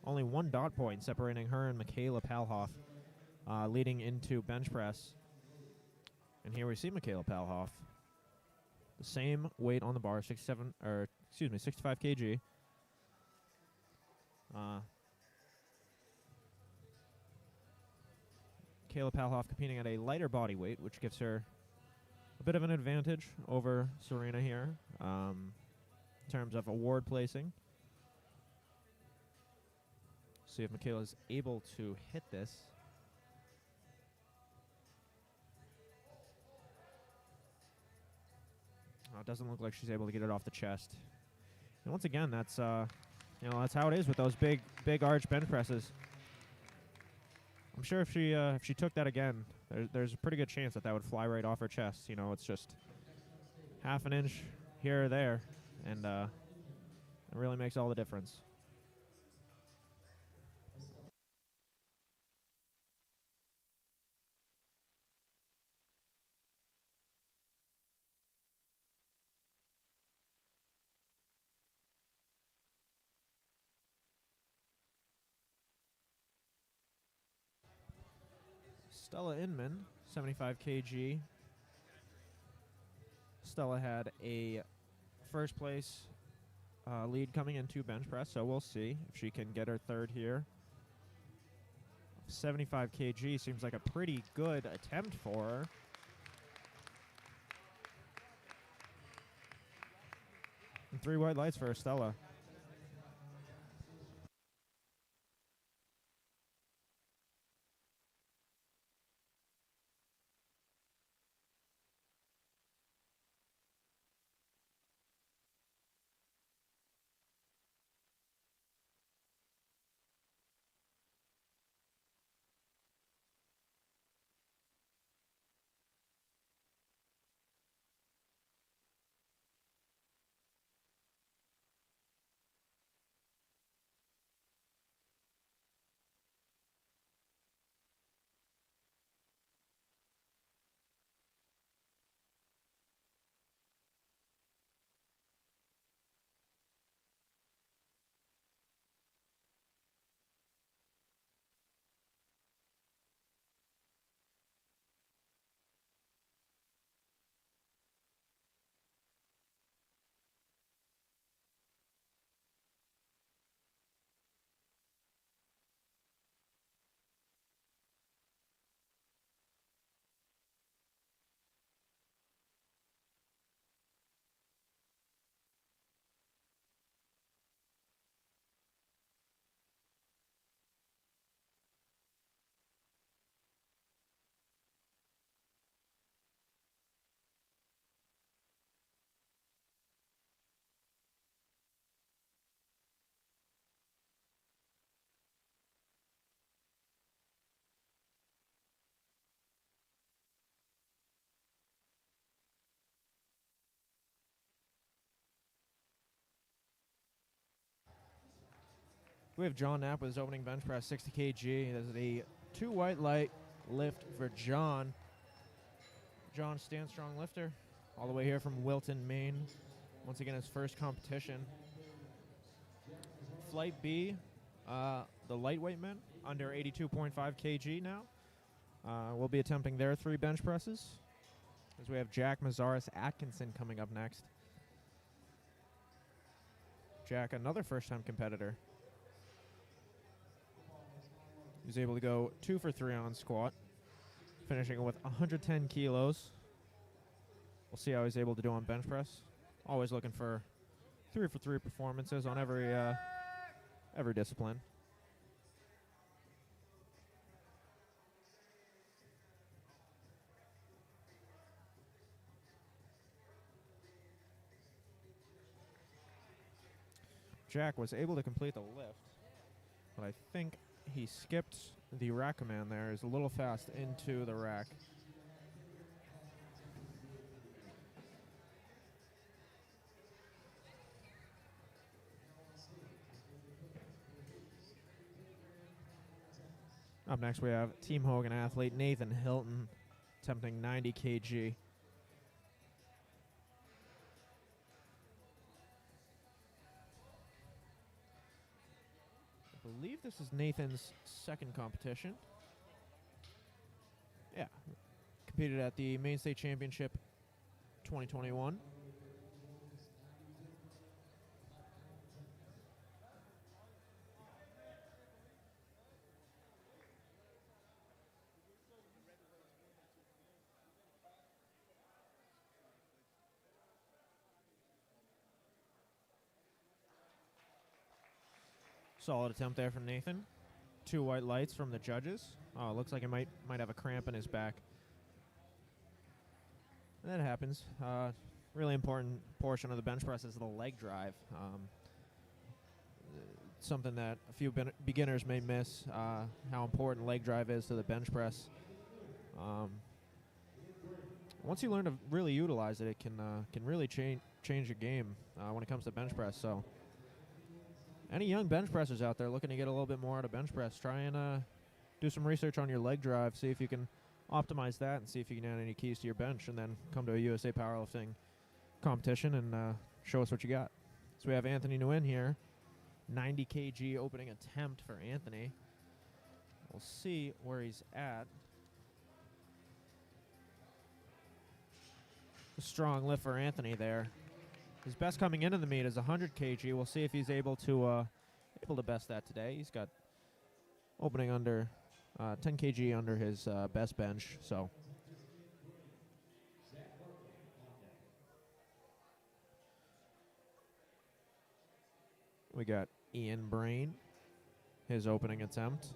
only 1 dot point separating her and Michaela Palhoff leading into bench press. And here we see Michaela Palhoff. The same weight on the bar, 65 kg. Michaela Palhoff competing at a lighter body weight, which gives her a bit of an advantage over Serena here in terms of award placing. See if Michaela's able to hit this. It doesn't look like she's able to get it off the chest. And once again, that's that's how it is with those big arch bench presses. I'm sure if she took that again, there's a pretty good chance that would fly right off her chest. You know, it's just half an inch here or there, and it really makes all the difference. Stella Inman, 75 kg. Stella had a first place lead coming into bench press, so we'll see if she can get her third here. 75 kg seems like a pretty good attempt for her. And 3 white lights for Stella. We have John Knapp with his opening bench press, 60 kg. This is a 2 white light lift for John. John, stand strong lifter, all the way here from Wilton, Maine. Once again, his first competition. Flight B, the lightweight men, under 82.5 kg now. We'll be attempting their 3 bench presses, as we have Jack Mazaris Atkinson coming up next. Jack, another first-time competitor. He was able to go 2 for 3 on squat, finishing with 110 kilos. We'll see how he's able to do on bench press. Always looking for 3 for 3 performances on every discipline. Jack was able to complete the lift, but I think he skipped the rack command there. He's a little fast into the rack. Up next, we have Team Hogan athlete Nathan Hilton attempting 90 kg. I believe this is Nathan's second competition. Yeah. Competed at the Maine State Championship 2021. Solid attempt there from Nathan. 2 white lights from the judges. Oh, looks like he might have a cramp in his back. And that happens. Really important portion of the bench press is the leg drive. Something that a few beginners may miss, how important leg drive is to the bench press. Once you learn to really utilize it, it can really change your game when it comes to bench press. So any young bench pressers out there looking to get a little bit more out of bench press, try and do some research on your leg drive, see if you can optimize that and see if you can add any keys to your bench, and then come to a USA Powerlifting competition and show us what you got. So we have Anthony Nguyen here, 90 kg opening attempt for Anthony. We'll see where he's at. A strong lift for Anthony there. His best coming into the meet is 100 kg. We'll see if he's able to best that today. He's got opening under 10 kg under his best bench. So we got Ian Brain, his opening attempt.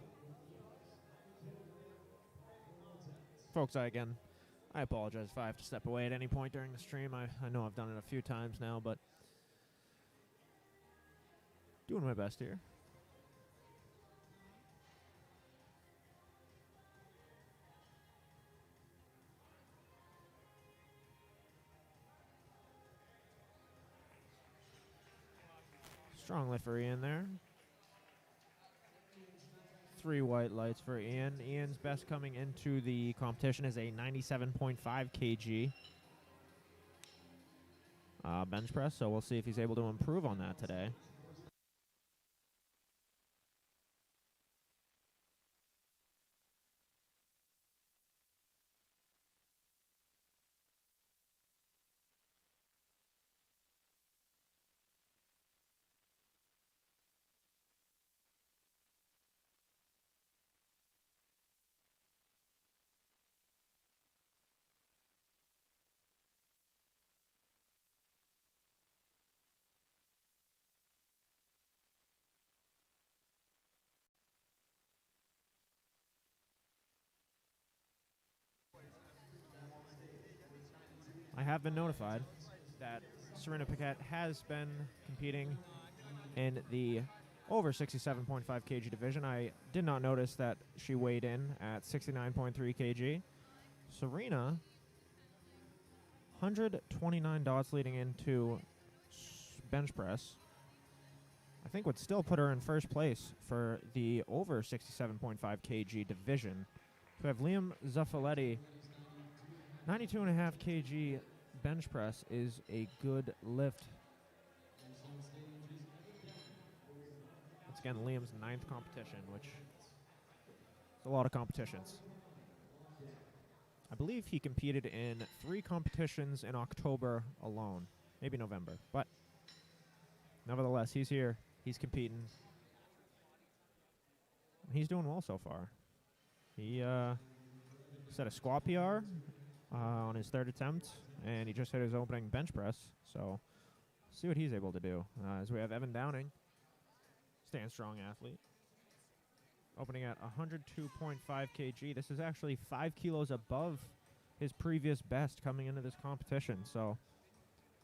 Folks, I apologize if I have to step away at any point during the stream. I know I've done it a few times now, but doing my best here. Strong lift for Ian there. 3 white lights for Ian. Ian's best coming into the competition is a 97.5 kg bench press, so we'll see if he's able to improve on that today. I have been notified that Serena Paquette has been competing in the over 67.5 kg division. I did not notice that she weighed in at 69.3 kg. Serena, 129 dots leading into bench press. I think would still put her in first place for the over 67.5 kg division. We have Liam Zuffoletti. 92.5 kg bench press is a good lift. Once again, Liam's 9th competition, which is a lot of competitions. I believe he competed in 3 competitions in October alone, maybe November. But nevertheless, he's here. He's competing. He's doing well so far. He set a squat PR on his 3rd attempt, and he just hit his opening bench press. So see what he's able to do. As we have Evan Downing, stand strong athlete, opening at 102.5 kg. This is actually 5 kilos above his previous best coming into this competition. So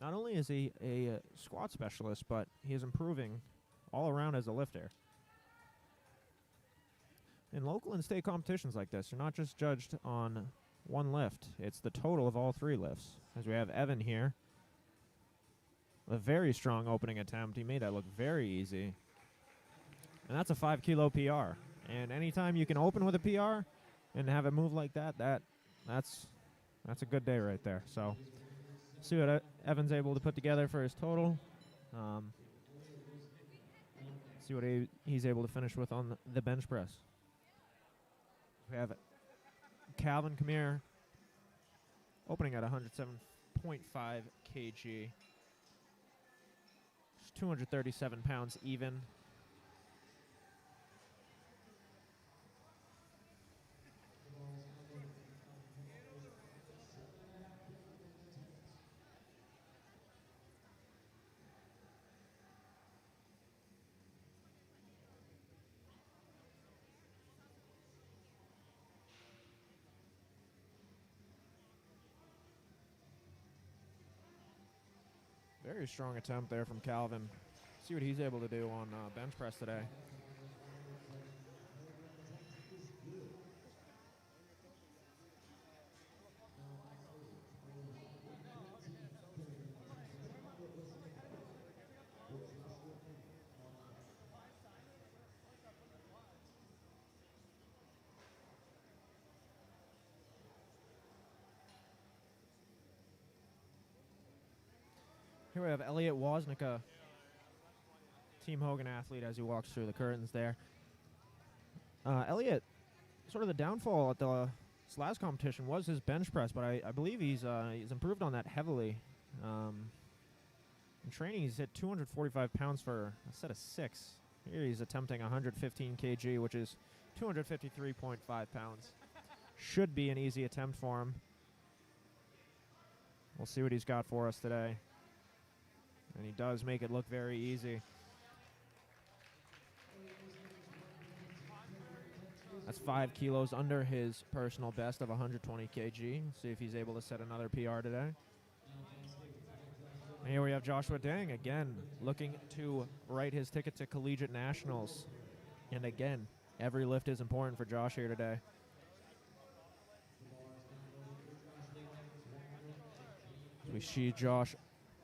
not only is he a squat specialist, but he is improving all around as a lifter. In local and state competitions like this, you're not just judged on one lift. It's the total of all 3 lifts. As we have Evan here, a very strong opening attempt. He made that look very easy. And that's a 5 kilo PR. And anytime you can open with a PR and have it move like that, that's a good day right there. So see what Evan's able to put together for his total. See what he's able to finish with on the bench press. We have Calvin Kamir opening at 107.5 kg. Just 237 pounds even. Very strong attempt there from Calvin. See what he's able to do on bench press today. Here we have Elliot Woznicka, Team Hogan athlete, as he walks through the curtains there. Elliot, sort of the downfall at the last competition was his bench press, but I believe he's improved on that heavily. In training, he's hit 245 pounds for a set of 6. Here he's attempting 115 kg, which is 253.5 pounds. Should be an easy attempt for him. We'll see what he's got for us today. And he does make it look very easy. That's 5 kilos under his personal best of 120 kg. See if he's able to set another PR today. And here we have Joshua Dang, again, looking to write his ticket to collegiate nationals. And again, every lift is important for Josh here today. We see Josh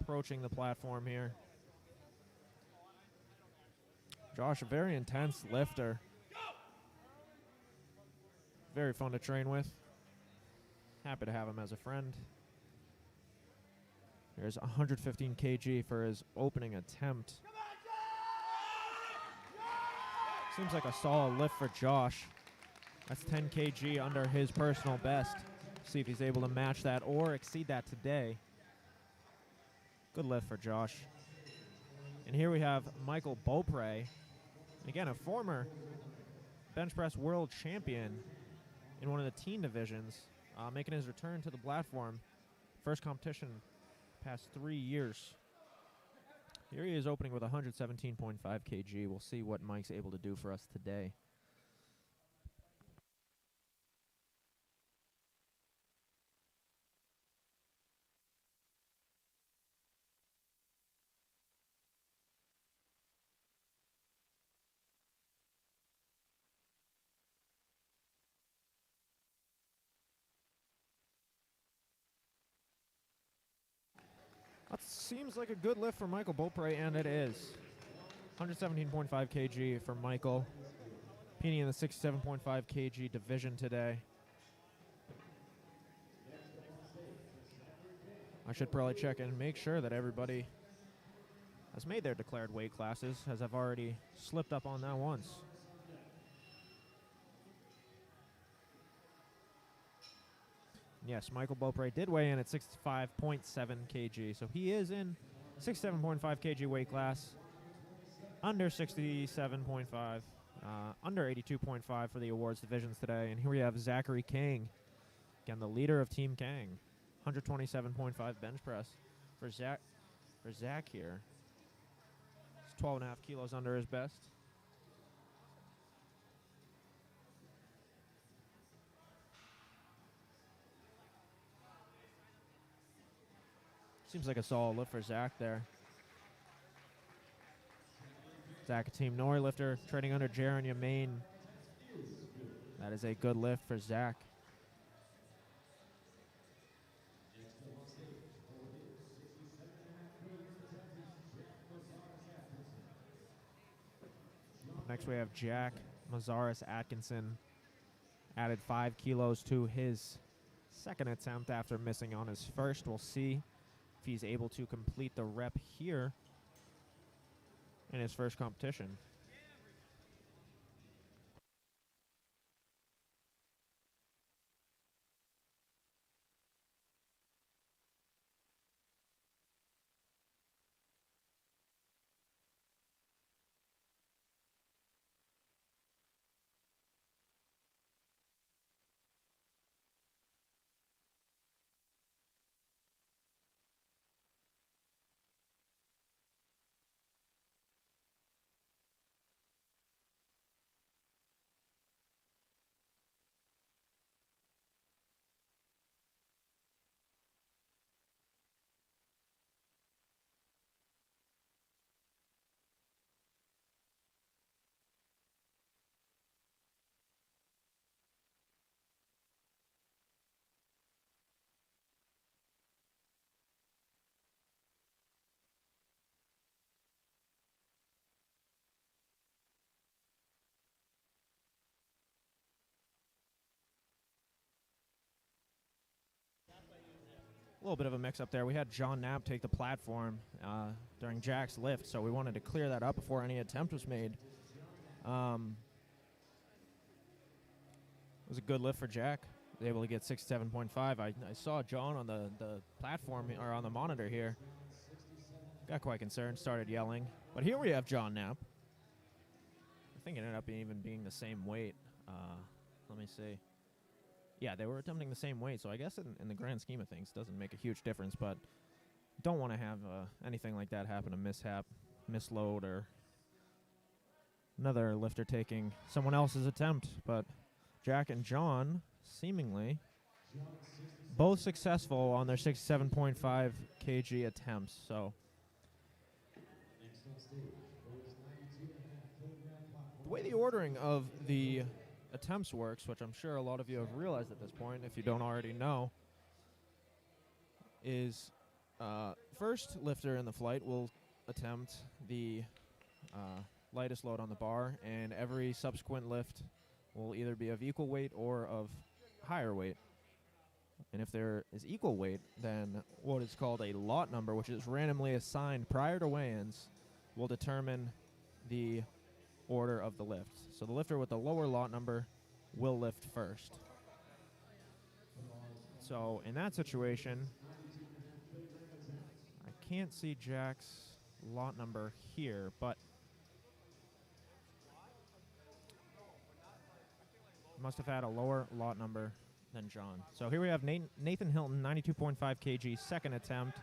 approaching the platform here. Josh, a very intense lifter. Very fun to train with. Happy to have him as a friend. There's 115 kg for his opening attempt. Seems like a solid lift for Josh. That's 10 kg under his personal best. See if he's able to match that or exceed that today. Good lift for Josh. And here we have Michael Beaupre. Again, a former bench press world champion in one of the teen divisions, making his return to the platform. First competition past 3 years. Here he is opening with 117.5 kg. We'll see what Mike's able to do for us today. That seems like a good lift for Michael Beaupre, and it is. 117.5 kg for Michael. Peony in the 67.5 kg division today. I should probably check and make sure that everybody has made their declared weight classes, as I've already slipped up on that once. Yes, Michael Beaupre did weigh in at 65.7 kg, so he is in 67.5 kg weight class, under 67.5, under 82.5 for the awards divisions today. And here we have Zachary Kang, again the leader of Team Kang, 127.5 bench press for Zach here. He's 12.5 kilos under his best. Seems like a solid lift for Zach there. Zach, a Team Nori lifter, training under Jeremy Maine. That is a good lift for Zach. Next we have Jack Mazaris Atkinson. Added 5 kilos to his second attempt after missing on his first. We'll see if he's able to complete the rep here in his first competition. A little bit of a mix-up there. We had John Knapp take the platform during Jack's lift, so we wanted to clear that up before any attempt was made. It was a good lift for Jack. He was able to get 67.5. I saw John on the platform, or on the monitor here. Got quite concerned, started yelling. But here we have John Knapp. I think it ended up even being the same weight. Let me see. Yeah, they were attempting the same weight, so I guess in the grand scheme of things, doesn't make a huge difference, but don't want to have anything like that happen, a mishap, misload, or another lifter taking someone else's attempt. But Jack and John, seemingly, both successful on their 67.5 kg attempts, so the way the ordering of the attempts works, which I'm sure a lot of you have realized at this point, if you don't already know, is first lifter in the flight will attempt the lightest load on the bar, and every subsequent lift will either be of equal weight or of higher weight. And if there is equal weight, then what is called a lot number, which is randomly assigned prior to weigh-ins, will determine the order of the lift. So the lifter with the lower lot number will lift first. So in that situation, I can't see Jack's lot number here, but must have had a lower lot number than John. So here we have Nathan Hilton, 92.5 kg, second attempt.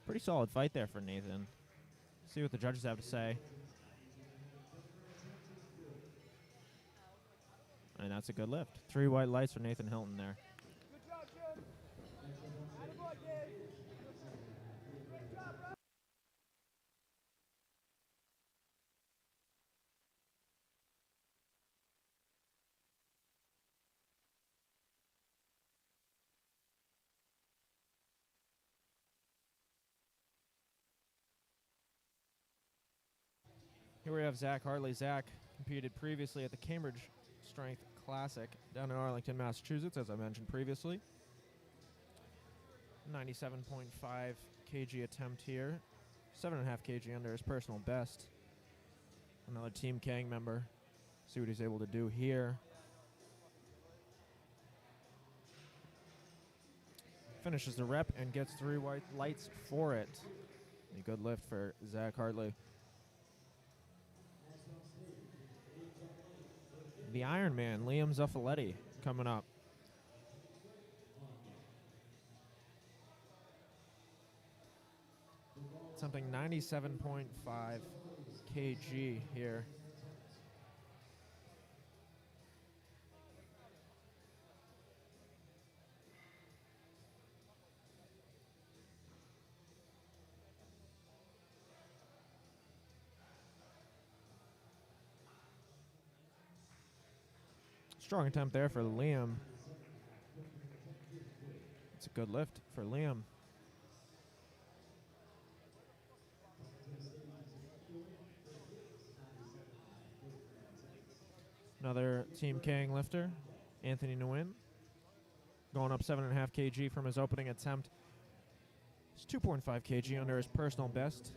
Pretty solid fight there for Nathan. See what the judges have to say. And that's a good lift. 3 white lights for Nathan Hilton there. Good job, Jim. Attaboy, Dave. Great job, bro. Here we have Zach Hartley. Zach competed previously at the Cambridge Strength Classic down in Arlington, Massachusetts, as I mentioned previously. 97.5 kg attempt here. 7.5 kg under his personal best. Another Team Kang member. See what he's able to do here. Finishes the rep and gets 3 white lights for it. A good lift for Zach Hartley. The Iron Man, Liam Zuffoletti, coming up. Something 97.5 kg here. Strong attempt there for Liam. It's a good lift for Liam. Another Team Kang lifter, Anthony Nguyen, going up 7.5 kg from his opening attempt. It's 2.5 kg under his personal best.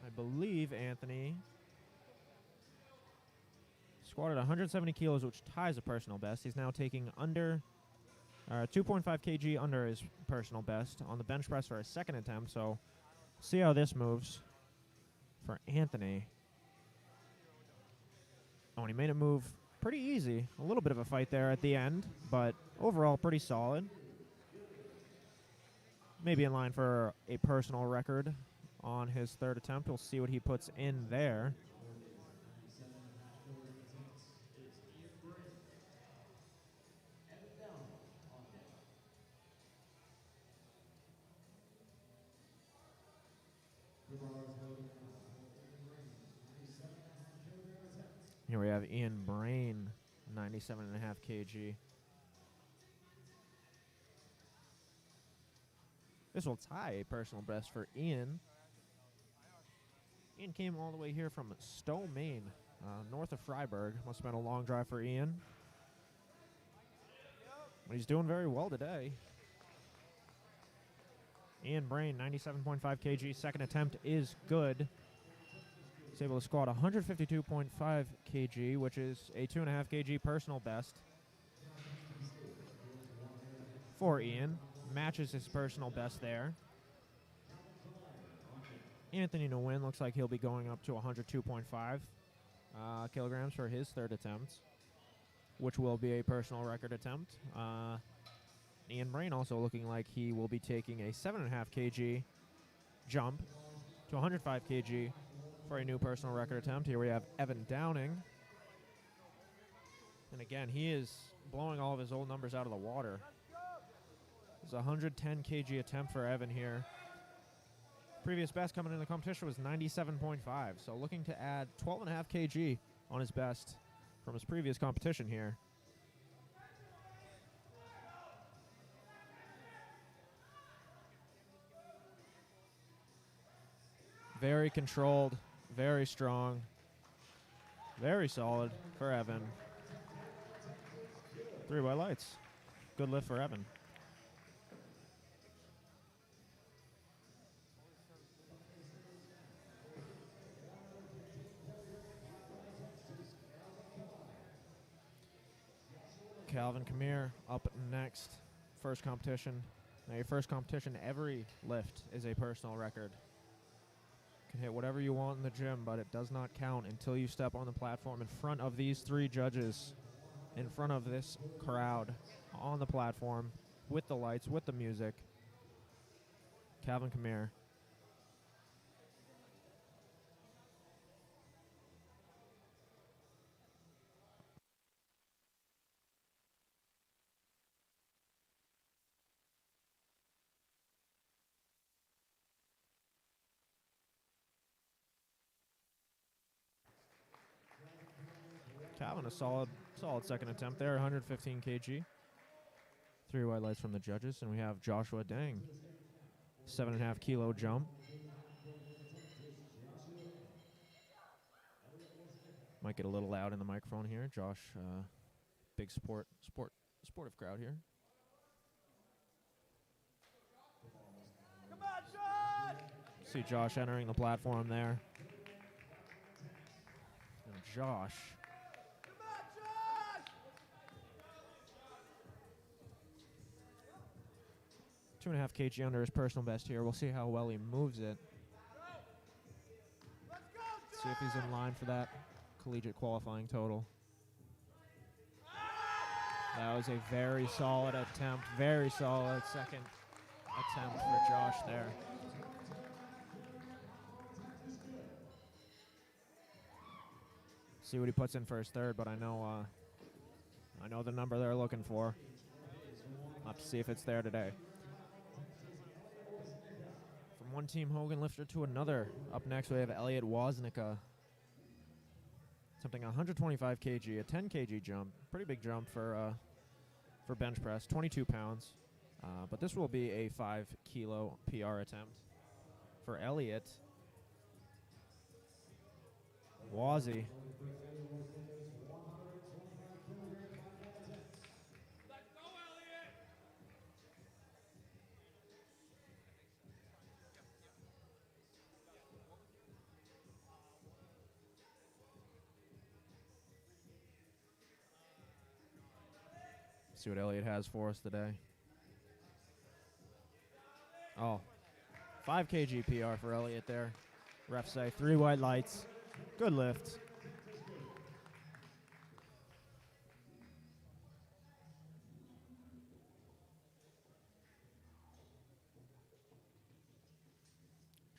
I believe Anthony squatted 170 kilos, which ties a personal best. He's now taking under 2.5 kg under his personal best on the bench press for his second attempt. So see how this moves for Anthony. Oh, and he made it move pretty easy. A little bit of a fight there at the end, but overall pretty solid. Maybe in line for a personal record on his third attempt. We'll see what he puts in there. Here we have Ian Brain, 97.5 kg. This will tie a personal best for Ian. Ian came all the way here from Stowe, Maine, north of Freiburg. Must have been a long drive for Ian. But he's doing very well today. Ian Brain, 97.5 kg. Second attempt is good. He's able to squat 152.5 kg, which is a 2.5 kg personal best for Ian. Matches his personal best there. Anthony Nguyen looks like he'll be going up to 102.5 kilograms for his third attempt, which will be a personal record attempt. Ian Brain also looking like he will be taking a 7.5 kg jump to 105 kg for a new personal record attempt. Here we have Evan Downing. And again, he is blowing all of his old numbers out of the water. It's a 110 kg attempt for Evan here. Previous best coming in the competition was 97.5, so looking to add 12.5 kg on his best from his previous competition here. Very controlled, very strong, very solid for Evan. 3 white lights. Good lift for Evan. Calvin Kamir up next. First competition. Now your first competition, every lift is a personal record. You can hit whatever you want in the gym, but it does not count until you step on the platform in front of these 3 judges, in front of this crowd, on the platform, with the lights, with the music. Calvin Kamir. Calvin, a solid second attempt there, 115 kg. 3 white lights from the judges, and we have Joshua Dang, 7.5 kilo jump. Might get a little loud in the microphone here. Josh, big sportive crowd here. Come on, Josh! See Josh entering the platform there. And Josh, Come on, Josh! 2.5 kg under his personal best here. We'll see how well he moves it. Let's go, Josh! See if he's in line for that collegiate qualifying total. That was a very solid attempt. Very solid second attempt for Josh there. See what he puts in for his third, but I know the number they're looking for. I'll have to see if it's there today. From one team Hogan lifter to another. Up next we have Elliot Woznicka. Attempting 125 kg, a 10 kg jump. Pretty big jump for bench press, 22 pounds. But this will be a 5 kilo PR attempt for Elliot. Wazzy. Let's go, Elliot! See what Elliot has for us today. Oh, 5 kg PR for Elliot there. Refs say 3 white lights. Good lift.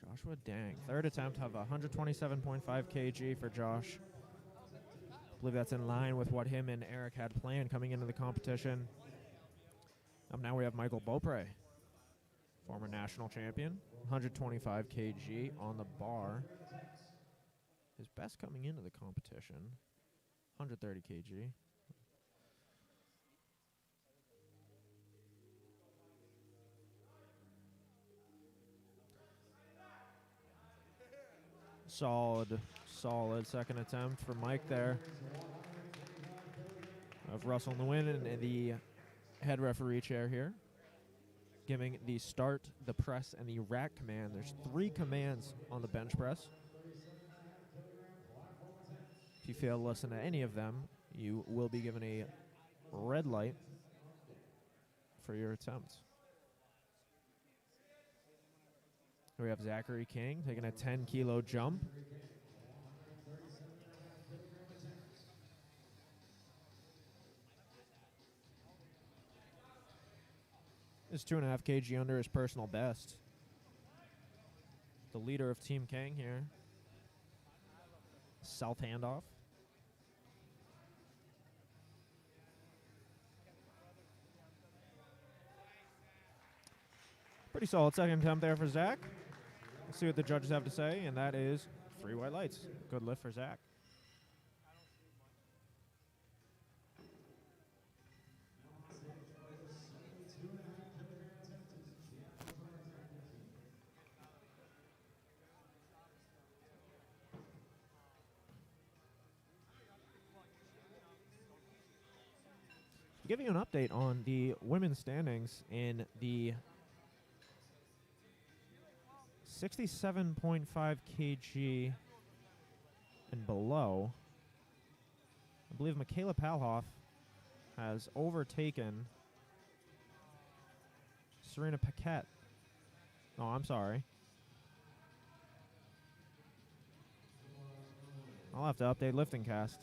Joshua Dang. Third attempt of 127.5 kg for Josh. I believe that's in line with what him and Erik had planned coming into the competition. Up now we have Michael Beaupre, former national champion, 125 kg on the bar. His best coming into the competition, 130 kg. Solid second attempt for Mike there. Of Russell Nguyen in the head referee chair here, giving the start, the press, and the rack command. There's 3 commands on the bench press. If you fail to listen to any of them, you will be given a red light for your attempt. We have Zachary King taking a 10 kilo jump. Is 2.5 kg under his personal best. The leader of Team Kang here. South handoff. Pretty solid second attempt there for Zach. Let's see what the judges have to say, and that is 3 white lights. Good lift for Zach. Giving you an update on the women's standings in the 67.5 kg and below. I believe Michaela Palhoff has overtaken Serena Paquette. Oh, I'm sorry. I'll have to update Lifting Cast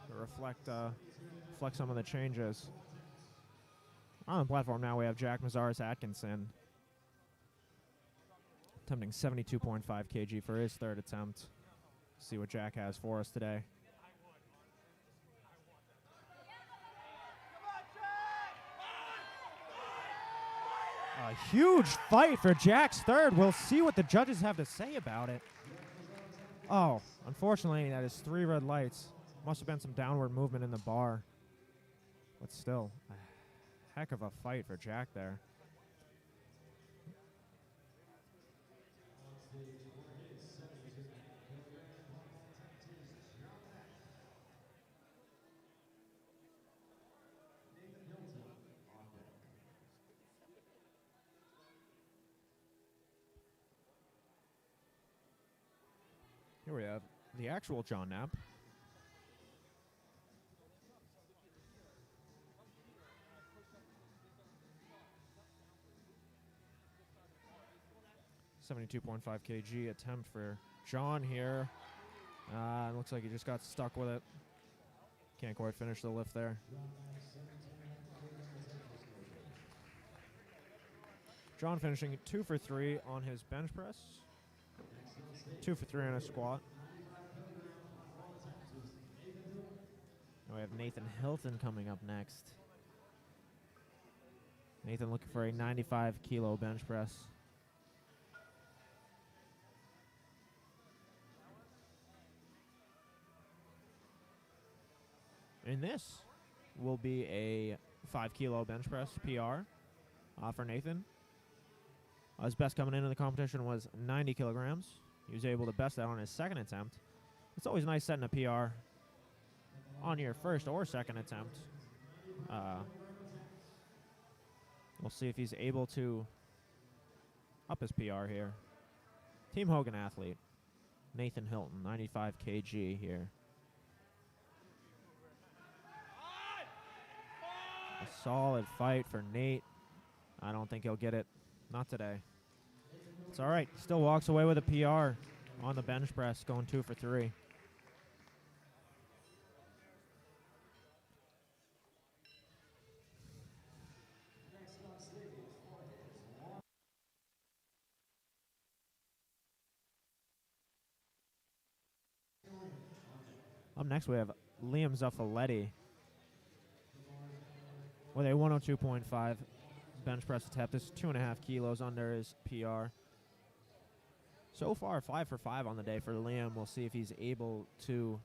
to reflect some of the changes. On the platform now we have Jack Mazaris Atkinson attempting 72.5 kg for his third attempt. See what Jack has for us today. A huge fight for Jack's third. We'll see what the judges have to say about it. Oh, unfortunately, that is 3 red lights. Must have been some downward movement in the bar. But still, a heck of a fight for Jack there. Here we have the actual John Knapp. .5 kg attempt for John here. Looks like he just got stuck with it. Can't quite finish the lift there. John finishing 2 for 3 on his bench press. 2 for 3 on a squat. Now we have Nathan Hilton coming up next. Nathan looking for a 95 kilo bench press. And this will be a 5 kilo bench press PR for Nathan. His best coming into the competition was 90 kilograms. He was able to best that on his second attempt. It's always nice setting a PR on your first or second attempt. We'll see if he's able to up his PR here. Team Hogan athlete, Nathan Hilton, 95 kg here. A solid fight for Nate. I don't think he'll get it. Not today. It's all right. Still walks away with a PR on the bench press, going 2 for 3. Up next, we have Liam Zuffaletti with a 102.5 bench press attempt. This is 2.5 kilos under his PR. So far, 5 for 5 on the day for Liam. We'll see if he's able to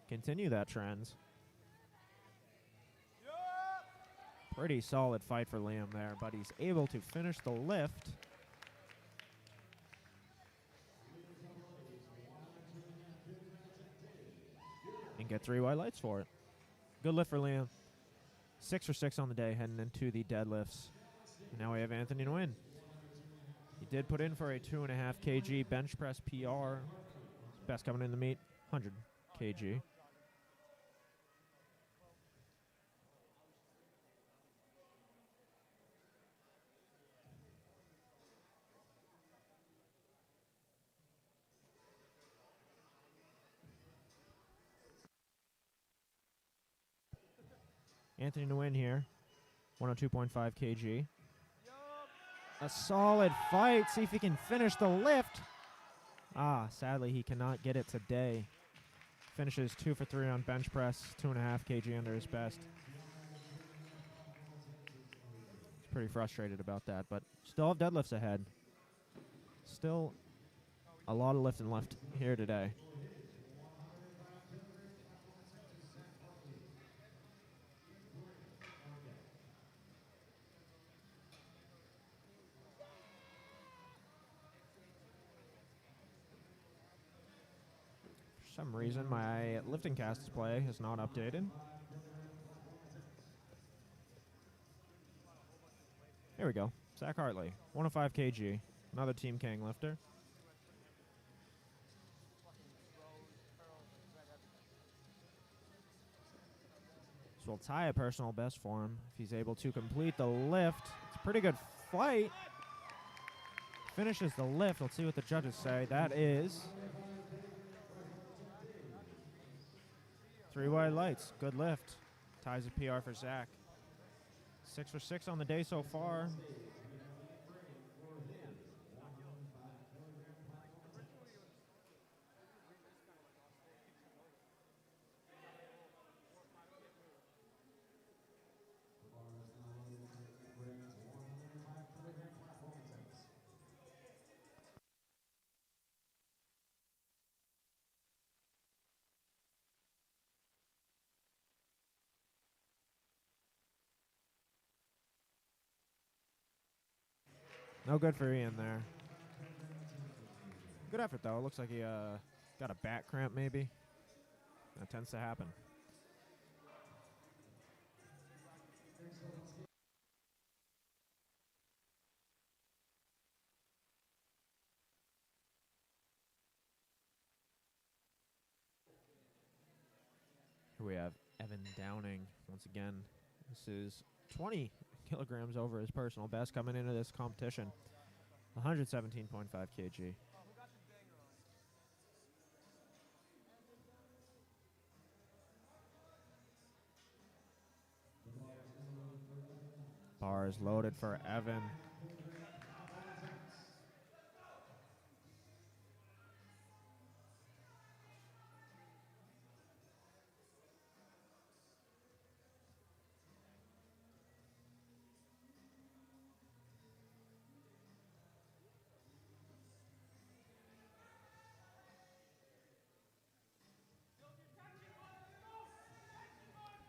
continue that trend. Pretty solid fight for Liam there, but he's able to finish the lift. And get 3 white lights for it. Good lift for Liam. 6 for 6 on the day, heading into the deadlifts. And now we have Anthony Nguyen. He did put in for a 2.5 kg bench press PR. Best coming in the meet, 100 kg. Anthony Nguyen here, 102.5 kg. A solid fight. See if he can finish the lift. Sadly, he cannot get it today. Finishes 2 for 3 on bench press, 2.5 kg under his best. He's pretty frustrated about that, but still have deadlifts ahead. Still a lot of lifting left here today. For some reason, my lifting cast display is not updated. Here we go. Zach Hartley, 105 kg, another Team Kang lifter. This will tie a personal best for him if he's able to complete the lift. It's a pretty good fight. Finishes the lift. Let's see what the judges say. That is 3 white lights. Good lift. Ties a PR for Zach. 6 for 6 on the day so far. No good for Ian there. Good effort, though. It looks like he got a back cramp, maybe. That tends to happen. Here we have Evan Downing once again. This is 20 kilograms over his personal best coming into this competition. 117.5 kg. Bars loaded for Evan.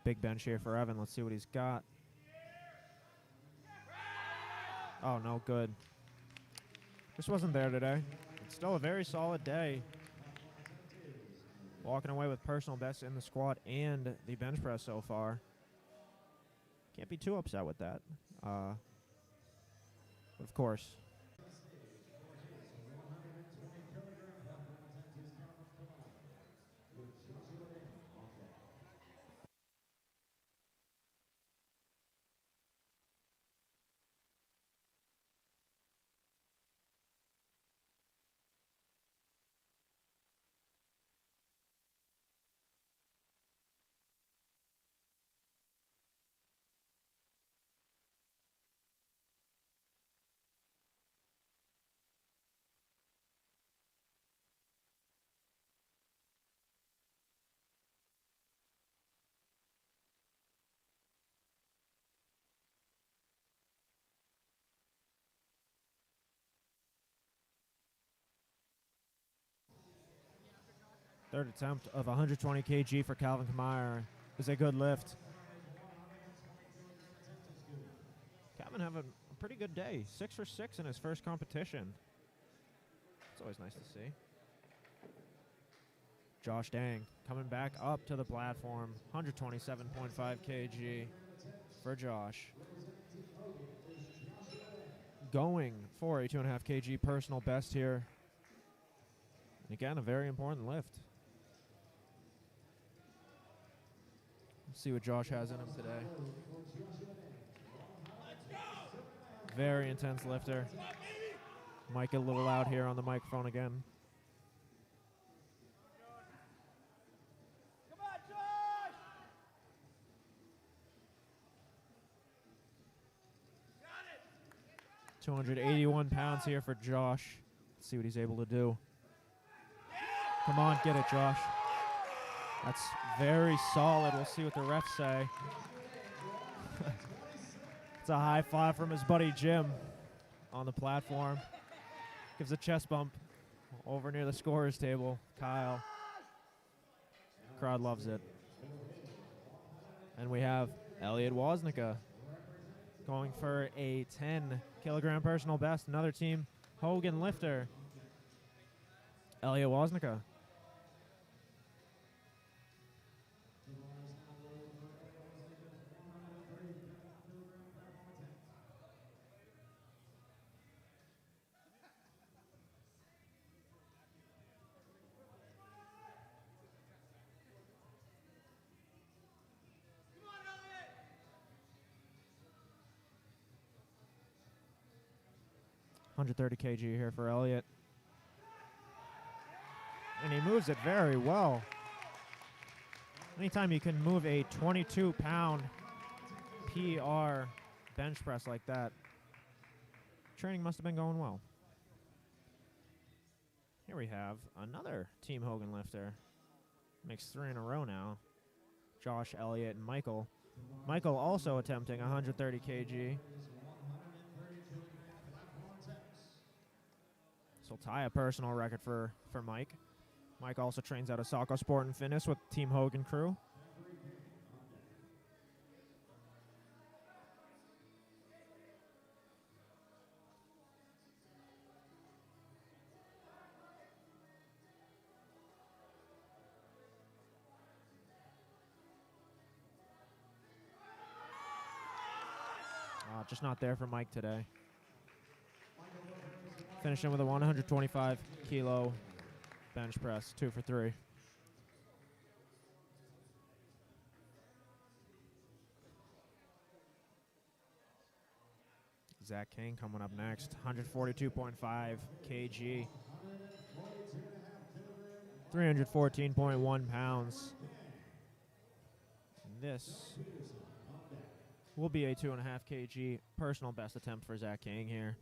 Big bench here for Evan. Let's see what he's got. Oh, no good. Just wasn't there today. It's still a very solid day. Walking away with personal best in the squat and the bench press so far. Can't be too upset with that. But of course. Third attempt of 120 kg for Calvin Kmeyer is a good lift. Calvin having a pretty good day. 6 for 6 in his first competition. It's always nice to see. Josh Dang coming back up to the platform. 127.5 kg for Josh. Going for a 2.5 kg personal best here. And again, a very important lift. Let's see what Josh has in him today. Very intense lifter. Mike a little loud here on the microphone again. Come on, Josh! Got it! 281 pounds here for Josh. Let's see what he's able to do. Come on, get it, Josh. That's very solid. We'll see what the refs say. It's a high five from his buddy Jim on the platform. Gives a chest bump over near the scorer's table. Kyle. Crowd loves it. And we have Elliot Woznicka going for a 10 kilogram personal best. Another team Hogan lifter. Elliot Woznicka. Come on, Elliot! 130 kg here for Elliot. And he moves it very well. Anytime you can move a 22-pound PR bench press like that, training must have been going well. Here we have another Team Hogan lifter. Makes 3 in a row now. Josh, Elliott, and Michael. Michael also attempting 130 kg. This will tie a personal record for Mike. Mike also trains out of Saco Sport and Fitness with Team Hogan crew. Just not there for Mike today. Finishing with a 125 kilo bench press, 2 for 3. Zach King coming up next. 142.5 kg. 314.1 pounds. This will be a 2.5 kg personal best attempt for Zach King here.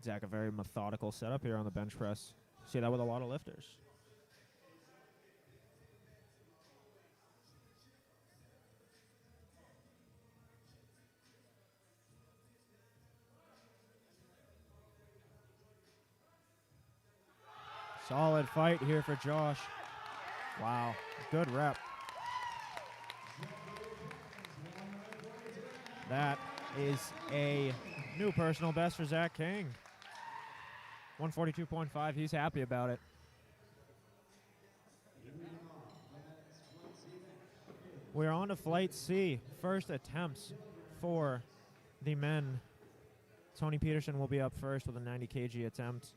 Zach, a very methodical setup here on the bench press. See that with a lot of lifters. Solid fight here for Josh. Wow, good rep. That is a new personal best for Zach King. 142.5, he's happy about it. We're on to Flight C. First attempts for the men. Tony Peterson will be up first with a 90 kg attempt.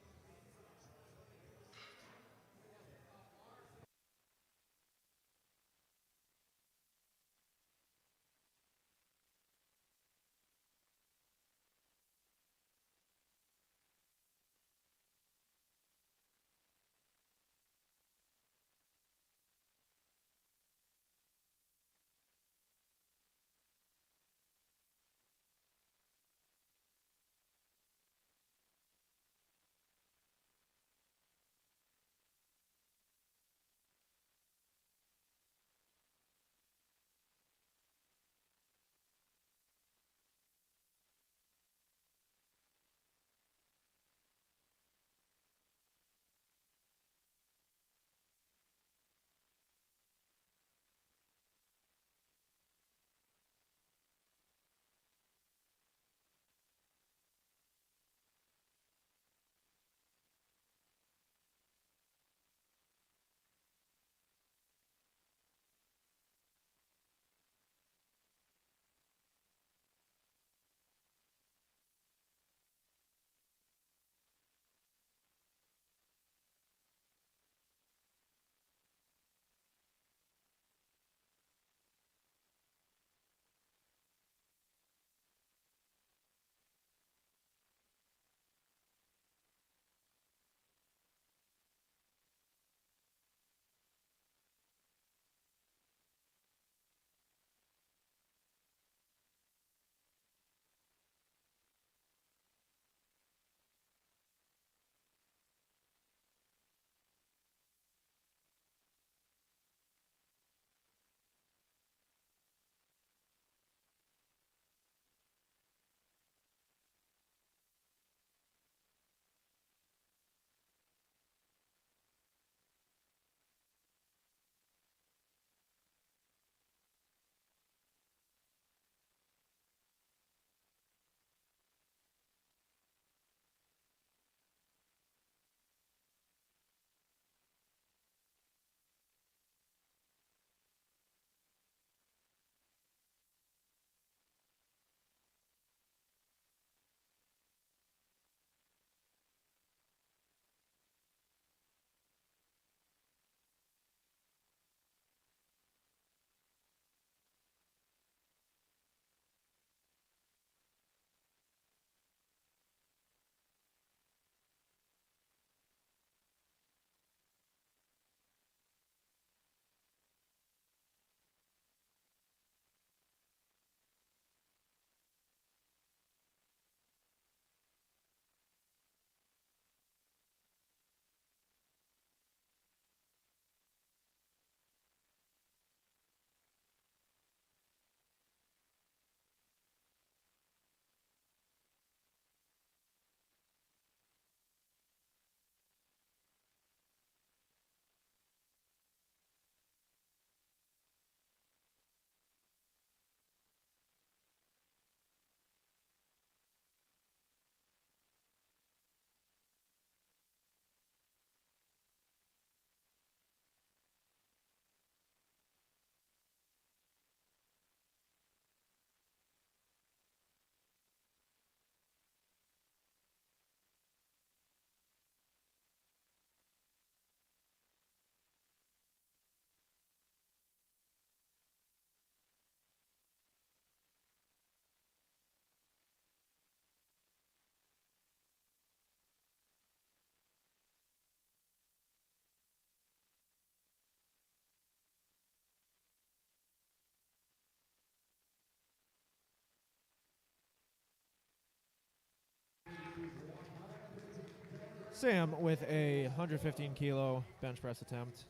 Sam with a 115 kilo bench press attempt.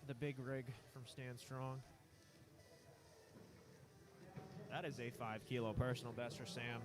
The big rig from Stand Strong. That is a 5 kilo personal best for Sam.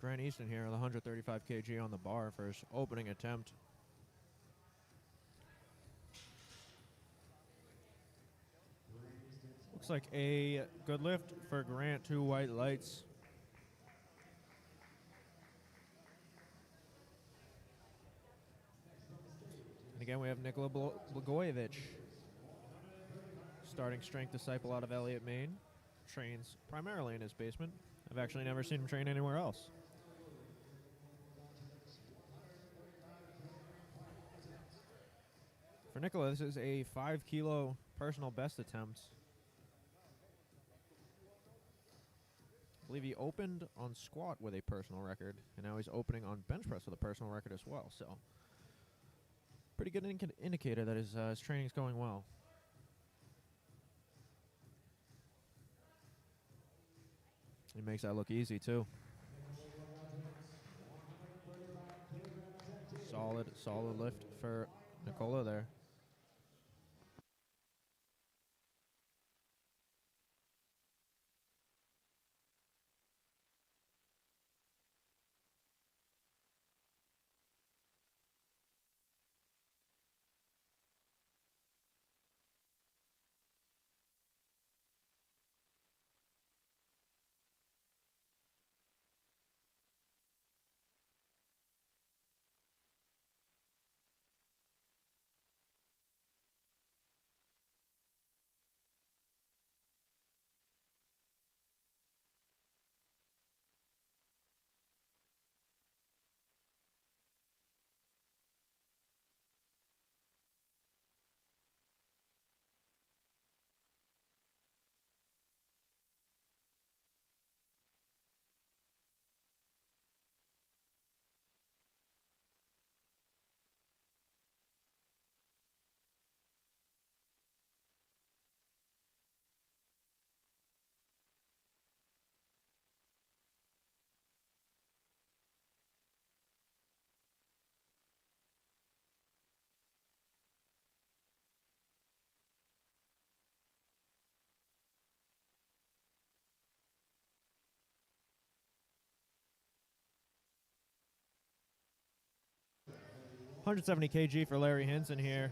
Grant Easton here with 135 kg on the bar for his opening attempt. Looks like a good lift for Grant, 2 white lights. And again, we have Nikola Blagojevich, starting strength disciple out of Elliott, Maine. Trains primarily in his basement. I've actually never seen him train anywhere else. For Nikola, this is a 5 kilo personal best attempt. I believe he opened on squat with a personal record, and now he's opening on bench press with a personal record as well. So, pretty good indicator that his training's going well. He makes that look easy too. Solid lift for Nikola there. .170 kg for Larry Hinson here.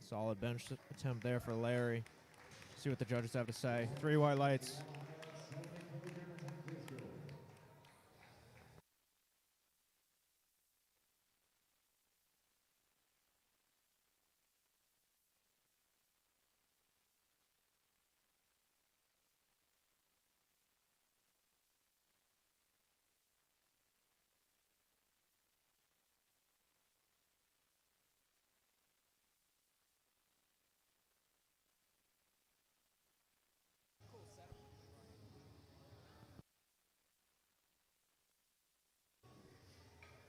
Solid bench attempt there for Larry. See what the judges have to say. 3 white lights.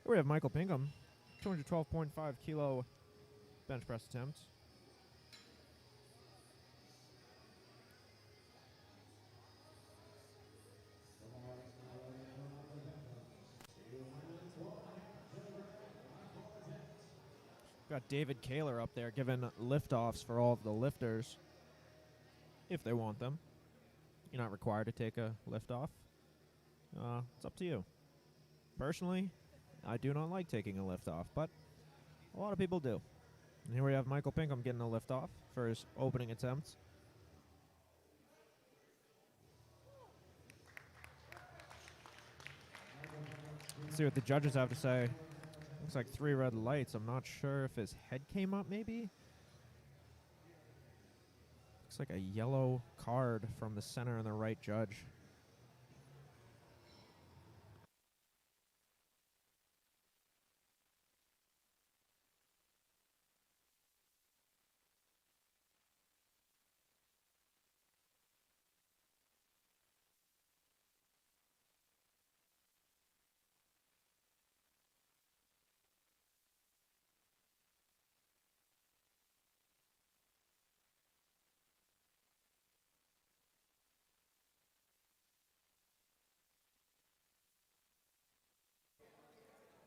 We have Michael Pinkham, 212.5 kilo bench press attempt. David Kaler up there giving liftoffs for all of the lifters if they want them. You're not required to take a liftoff. It's up to you. Personally, I do not like taking a liftoff, but a lot of people do. And here we have Michael Pinkham getting a liftoff for his opening attempts. Let's see what the judges have to say. Looks like 3 red lights. I'm not sure if his head came up, maybe. Looks like a yellow card from the center and the right judge.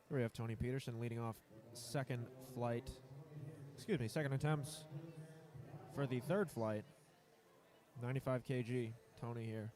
Here we have Tony Peterson leading off second attempts for the third flight. 95 kg, Tony here.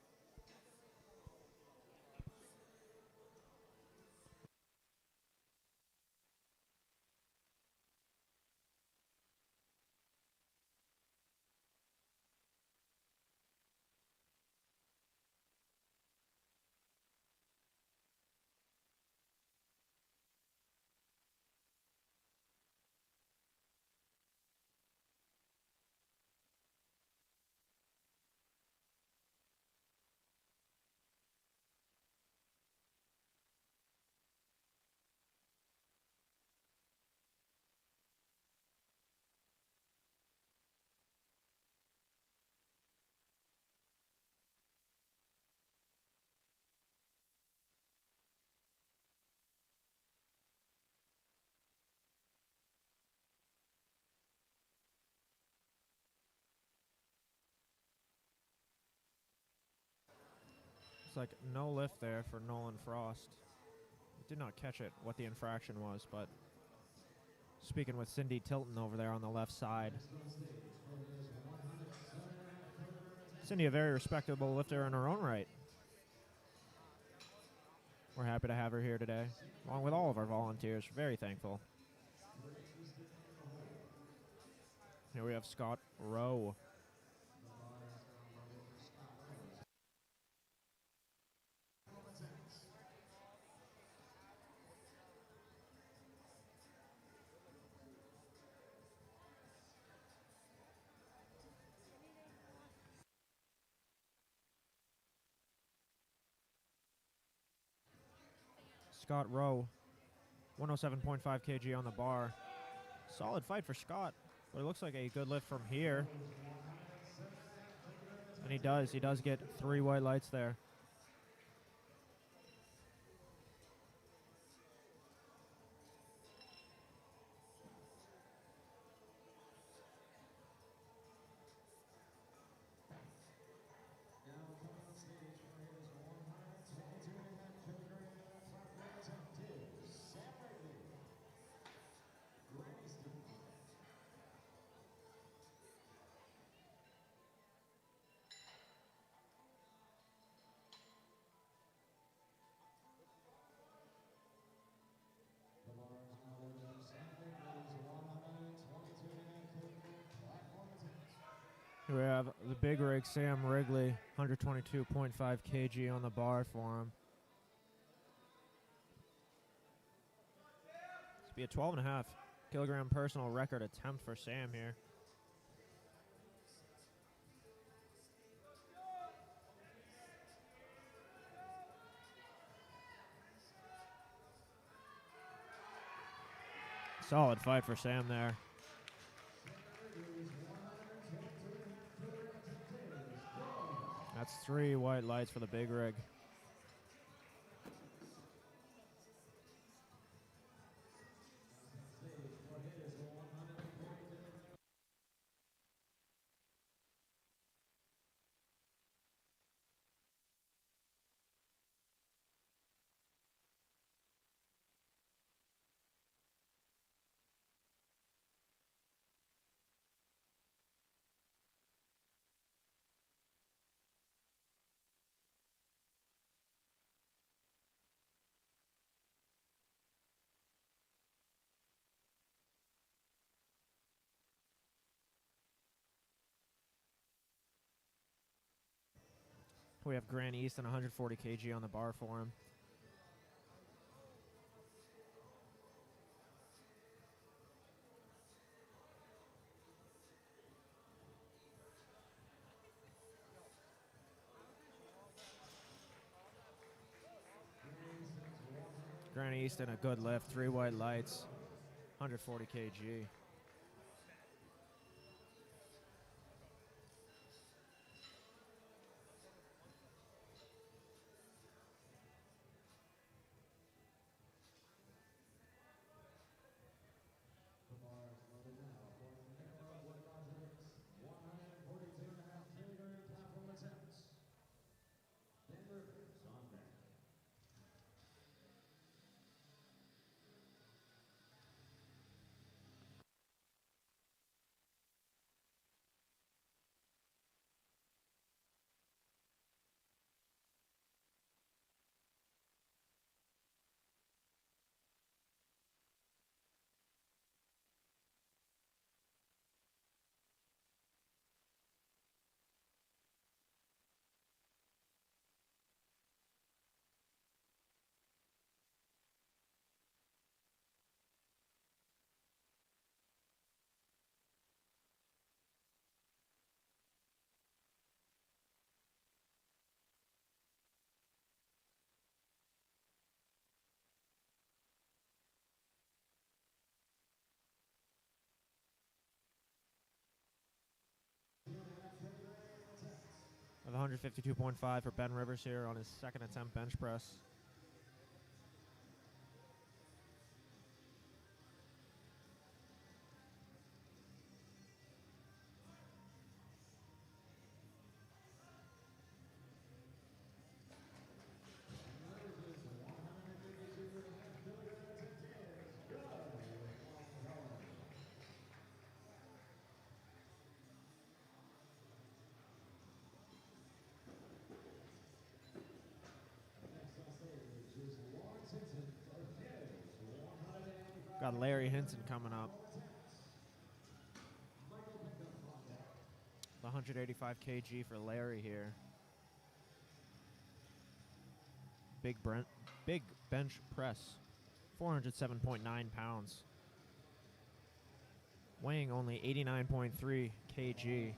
It's like no lift there for Nolan Frost. Did not catch it, what the infraction was, but speaking with Cindy Tilton over there on the left side. Cindy, a very respectable lifter in her own right. We're happy to have her here today, along with all of our volunteers. Very thankful. Here we have Scott Rowe. Scott Rowe, 107.5 kg on the bar. Solid fight for Scott, but it looks like a good lift from here. And he does get 3 white lights there. Here we have the big rig, Sam Wrigley, 122.5 kg on the bar for him. This will be a 12.5 kilogram personal record attempt for Sam here. Solid fight for Sam there. That's 3 white lights for the big rig. We have Grant Easton, 140 kg on the bar for him. Grant Easton, a good lift, 3 white lights, 140 kg. With 152.5 for Ben Rivers here on his second attempt bench press. Got Larry Hinton coming up. The 185 kg for Larry here. Big bench press. 407.9 pounds. Weighing only 89.3 kg.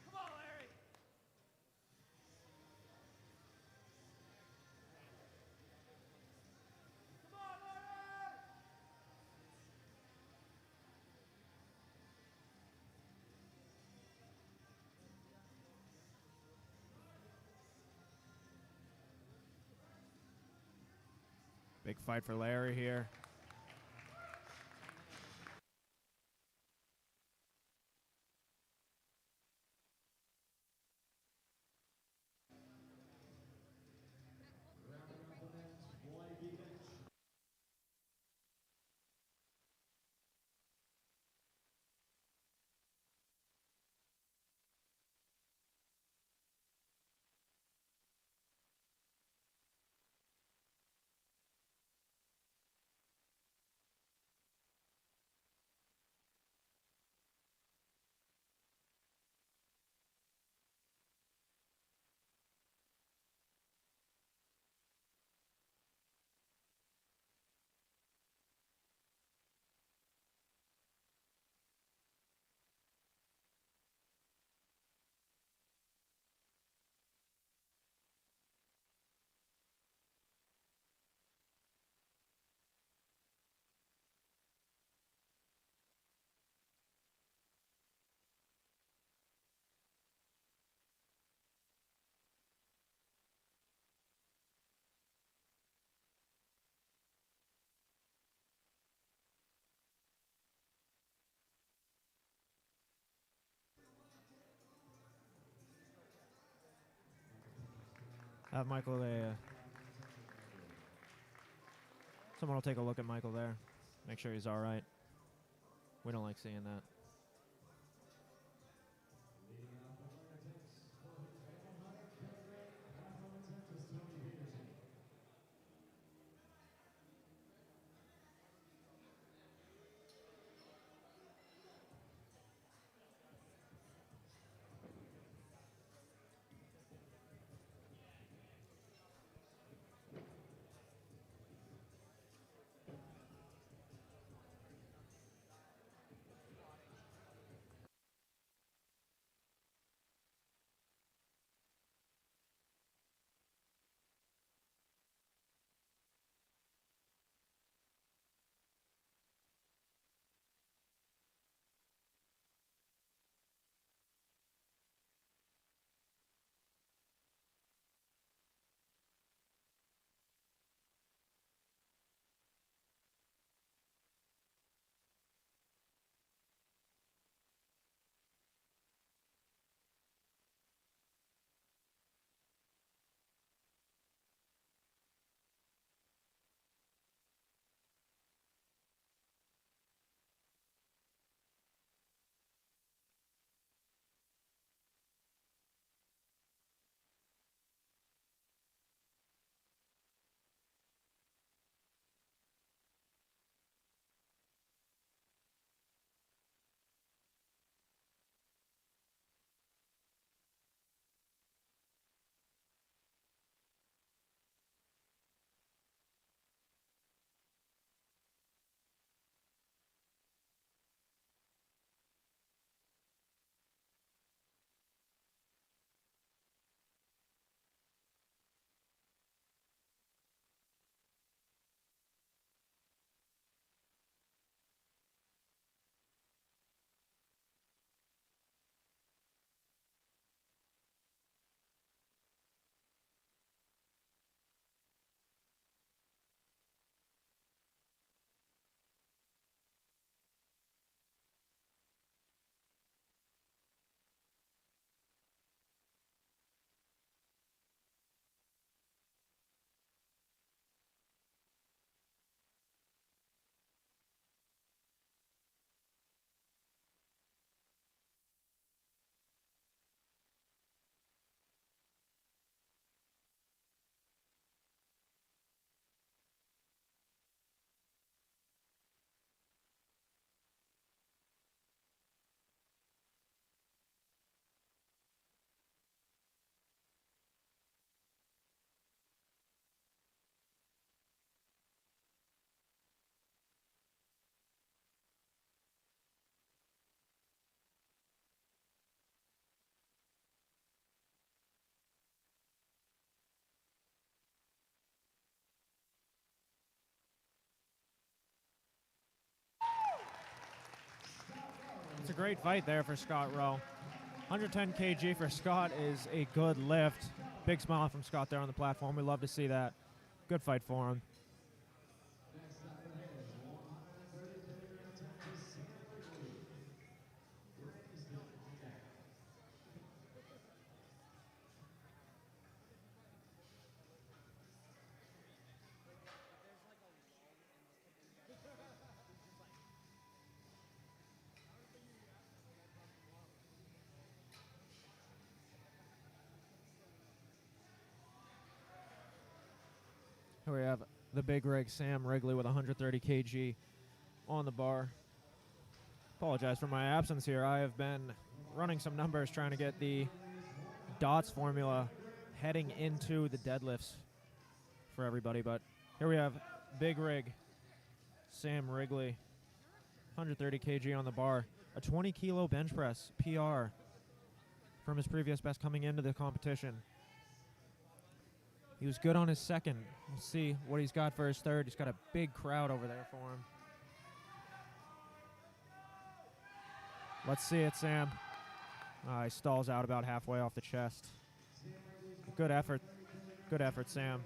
Come on, Larry. Come on, Larry. Big fight for Larry here. Have Michael there. Someone will take a look at Michael there. Make sure he's all right. We don't like seeing that. great fight there for Scott Rowe. 110 kg for Scott is a good lift. Big smile from Scott there on the platform. We love to see that. Good fight for him. Here we have the big rig, Sam Wrigley, with 130 kg on the bar. Apologize for my absence here. I have been running some numbers trying to get the DOTS formula heading into the deadlifts for everybody. But here we have big rig, Sam Wrigley, 130 kg on the bar. A 20 kilo bench press, PR, from his previous best coming into the competition. He was good on his second. We'll see what he's got for his third. He's got a big crowd over there for him. Let's see it, Sam. He stalls out about halfway off the chest. Good effort. Good effort, Sam.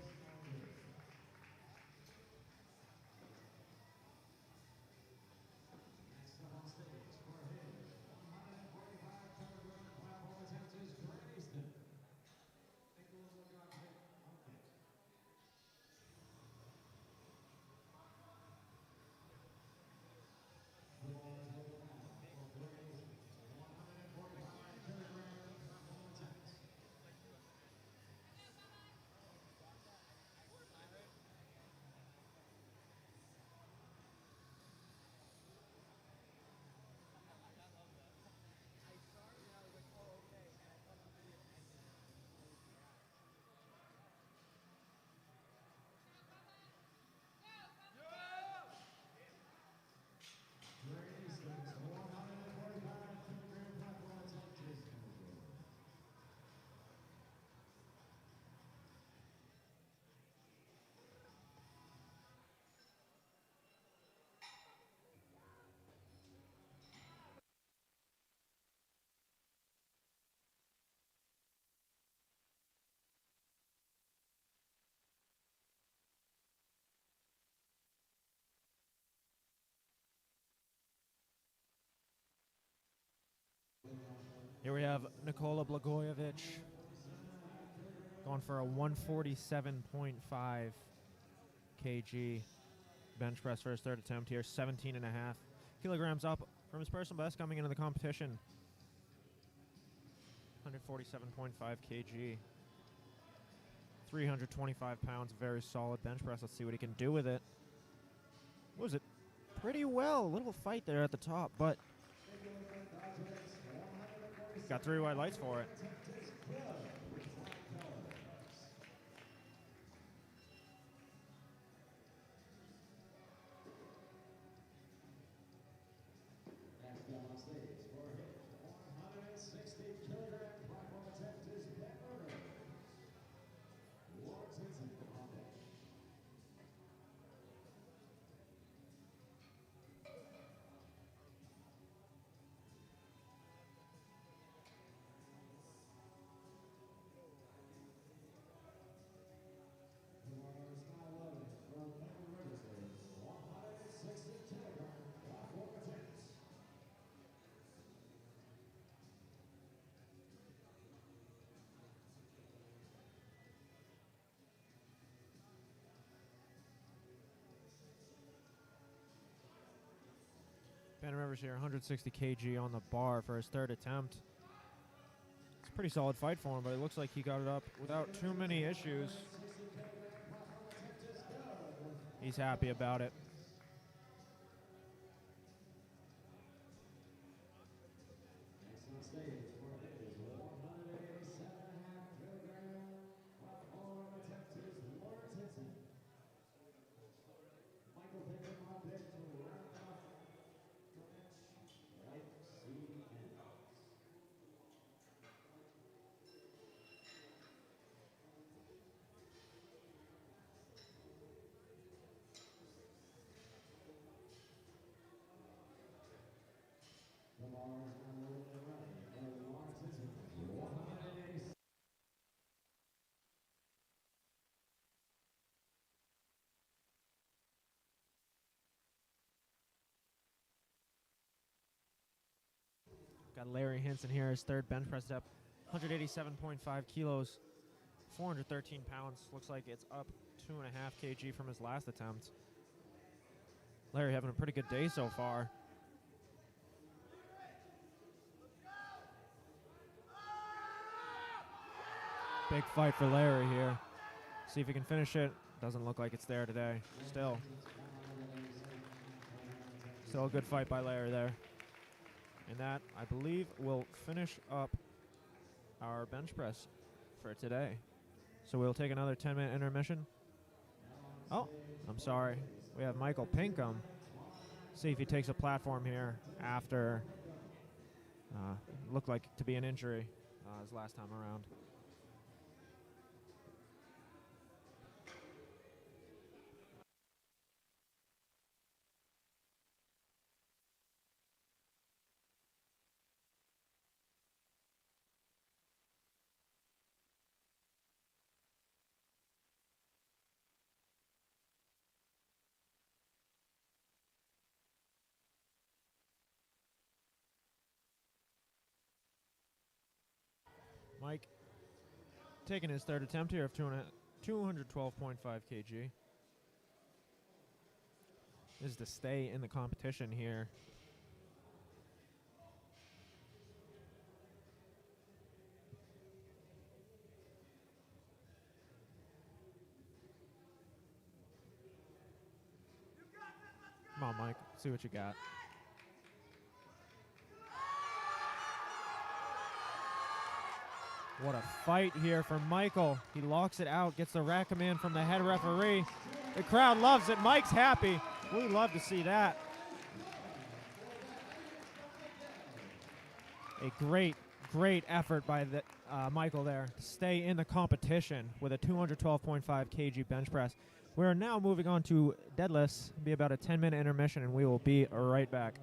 Here we have Nikola Blagojevic going for a 147.5 kg bench press for his third attempt here, 17.5 kilograms up from his personal best coming into the competition. 147.5 kg, 325 pounds, very solid bench press. Let's see what he can do with it. Was it pretty well? A little fight there at the top, but got 3 white lights for it. Ben Rivers here, 160 kg on the bar for his third attempt. It's a pretty solid fight for him, but it looks like he got it up without too many issues. He's happy about it. Got Larry Hinson here, his third bench press step, 187.5 kilos, 413 pounds. Looks like it's up 2.5 kg from his last attempt. Larry having a pretty good day so far. Big fight for Larry here. See if he can finish it. Doesn't look like it's there today. Still a good fight by Larry there. And that, I believe, will finish up our bench press for today. So we'll take another 10-minute intermission. Oh, I'm sorry. We have Michael Pinkham. See if he takes a platform here after looked like to be an injury his last time around. Mike taking his third attempt here of 212.5 kg. This is to stay in the competition here. Come on, Mike. See what you got. What a fight here for Michael. He locks it out, gets the rack command from the head referee. The crowd loves it. Mike's happy. We love to see that. A great effort by Michael there to stay in the competition with a 212.5 kg bench press. We're now moving on to deadlifts. It'll be about a 10-minute intermission, and we will be right back.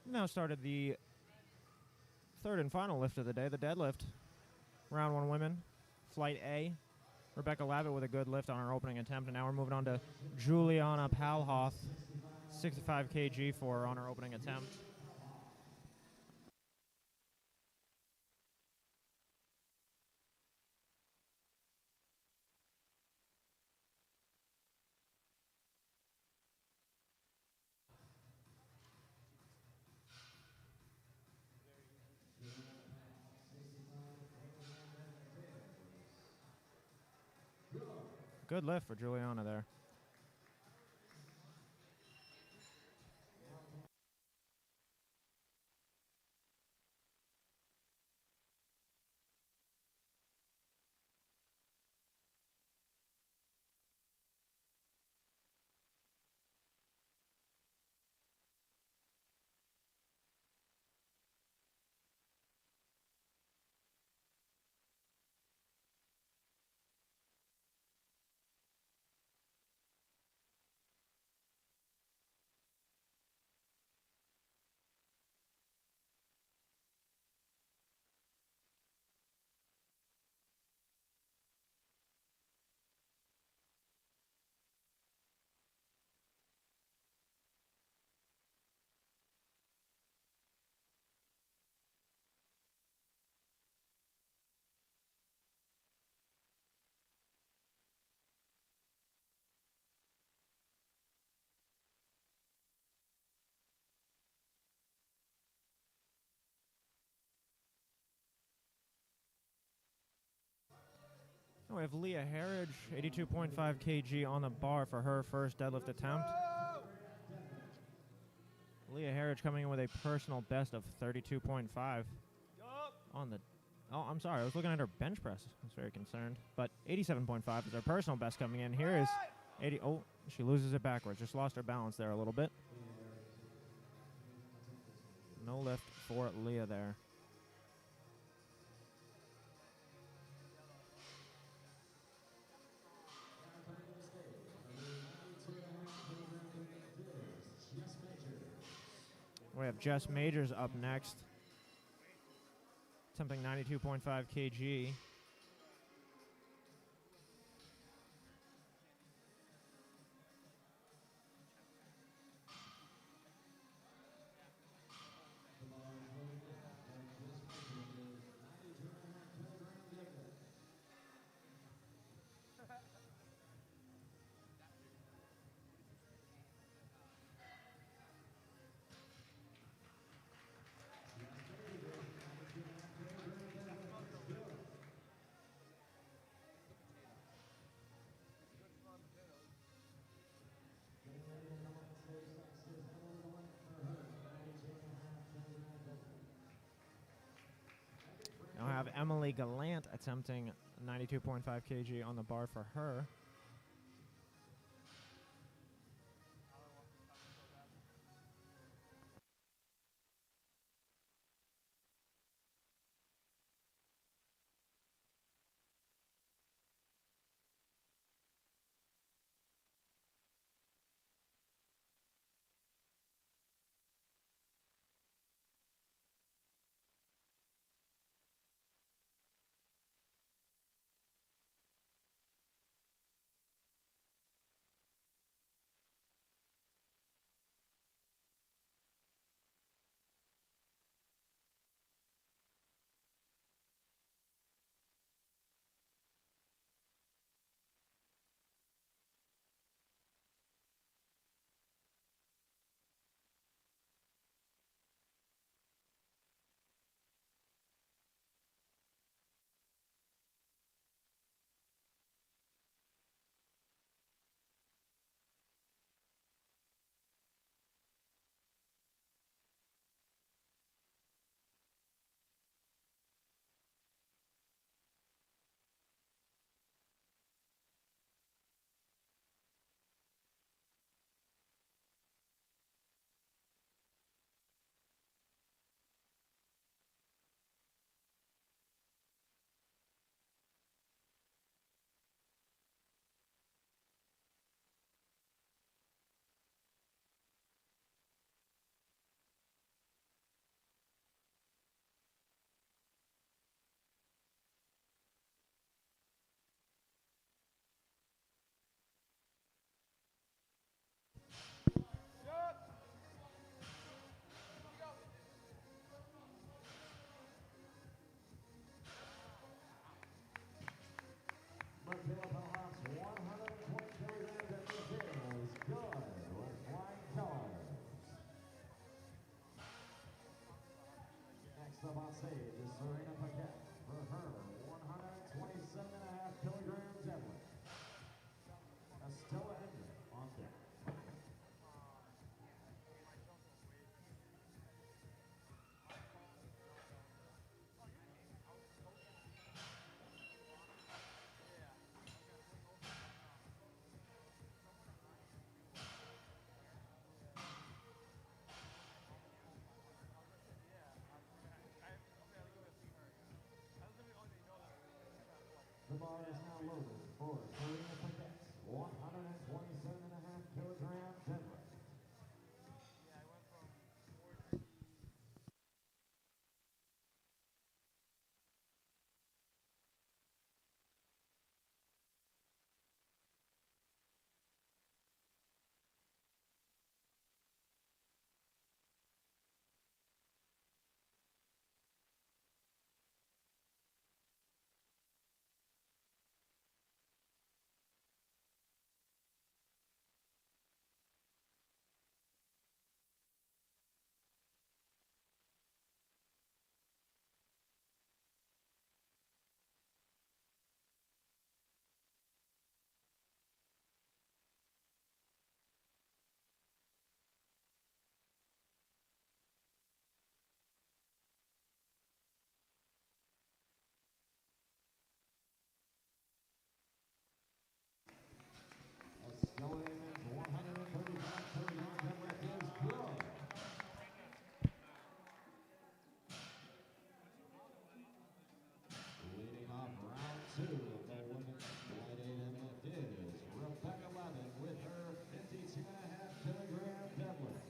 Now started the third and final lift of the day, the deadlift. Round 1 women, flight A. Rebecca Lavitt with a good lift on her opening attempt, and now we're moving on to Juliana Palhoff, 65 kg for her on her opening attempt. Good lift for Juliana there. We have Leah Harridge, 82.5 kg on the bar for her first deadlift attempt. Leah Harridge coming in with a personal best of 32.5 on the... Oh, I'm sorry. I was looking at her bench press. I was very concerned. But 87.5 is her personal best coming in. Here is 80... Oh, she loses it backwards. Just lost her balance there a little bit. No lift for Leah there. We have Jess Majors up next, attempting 92.5 kg. Now I have Emily Gallant attempting 92.5 kg on the bar for her. Serena Paquette for her 127.5 kilogram deadlift. Estella Hendrick on deck. The bar is now loaded for Serena Paquette's 127.5 kilogram deadlift. Estella Hendrick's 135 kilogram deadlift is good. Leading off round 2 of the women's light deadlift is Rebecca Levin with her 52.5 kilogram deadlift.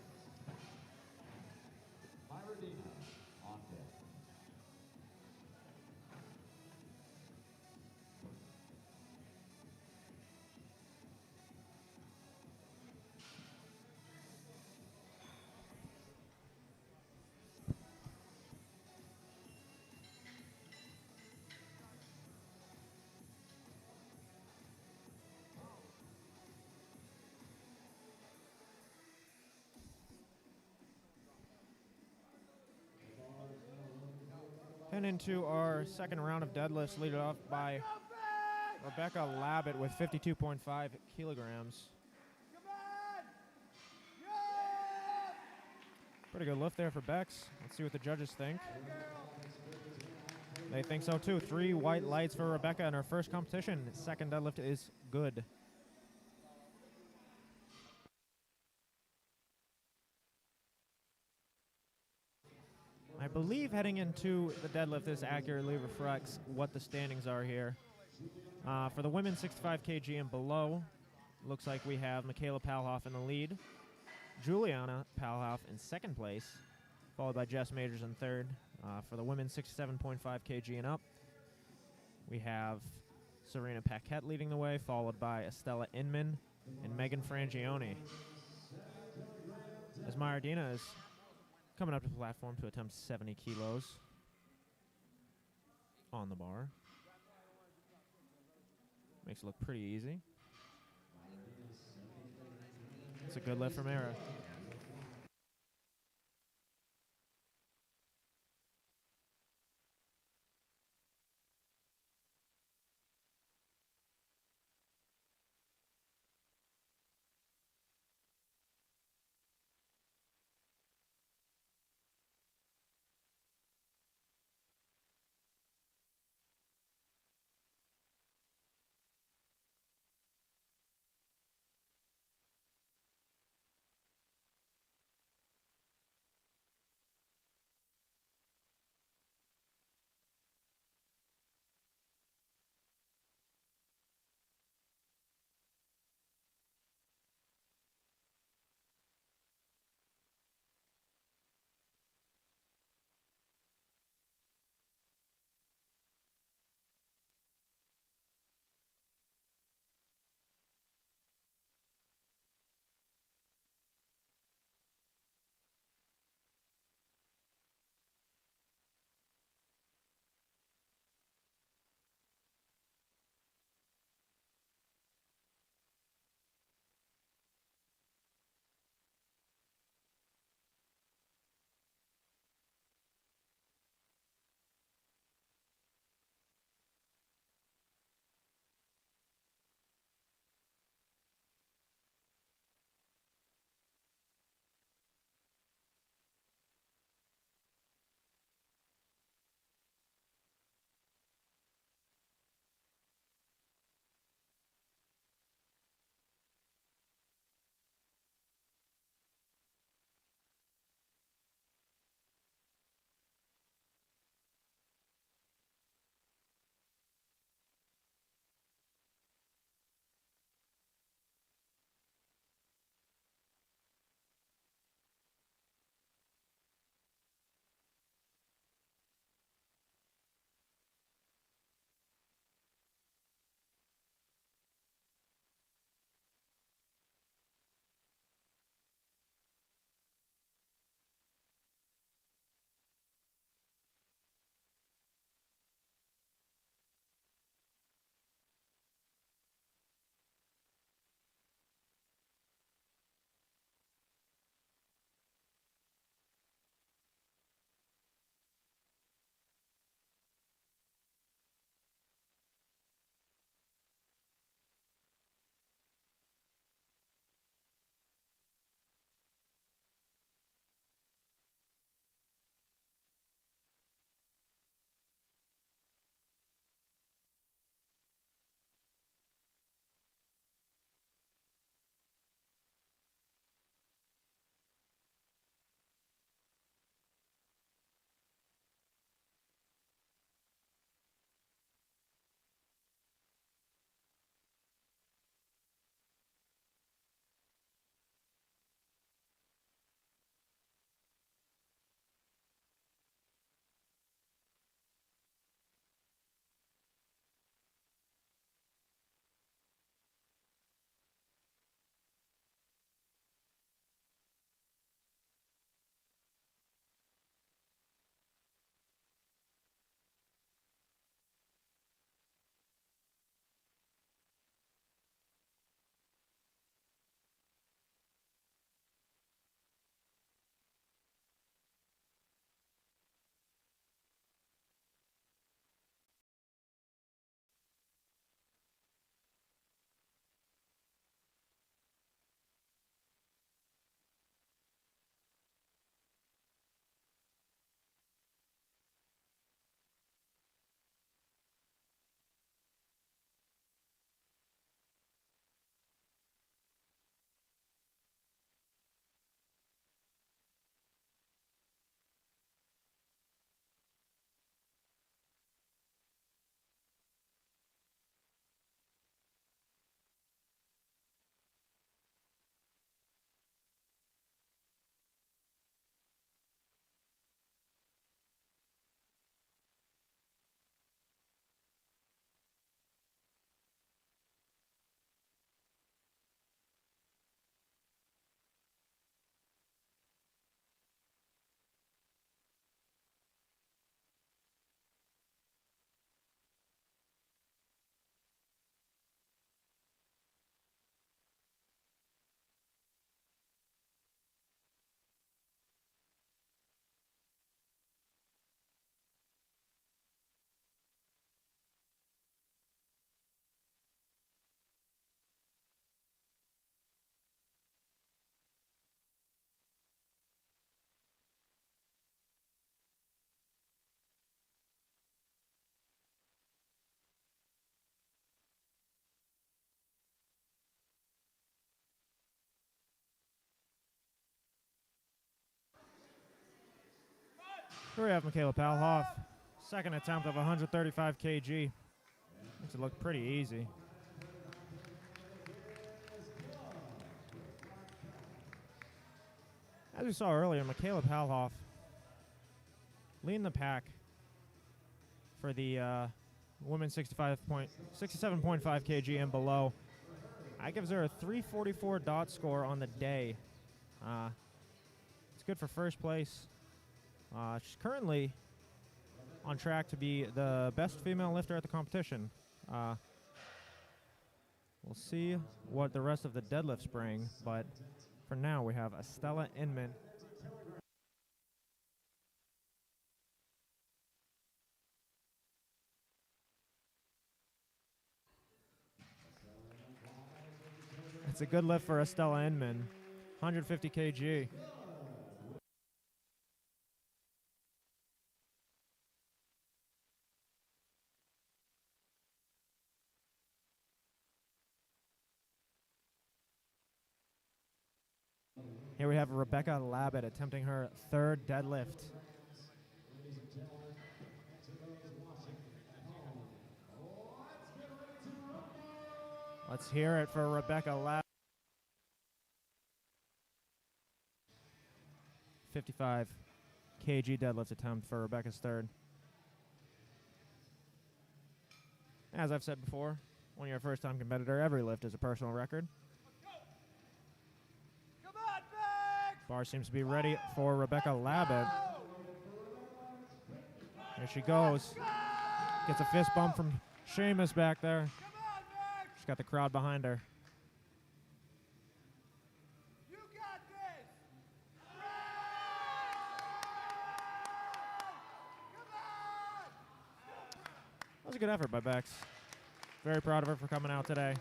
Myradina on deck. And into our second round of deadlifts, leaded off by Rebecca Labbit with 52.5 kilograms. Pretty good lift there for Bex. Let's see what the judges think. They think so too. 3 white lights for Rebecca in her first competition. Second deadlift is good. I believe heading into the deadlift, this accurately reflects what the standings are here. For the women 65 kg and below, looks like we have Michaela Palhoff in the lead, Juliana Palhoff in second place, followed by Jess Majors in third. For the women 67.5 kg and up, we have Serena Paquette leading the way, followed by Estella Inman and Megan Frangione. As Myradina is coming up to the platform to attempt 70 kilos on the bar. Makes it look pretty easy. It's a good lift from Erik. Here we have Michaela Palhoff. Second attempt of 135 kg. Makes it look pretty easy. As we saw earlier, Michaela Palhoff leading the pack for the women's 67.5 kg and below. That gives her a 344 dot score on the day. It's good for first place. She's currently on track to be the best female lifter at the competition. We'll see what the rest of the deadlifts bring, but for now we have Estella Inman. It's a good lift for Estella Inman, 150 kg. Here we have Rebecca Labbit attempting her third deadlift. Let's hear it for Rebecca Labbit. 55 kg deadlift attempt for Rebecca's third. As I've said before, when you're a first-time competitor, every lift is a personal record. Come on, Bex! Bar seems to be ready for Rebecca Labbit. Here she goes. Gets a fist bump from Seamus back there. Come on, Bex! She's got the crowd behind her. You got this! Come on! That was a good effort by Bex. Very proud of her for coming out today.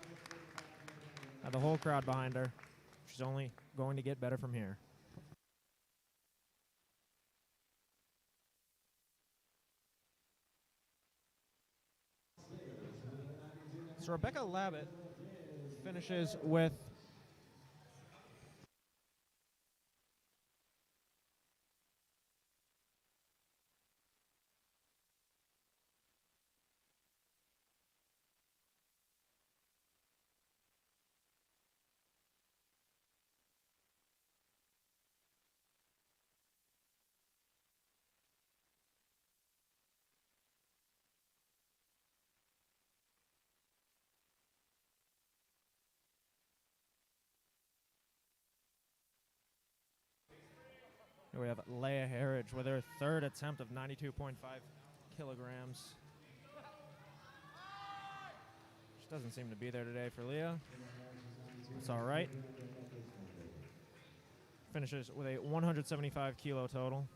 Had the whole crowd behind her. She's only going to get better from here. So Rebecca Labbit finishes with here we have Leah Harridge with her third attempt of 92.5 kilograms. She doesn't seem to be there today for Leah. It's all right. Finishes with a 175 kilo total.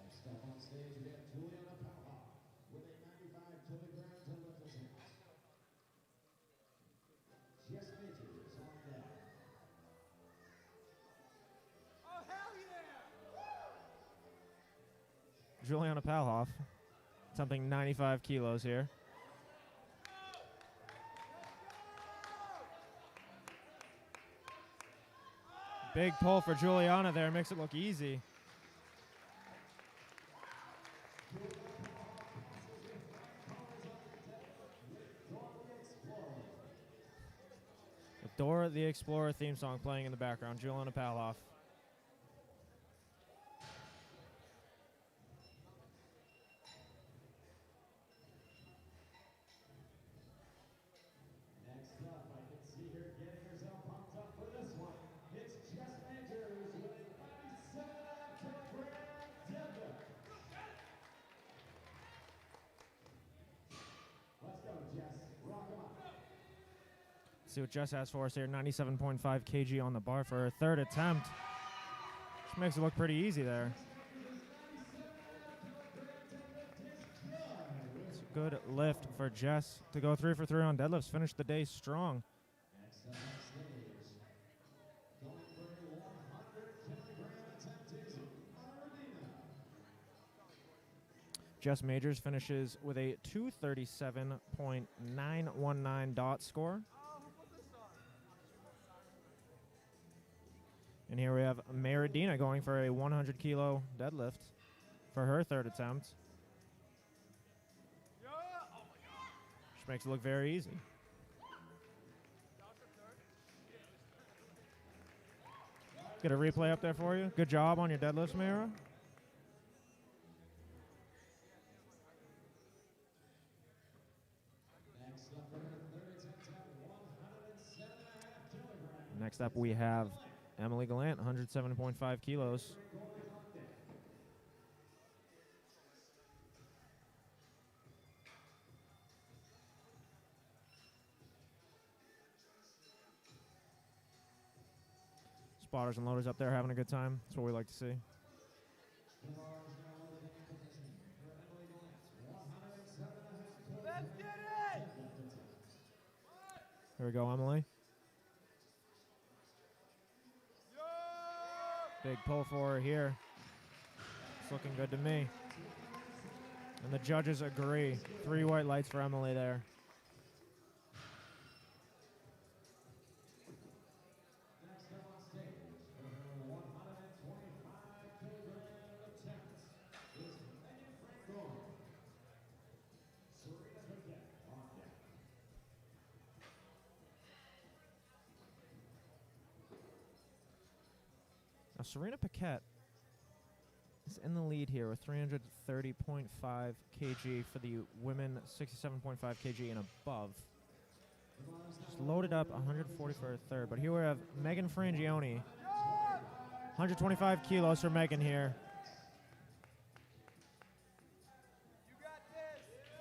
Next up on stage, we have Juliana Palhoff with a 95 kilogram deadlift attempt. Just majors on deck. Oh, hell yeah! Juliana Palhoff, something 95 kilos here. Big pull for Juliana there, makes it look easy. With Dora the Explorer theme song playing in the background, Juliana Palhoff. Next up, I can see her getting herself pumped up for this one. It's Jess Majors with a 97 kilogram deadlift. Let's go, Jess. Rock 'em up. See what Jess has for us here, 97.5 kg on the bar for her third attempt. She makes it look pretty easy there. It's a good lift for Jess to go 3 for 3 on deadlifts, finish the day strong. Next up on stage, going for a 100 kilogram attempt is Ardina. Jess Majors finishes with a 237.919 dot score. And here we have Meridina going for a 100 kilo deadlift for her third attempt. Which makes it look very easy. Get a replay up there for you. Good job on your deadlifts, Mira. Next up, we have Emily Gallant, 107.5 kilos. Spotters and loaders up there having a good time. That's what we like to see. Let's get it! Here we go, Emily. Big pull for her here. It's looking good to me. And the judges agree. 3 white lights for Emily there. Now, Serena Paquette is in the lead here with 330.5 kg for the women, 67.5 kg and above. Just loaded up 140 for her third. But here we have Megan Frangioni, 125 kilos for Megan here.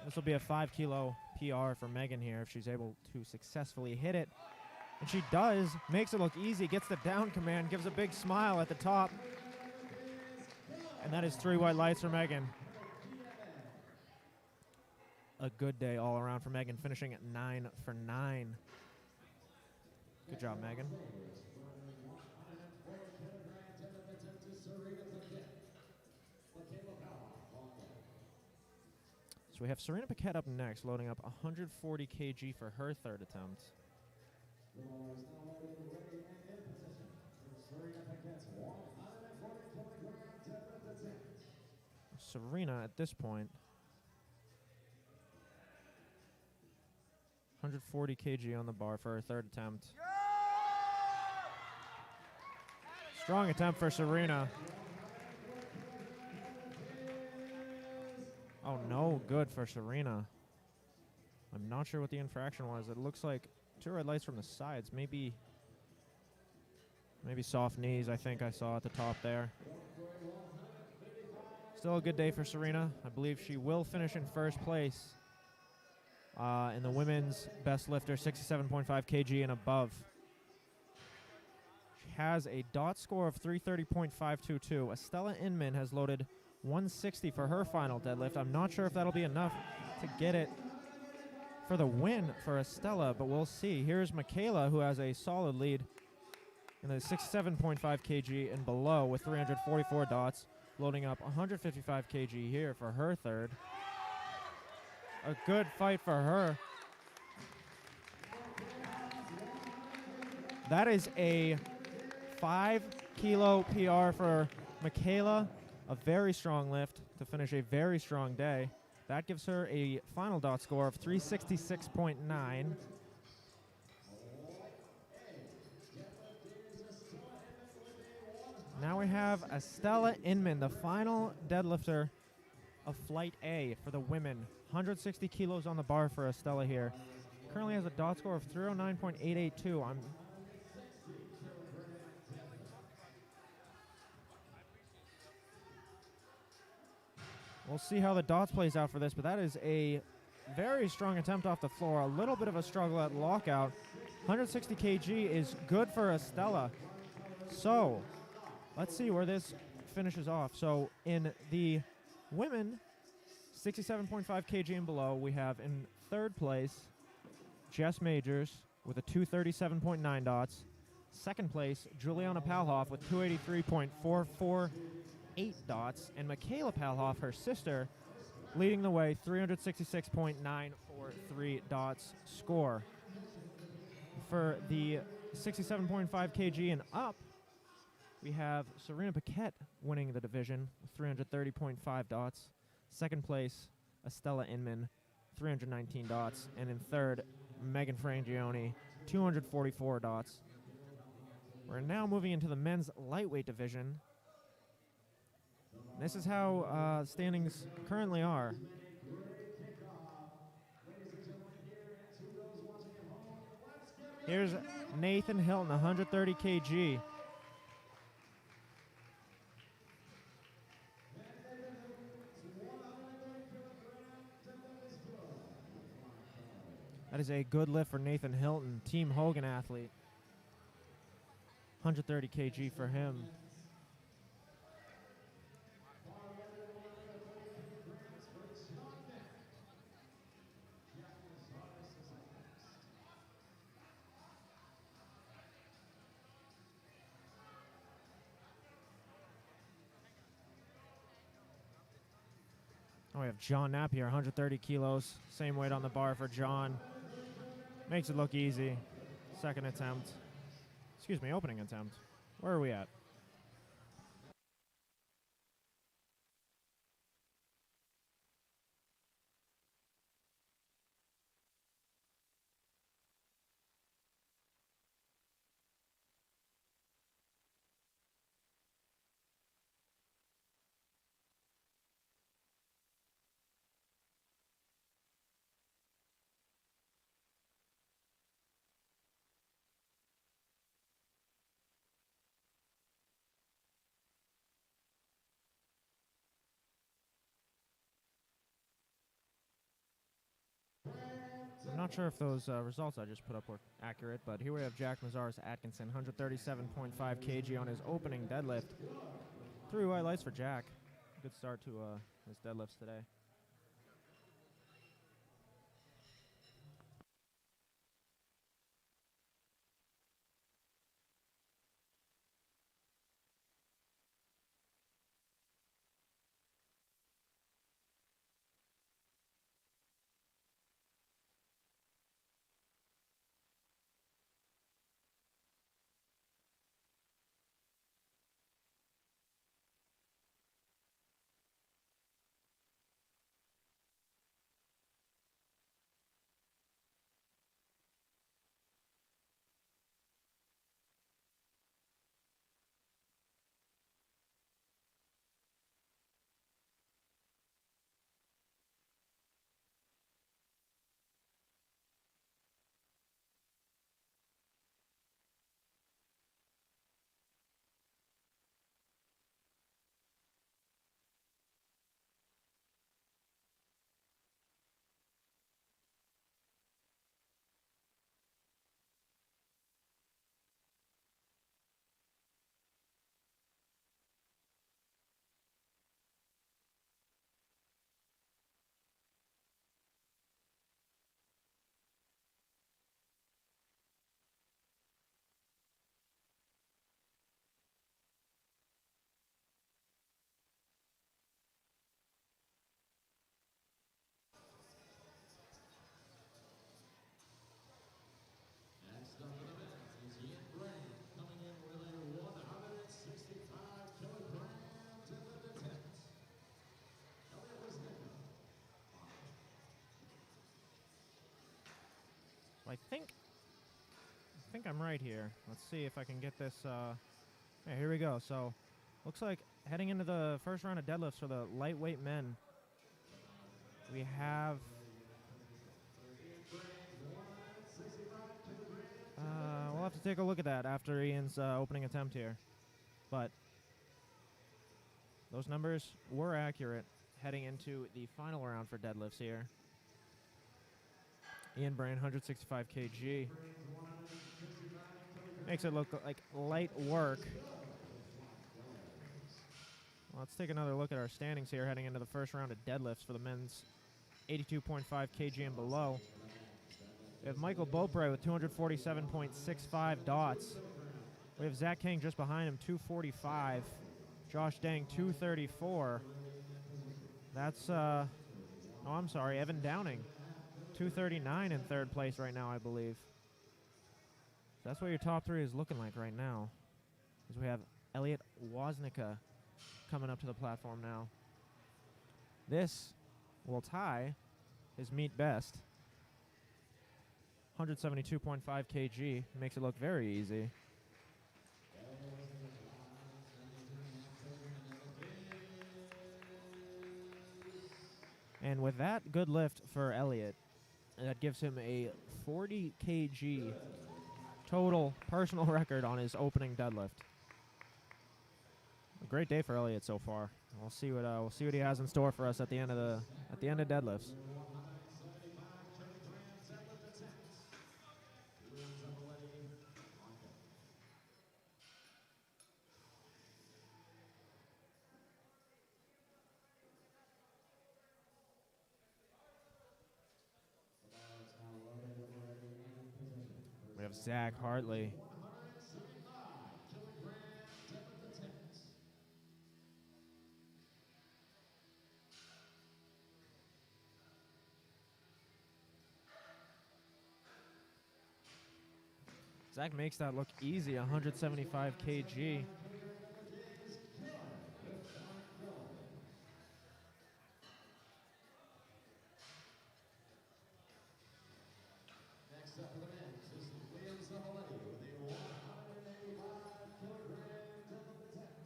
This will be a 5 kilo PR for Megan here if she's able to successfully hit it. And she does, makes it look easy, gets the down command, gives a big smile at the top. And that is 3 white lights for Megan. A good day all around for Megan, finishing at 9 for 9. Good job, Megan. So we have Serena Paquette up next, loading up 140 kg for her third attempt. Serena at this point, 140 kg on the bar for her third attempt. Strong attempt for Serena. Oh, no good for Serena. I'm not sure what the infraction was. It looks like 2 red lights from the sides. Maybe soft knees, I think I saw at the top there. Still a good day for Serena. I believe she will finish in first place in the women's best lifter, 67.5 kg and above. She has a dot score of 330.522. Estella Inman has loaded 160 for her final deadlift. I'm not sure if that'll be enough to get it for the win for Estella, but we'll see. Here's Michaela, who has a solid lead in the 67.5 kg and below with 344 dots, loading up 155 kg here for her third. A good fight for her. That is a 5 kilo PR for Michaela. A very strong lift to finish a very strong day. That gives her a final dot score of 366.9. Now we have Estella Inman, the final deadlifter of Flight A for the women. 160 kilos on the bar for Estella here. Currently has a dot score of 309.882. We'll see how the dots plays out for this, but that is a very strong attempt off the floor. A little bit of a struggle at lockout. 160 kg is good for Estella. So let's see where this finishes off. So in the women, 67.5 kg and below, we have in third place Jess Majors with a 237.9 dots. Second place, Juliana Palhoff with 283.448 dots. And Michaela Palhoff, her sister, leading the way, 366.943 dots score. For the 67.5 kg and up, We have Serena Paquette winning the division with 330.5 dots. Second place, Estella Inman, 319 dots. And in third, Megan Frangione, 244 dots. We're now moving into the men's lightweight division. This is how standings currently are. Here's Nathan Hilton, 130 kg. That is a good lift for Nathan Hilton, Team Hogan athlete. 130 kg for him. Oh, we have John Knapp here, 130 kilos. Same weight on the bar for John. Makes it look easy. Second attempt. Excuse me, opening attempt. Where are we at? I'm not sure if those results I just put up were accurate, but here we have Jack Mazaris Atkinson, 137.5 kg on his opening deadlift. 3 white lights for Jack. Good start to his deadlifts today. Next up for the men is Ian Graham, coming in with a 165 kilogram deadlift attempt. Elliot Wisnicka. I think I'm right here. Let's see if I can get this. Yeah, here we go. So, looks like heading into the first round of deadlifts for the lightweight men, we have. We'll have to take a look at that after Ian's opening attempt here. But those numbers were accurate heading into the final round for deadlifts here. Ian Brain, 165 kg. Makes it look like light work. Well, let's take another look at our standings here heading into the first round of deadlifts for the men's 82.5 kg and below. We have Michael Beaupre with 247.65 dots. We have Zach King just behind him, 245. Josh Dang, 234. That's, I'm sorry, Evan Downing, 239 in third place right now, I believe. That's what your top 3 is looking like right now. As we have Elliot Woznicka coming up to the platform now. This will tie his meet best. 172.5 kg. Makes it look very easy. And with that good lift for Elliot, that gives him a 40 kg total personal record on his opening deadlift. A great day for Elliot so far. We'll see what he has in store for us at the end of deadlifts. We have Zach Hartley. Zach makes that look easy, 175 kg. Next up for the men, this is Liam Zavalletti with a 185 kilogram deadlift attempt.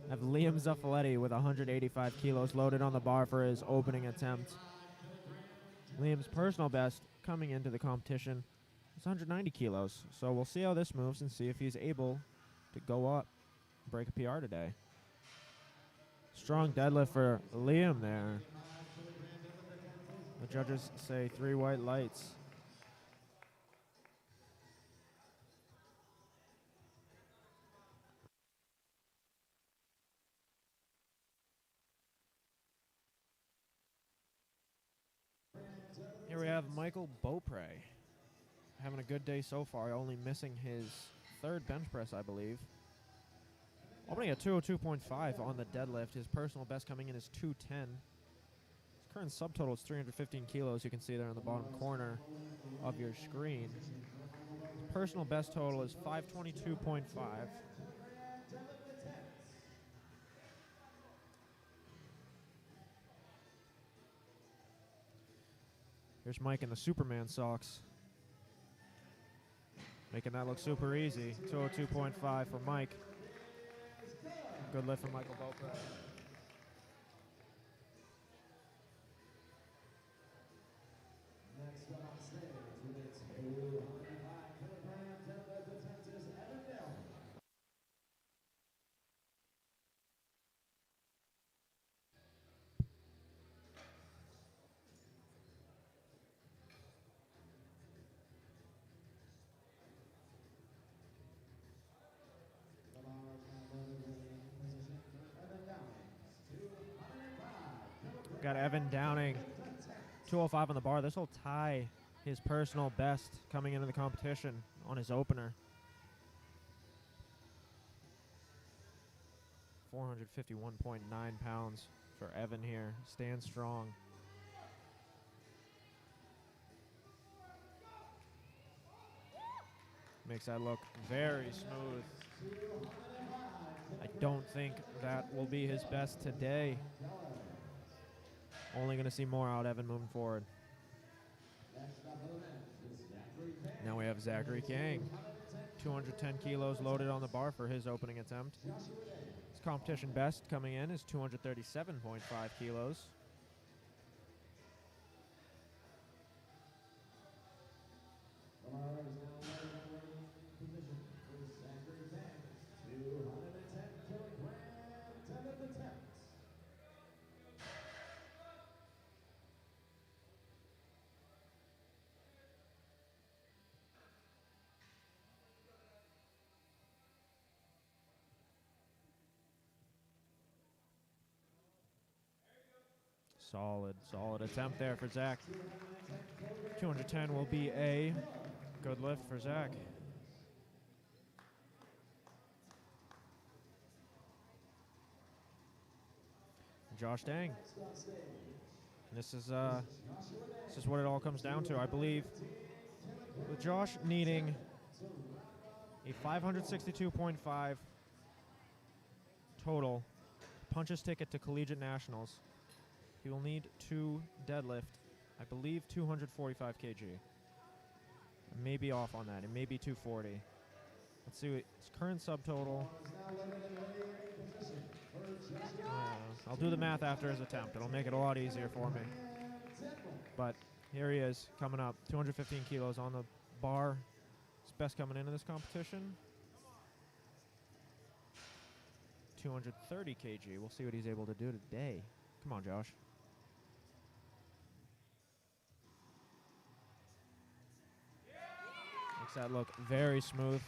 I have Liam Zavalletti with 185 kilos loaded on the bar for his opening attempt. Liam's personal best coming into the competition is 190 kilos. So we'll see how this moves and see if he's able to go up, break a PR today. Strong deadlift for Liam there. The judges say 3 white lights. Here we have Michael Beaupre. Having a good day so far, only missing his 3rd bench press, I believe. Opening at 202.5 on the deadlift. His personal best coming in is 210. His current subtotal is 315 kilos. You can see there in the bottom corner of your screen. His personal best total is 522.5. Here's Mike in the Superman socks. Making that look super easy. 202.5 for Mike. Good lift from Michael Beaupre. Next up on stage with a 205 kilogram deadlift attempt is Evan Dell. Got Evan Downing, 205 on the bar. This will tie his personal best coming into the competition on his opener. 451.9 pounds for Evan here. Stands strong. Makes that look very smooth. I don't think that will be his best today. Only going to see more out of Evan moving forward. Now we have Zachary Kang. 210 kilos loaded on the bar for his opening attempt. His competition best coming in is 237.5 kilos. Solid attempt there for Zach. 210 will be a good lift for Zach. Josh Dang. And this is what it all comes down to, I believe. With Josh needing a 562.5 total punch his ticket to collegiate nationals, he will need to deadlift, I believe, 245 kg. I may be off on that. It may be 240. Let's see what his current subtotal. I'll do the math after his attempt. It'll make it a lot easier for me. But here he is, coming up, 215 kilos on the bar. His best coming into this competition. 230 kg. We'll see what he's able to do today. Come on, Josh. Makes that look very smooth.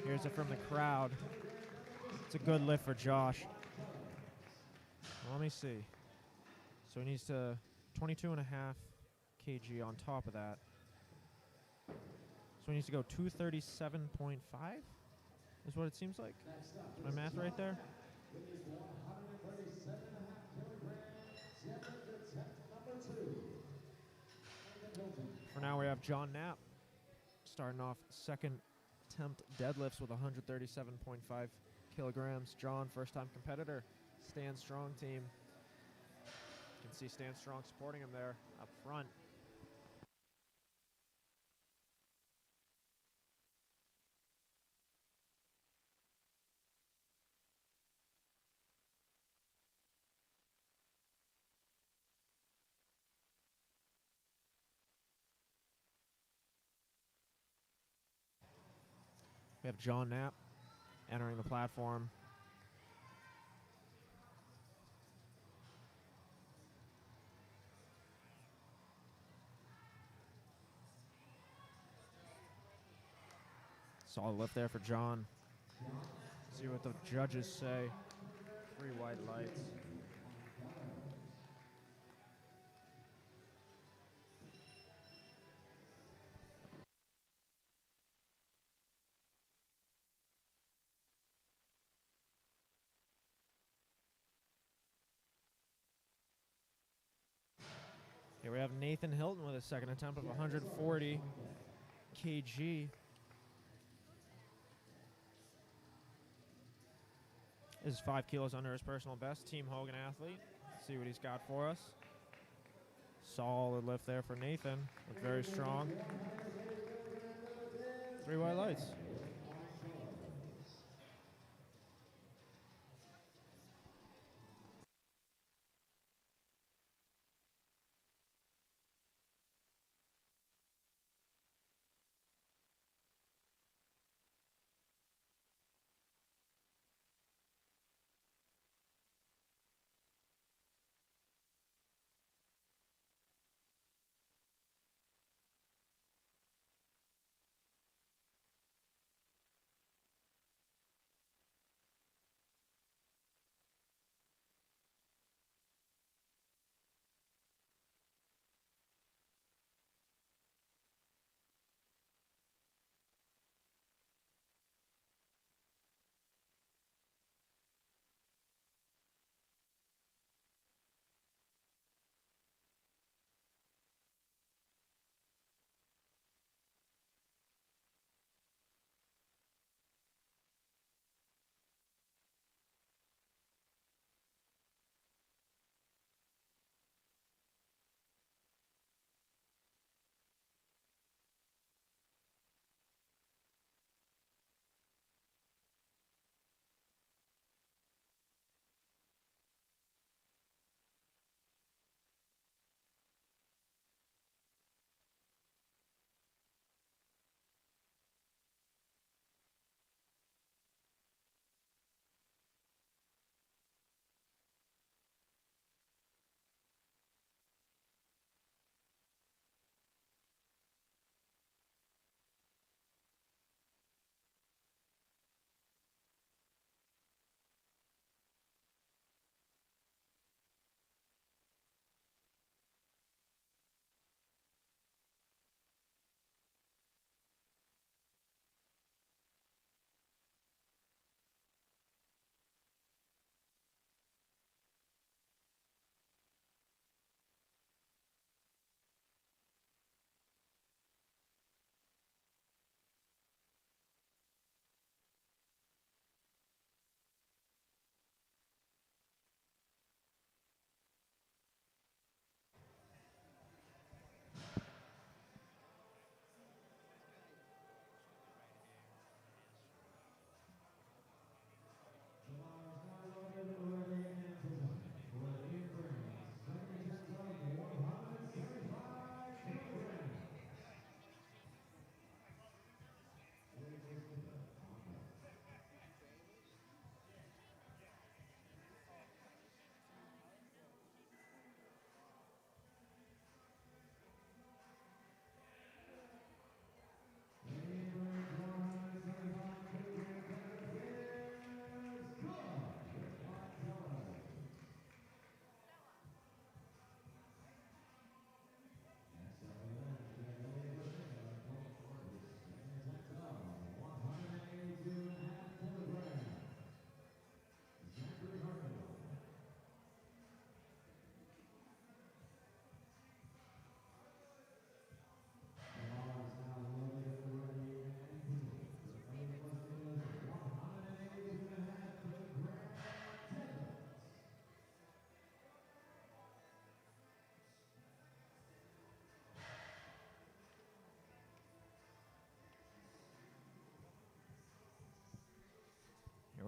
Here's it from the crowd. It's a good lift for Josh. Let me see. So he needs to 22.5 kg on top of that. So he needs to go 237.5 is what it seems like. Is my math right there? For now, we have John Knapp starting off second attempt deadlifts with 137.5 kilograms. John, first-time competitor. Stand Strong team. You can see Stand Strong supporting him there up front. We have John Knapp entering the platform. Solid lift there for John. See what the judges say. 3 white lights. Here we have Nathan Hilton with a second attempt of 140 kg. This is 5 kilos under his personal best. Team Hogan athlete. Let's see what he's got for us. Solid lift there for Nathan. Looked very strong. 3 white lights.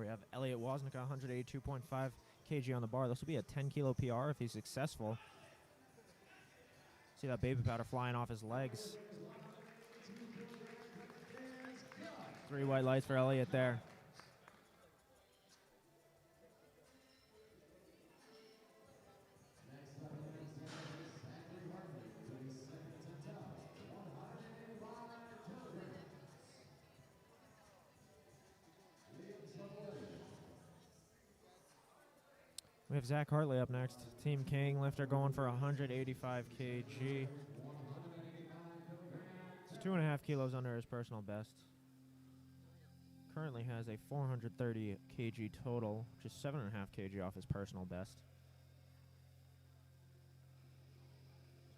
We have Elliot Woznica, 182.5 kg on the bar. This will be a 10 kilo PR if he's successful. See that baby powder flying off his legs. 3 white lights for Elliot there. We have Zach Hartley up next. Team King lifter going for 185 kg. It's 2.5 kilos under his personal best. Currently has a 430 kg total, which is 7.5 kg off his personal best.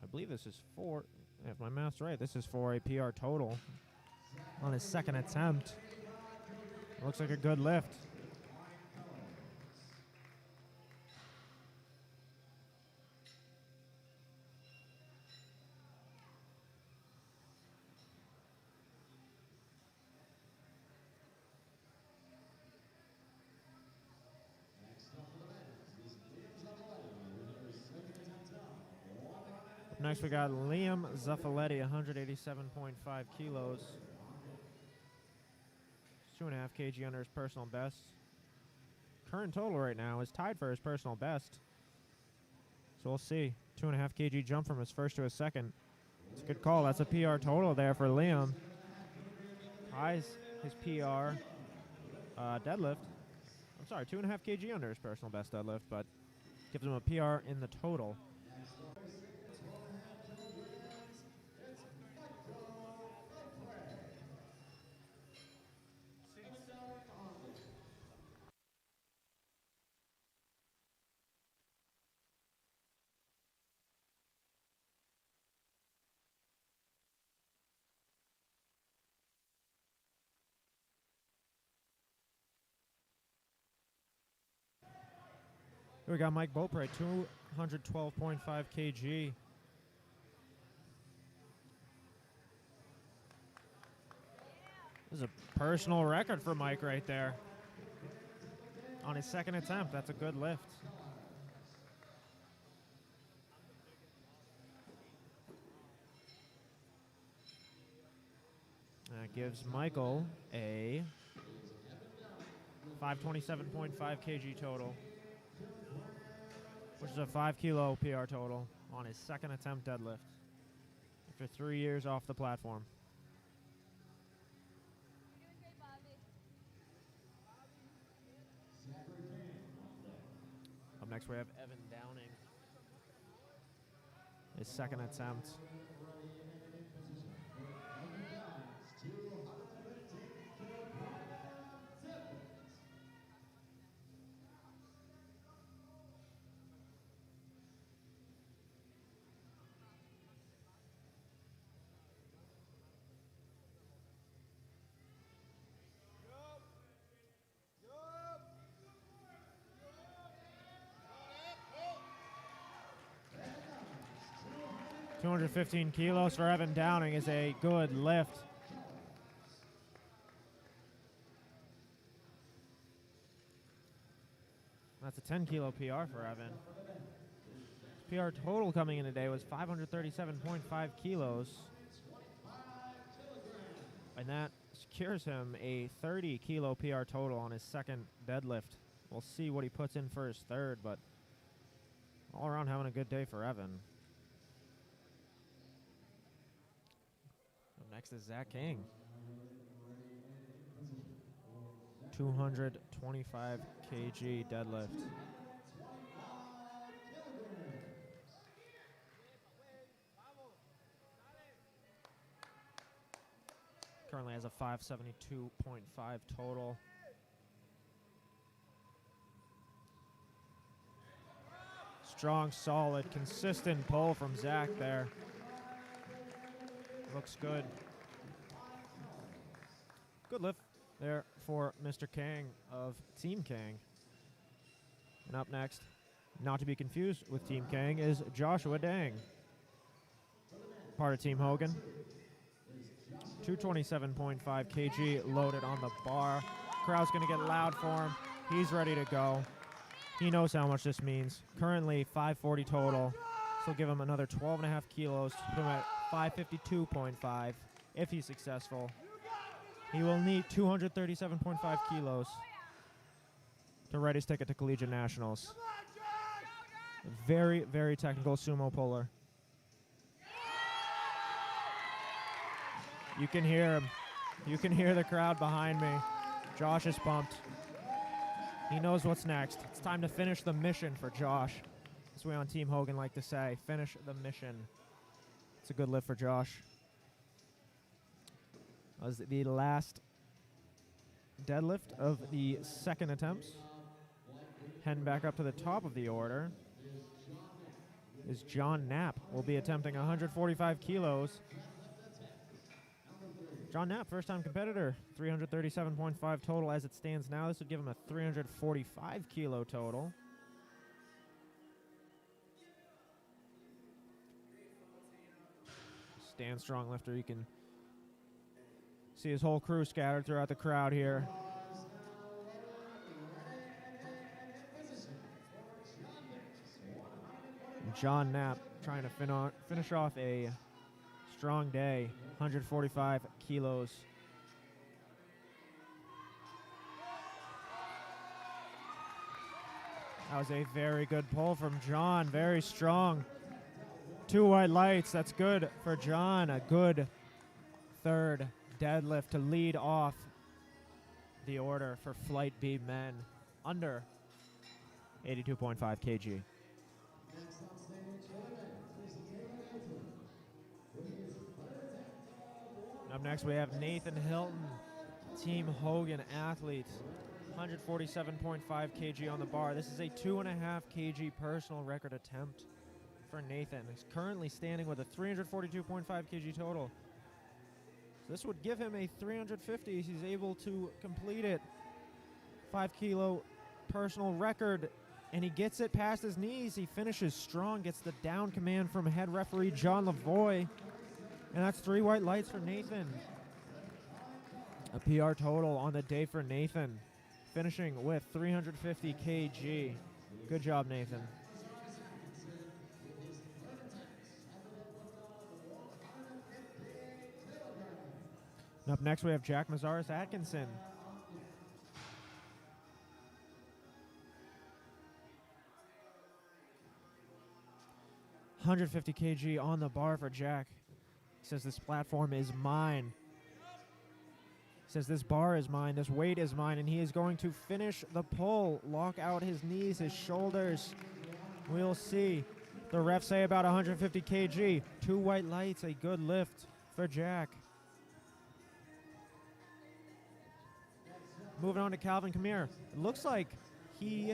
I believe this is for, if my math's right, this is for a PR total on his second attempt. Looks like a good lift. Next, we got Liam Zafaletti, 187.5 kilos. 2.5 kg under his personal best. Current total right now is tied for his personal best. So we'll see. 2.5 kg jump from his first to his second. It's a good call. That's a PR total there for Liam. Ties his PR deadlift. I'm sorry, 2.5 kg under his personal best deadlift, but gives him a PR in the total. We got Mike Beaupre, 212.5 kg. This is a personal record for Mike right there. On his second attempt, that's a good lift. That gives Michael a 527.5 kg total, which is a 5 kilo PR total on his second attempt deadlift after 3 years off the platform. Up next we have Evan Downing. His second attempt. $215 kilos for Evan Downing is a good lift. That's a 10 kilo PR for Evan. His PR total coming in today was 537.5 kilos. And that secures him a 30 kilo PR total on his second deadlift. We'll see what he puts in for his third, but all around having a good day for Evan. Next is Zach King. 225 kg deadlift. Currently has a 572.5 total. Strong, solid, consistent pull from Zach there. Looks good. Good lift there for Mr. Kang of Team Kang. And up next, not to be confused with Team Kang, is Joshua Dang. Part of Team Hogan. 227.5 kg loaded on the bar. Crowd's going to get loud for him. He's ready to go. He knows how much this means. Currently 540 total. This will give him another 12.5 kilos to put him at 552.5 if he's successful. He will need 237.5 kilos to write his ticket to Collegiate Nationals. Very, very technical sumo puller. You can hear him. You can hear the crowd behind me. Josh is pumped. He knows what's next. It's time to finish the mission for Josh. As we on Team Hogan like to say, finish the mission. It's a good lift for Josh. That was the last deadlift of the second attempts. Heading back up to the top of the order is John Knapp. Will be attempting 145 kilos. John Knapp, first-time competitor, 337.5 total as it stands now. This would give him a 345 kilo total. Stand strong lifter. You can see his whole crew scattered throughout the crowd here. And John Knapp trying to finish off a strong day, 145 kilos. That was a very good pull from John, very strong. 2 white lights, that's good for John. A good third deadlift to lead off the order for Flight B men under 82.5 kg. Up next we have Nathan Hilton, Team Hogan athlete, 147.5 kg on the bar. This is a 2.5 kg personal record attempt for Nathan. He's currently standing with a 342.5 kg total. So this would give him a 350. He's able to complete it. 5 kilo personal record, and he gets it past his knees. He finishes strong, gets the down command from head referee John Lavoie. And that's 3 white lights for Nathan. A PR total on the day for Nathan, finishing with 350 kg. Good job, Nathan. And up next we have Jack Mazaris Atkinson. $150 kg on the bar for Jack. He says this platform is mine. He says this bar is mine, this weight is mine, and he is going to finish the pull, lock out his knees, his shoulders. We'll see. The refs say about 150 kg. 2 white lights, a good lift for Jack. Moving on to Calvin Kamir. It looks like he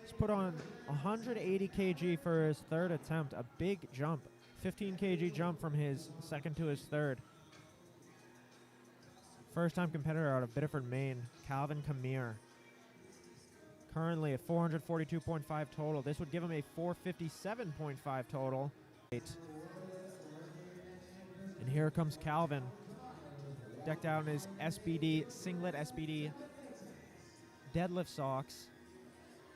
has put on 180 kg for his third attempt. A big jump. 15 kg jump from his second to his third. First-time competitor out of Biddeford, Maine, Calvin Kamir. Currently at 442.5 total. This would give him a 457.5 total. And here comes Calvin. Decked out in his SBD, singlet SBD deadlift socks.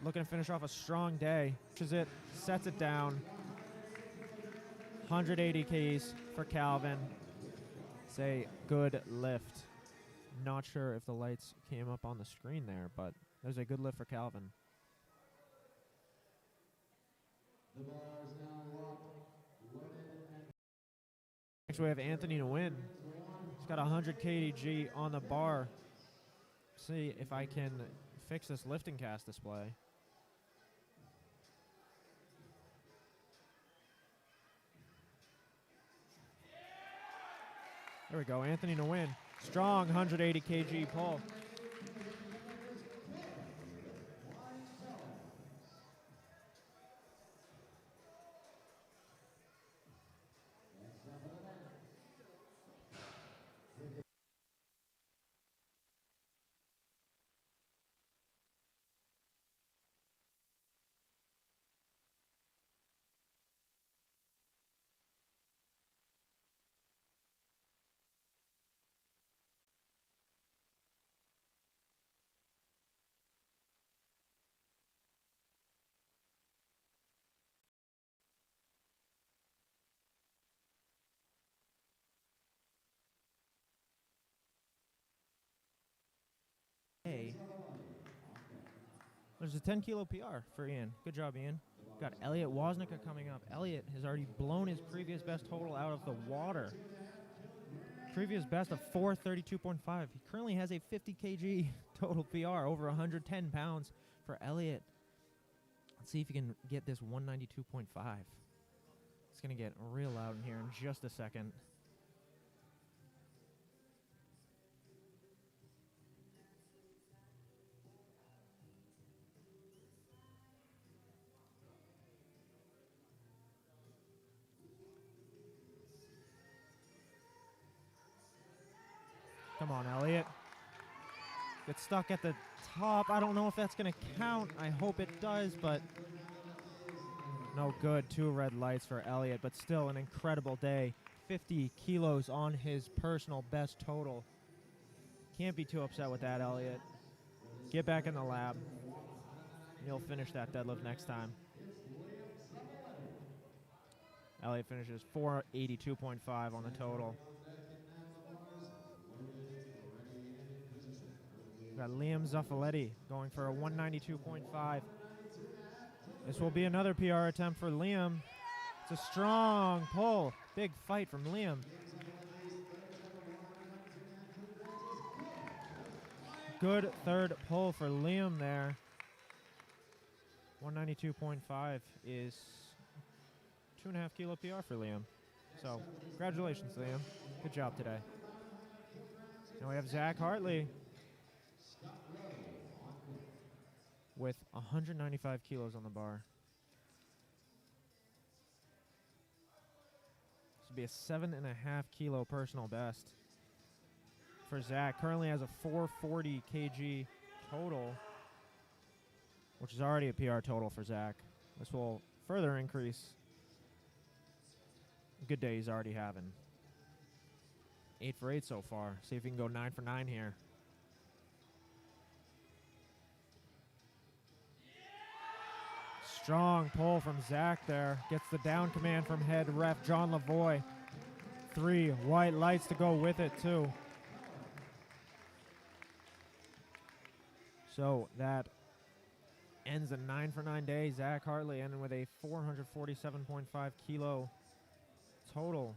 Looking to finish off a strong day. Pushes it, sets it down. 180 Ks for Calvin. It's a good lift. Not sure if the lights came up on the screen there, but there's a good lift for Calvin. The bar is now locked, loaded, and Next we have Anthony Nguyen. He's got 100 kg on the bar. See if I can fix this lifting cast display. There we go, Anthony Nguyen. Strong 180 kg pull. There's a 10 kilo PR for Ian. Good job, Ian. Got Elliot Woznicka coming up. Elliot has already blown his previous best total out of the water. Previous best of 432.5. He currently has a 50 kg total PR, over 110 pounds for Elliot. Let's see if he can get this 192.5. It's going to get real loud in here in just a second. Come on, Elliot. Gets stuck at the top. I don't know if that's going to count. I hope it does, but no good. 2 red lights for Elliot, but still an incredible day. 50 kilos on his personal best total. Can't be too upset with that, Elliot. Get back in the lab. You'll finish that deadlift next time. Elliot finishes 482.5 on the total. Got Liam Zaffiletti going for a 192.5. This will be another PR attempt for Liam. It's a strong pull. Big fight from Liam. Good third pull for Liam there. 192.5 is 2.5 kilo PR for Liam. So, congratulations, Liam. Good job today. Now we have Zach Hartley with 195 kilos on the bar. This would be a 7.5 kilo personal best for Zach. Currently has a 440 kg total, which is already a PR total for Zach. This will further increase. Good day he's already having. 8 for 8 so far. See if he can go 9 for 9 here. Strong pull from Zach there. Gets the down command from head ref John Lavoie. 3 white lights to go with it too. So that ends a 9 for 9 day. Zach Hartley ending with a 447.5 kilo total.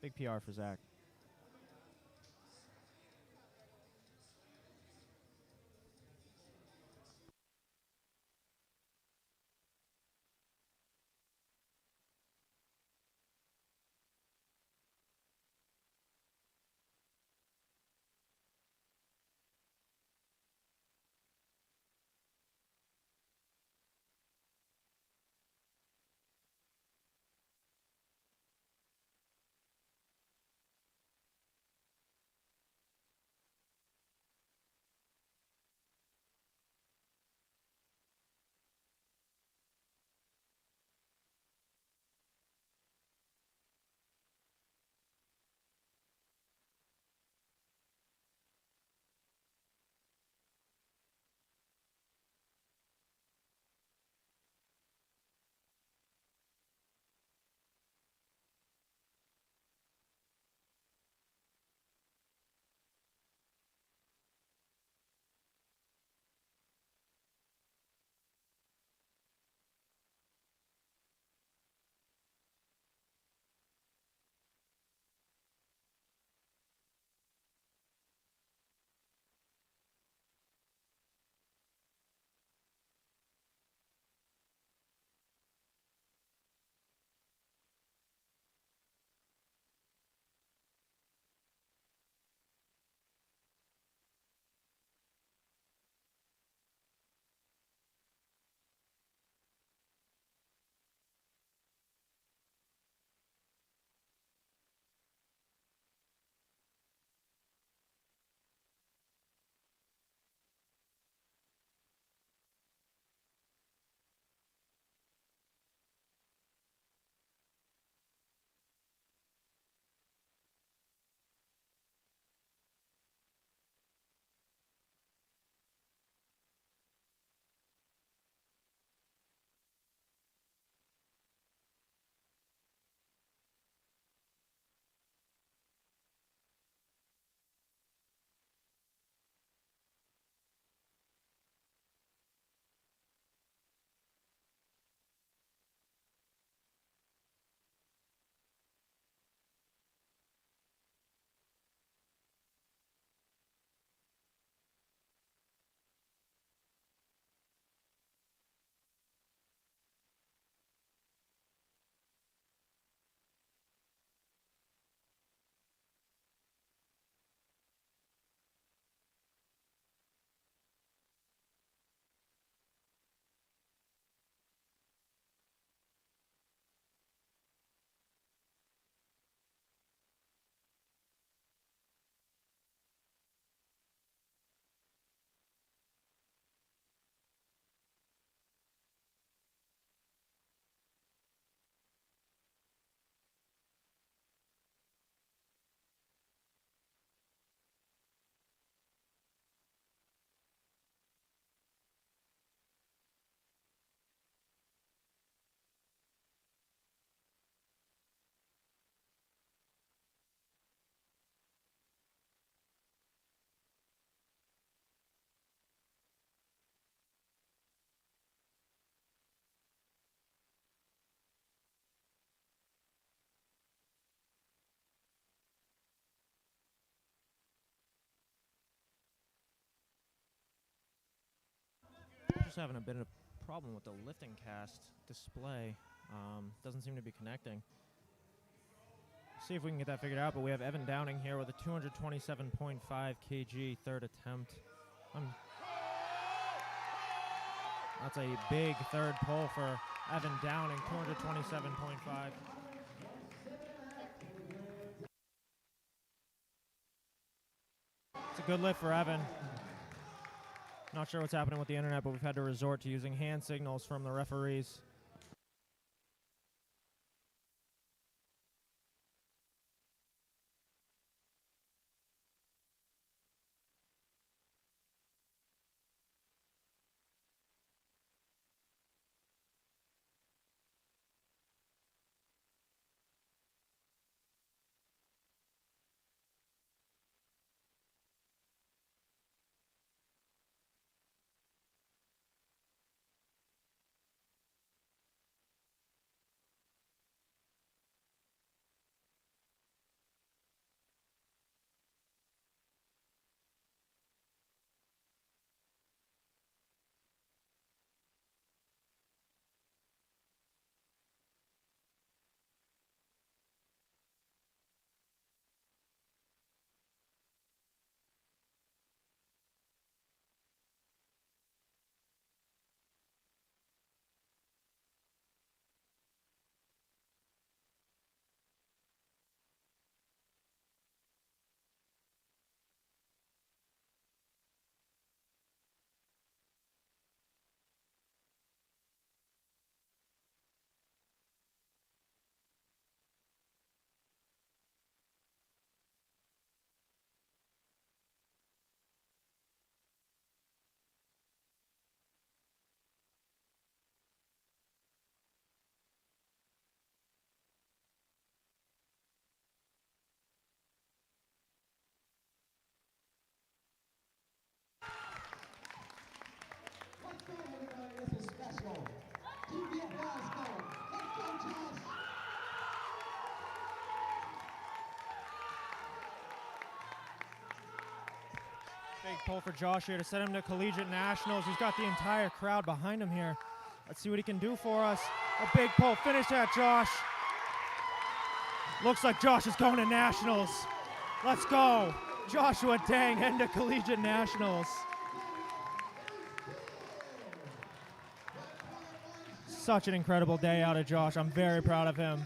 Big PR for Zach. also having a bit of problem with the lifting cast display. Doesn't seem to be connecting. See if we can get that figured out, but we have Evan Downing here with a 227.5 kg third attempt. That's a big third pull for Evan Downing, 227.5. It's a good lift for Evan. Not sure what's happening with the internet, but we've had to resort to using hand signals from the referees. Let's go, everybody. This is special. Keep the applause going. Let's go, Josh. Big pull for Josh here to send him to collegiate nationals. He's got the entire crowd behind him here. Let's see what he can do for us. A big pull. Finish that, Josh. Looks like Josh is going to nationals. Let's go. Joshua Dang heading to collegiate nationals. Such an incredible day out of Josh. I'm very proud of him.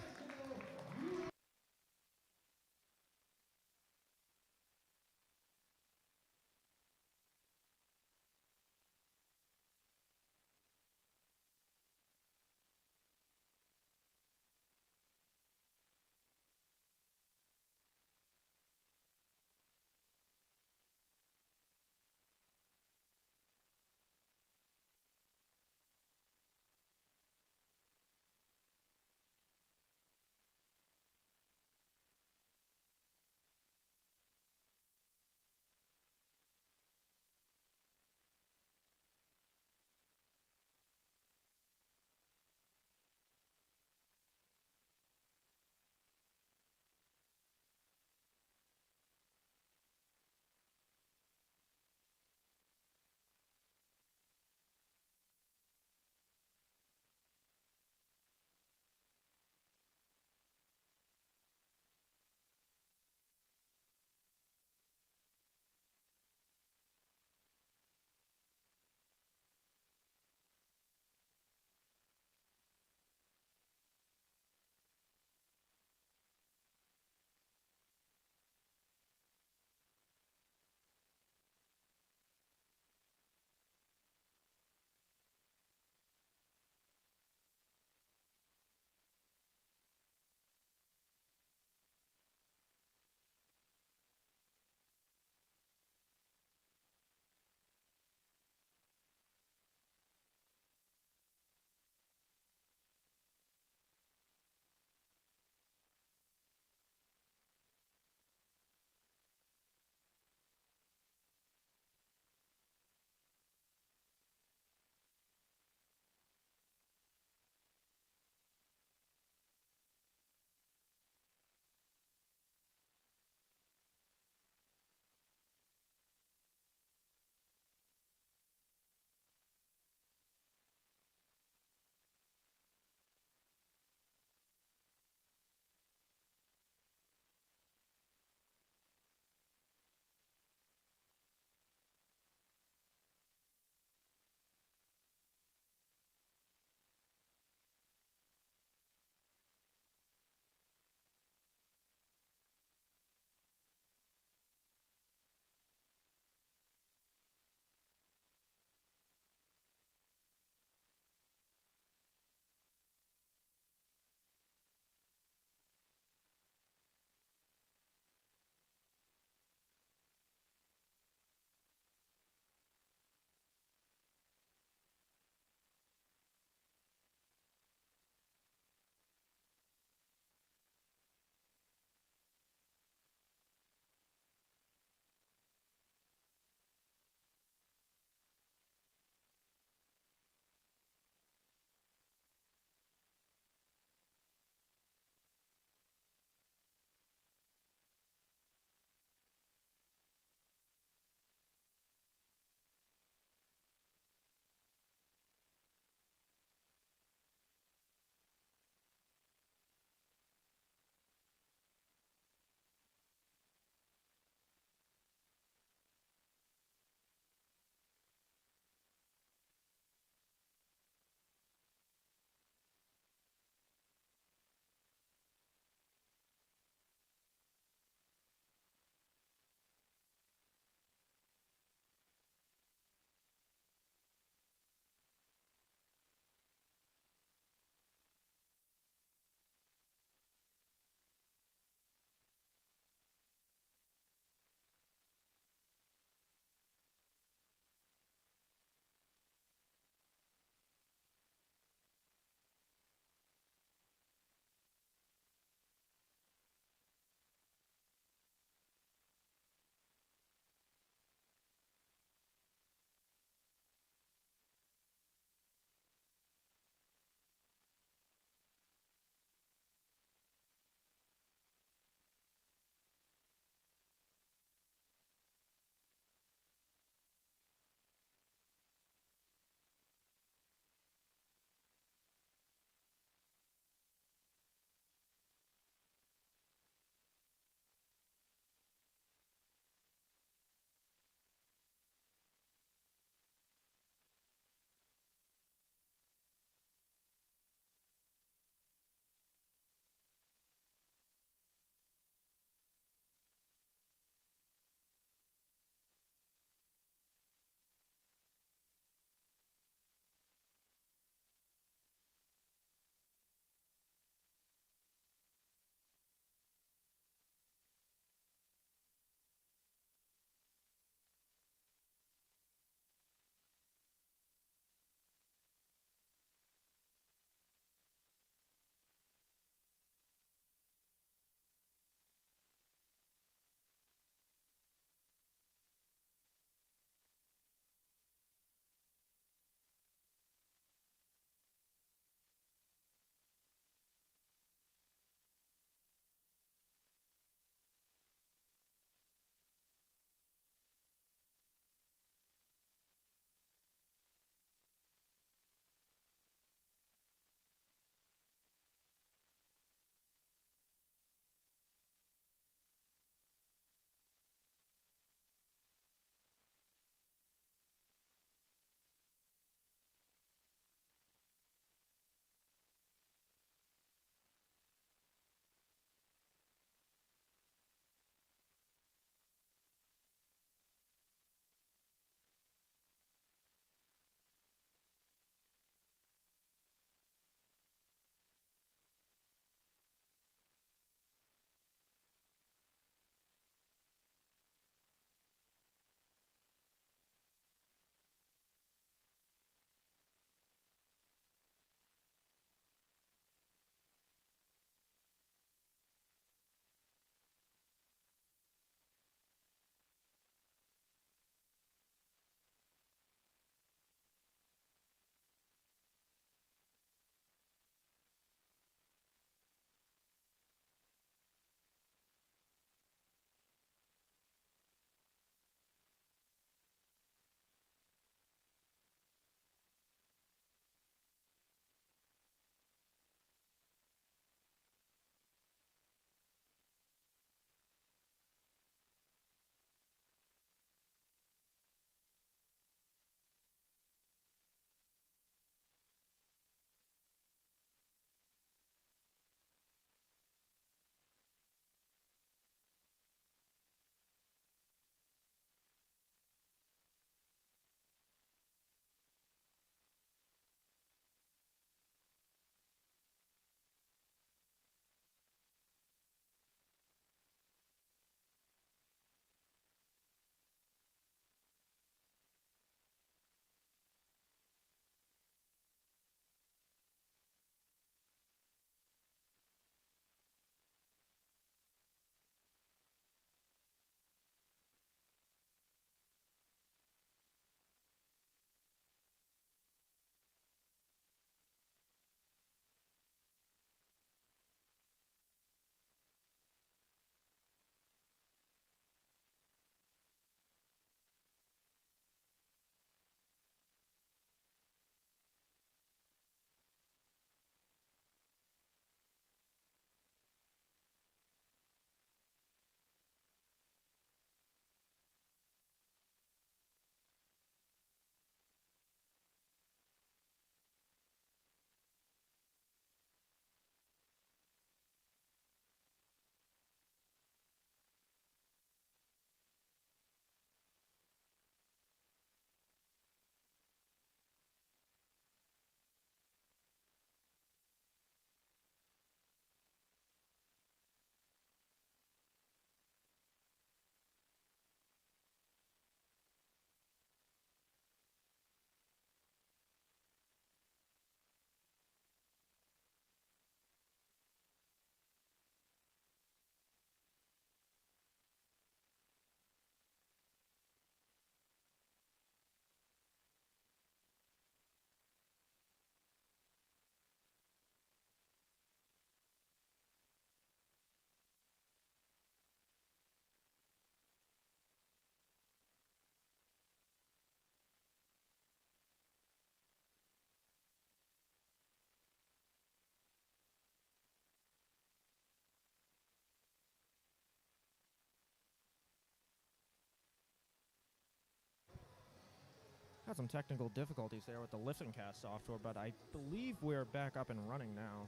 Had some technical difficulties there with the lifting cast software, but I believe we're back up and running now.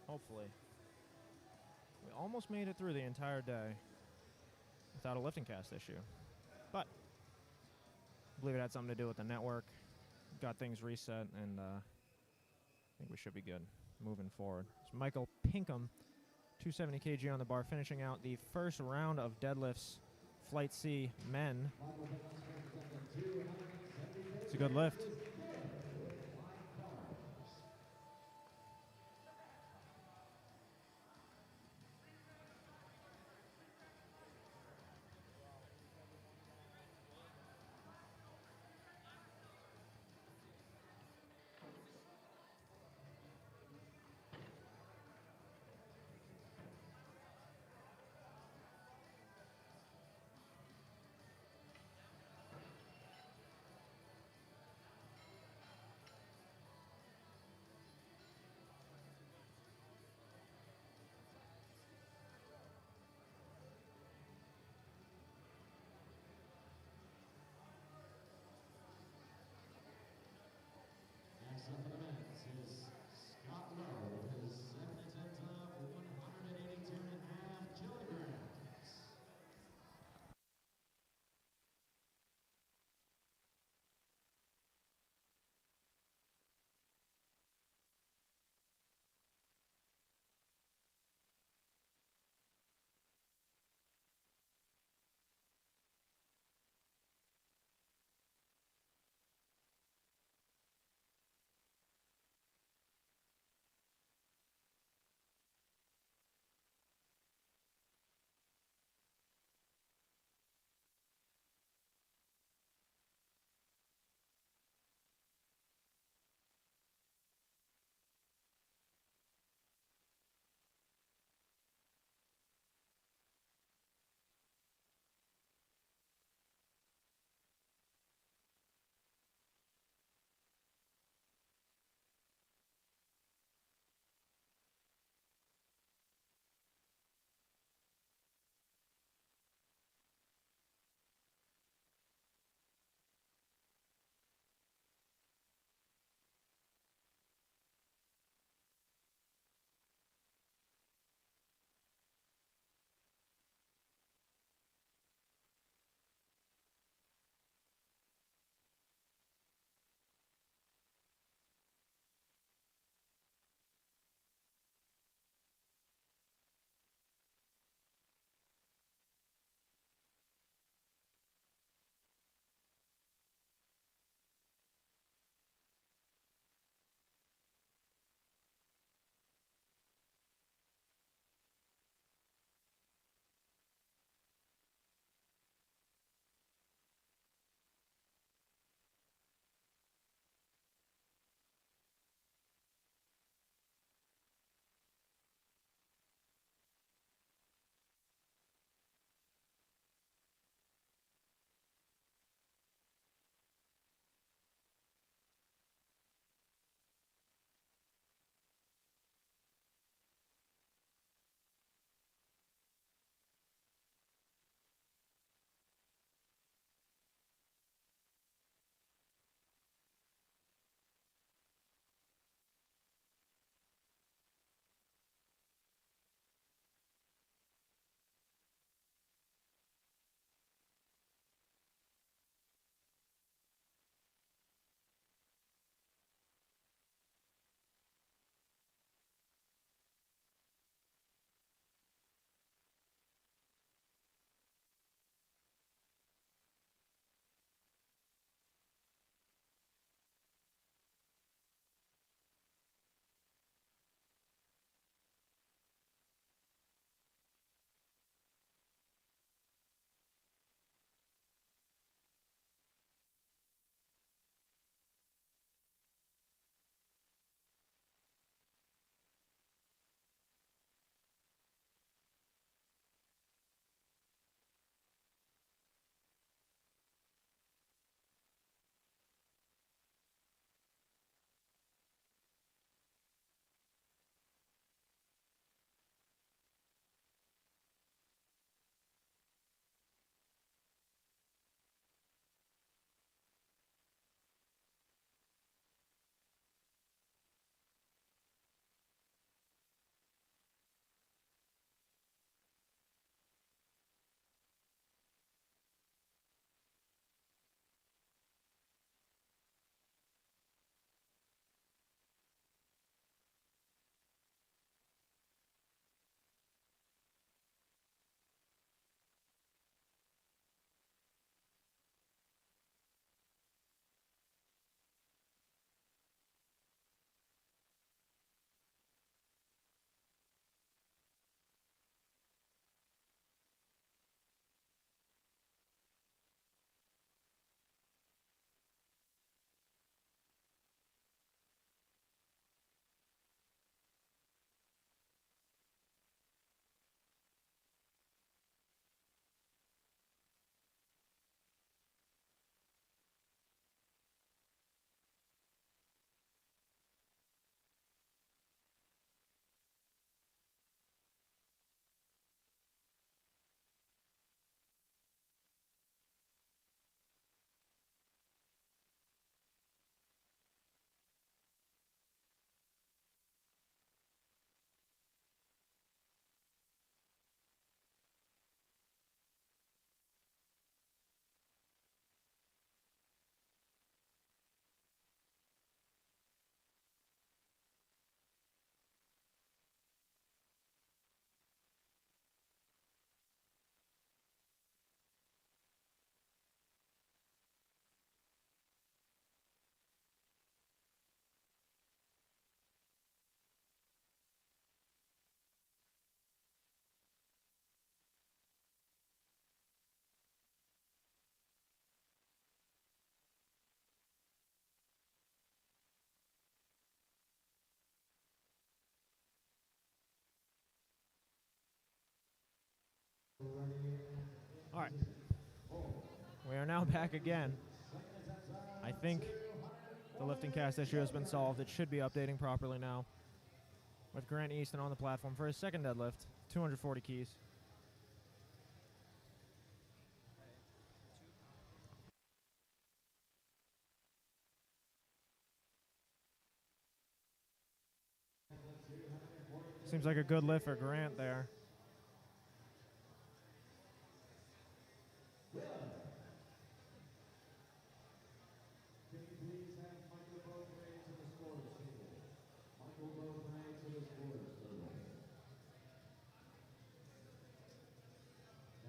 Hopefully. We almost made it through the entire day without a lifting cast issue. But I believe it had something to do with the network. Got things reset, and I think we should be good moving forward. It's Michael Pinkham, 270 kg on the bar, finishing out the first round of deadlifts, Flight C men. It's a good lift. right. We are now back again. I think the lifting cast issue has been solved. It should be updating properly now. With Grant Easton on the platform for his second deadlift, 240 keys. Seems like a good lift for Grant there. Can you please have Michael Beauvais to the scorer's table? Michael Beauvais to the scorer's table.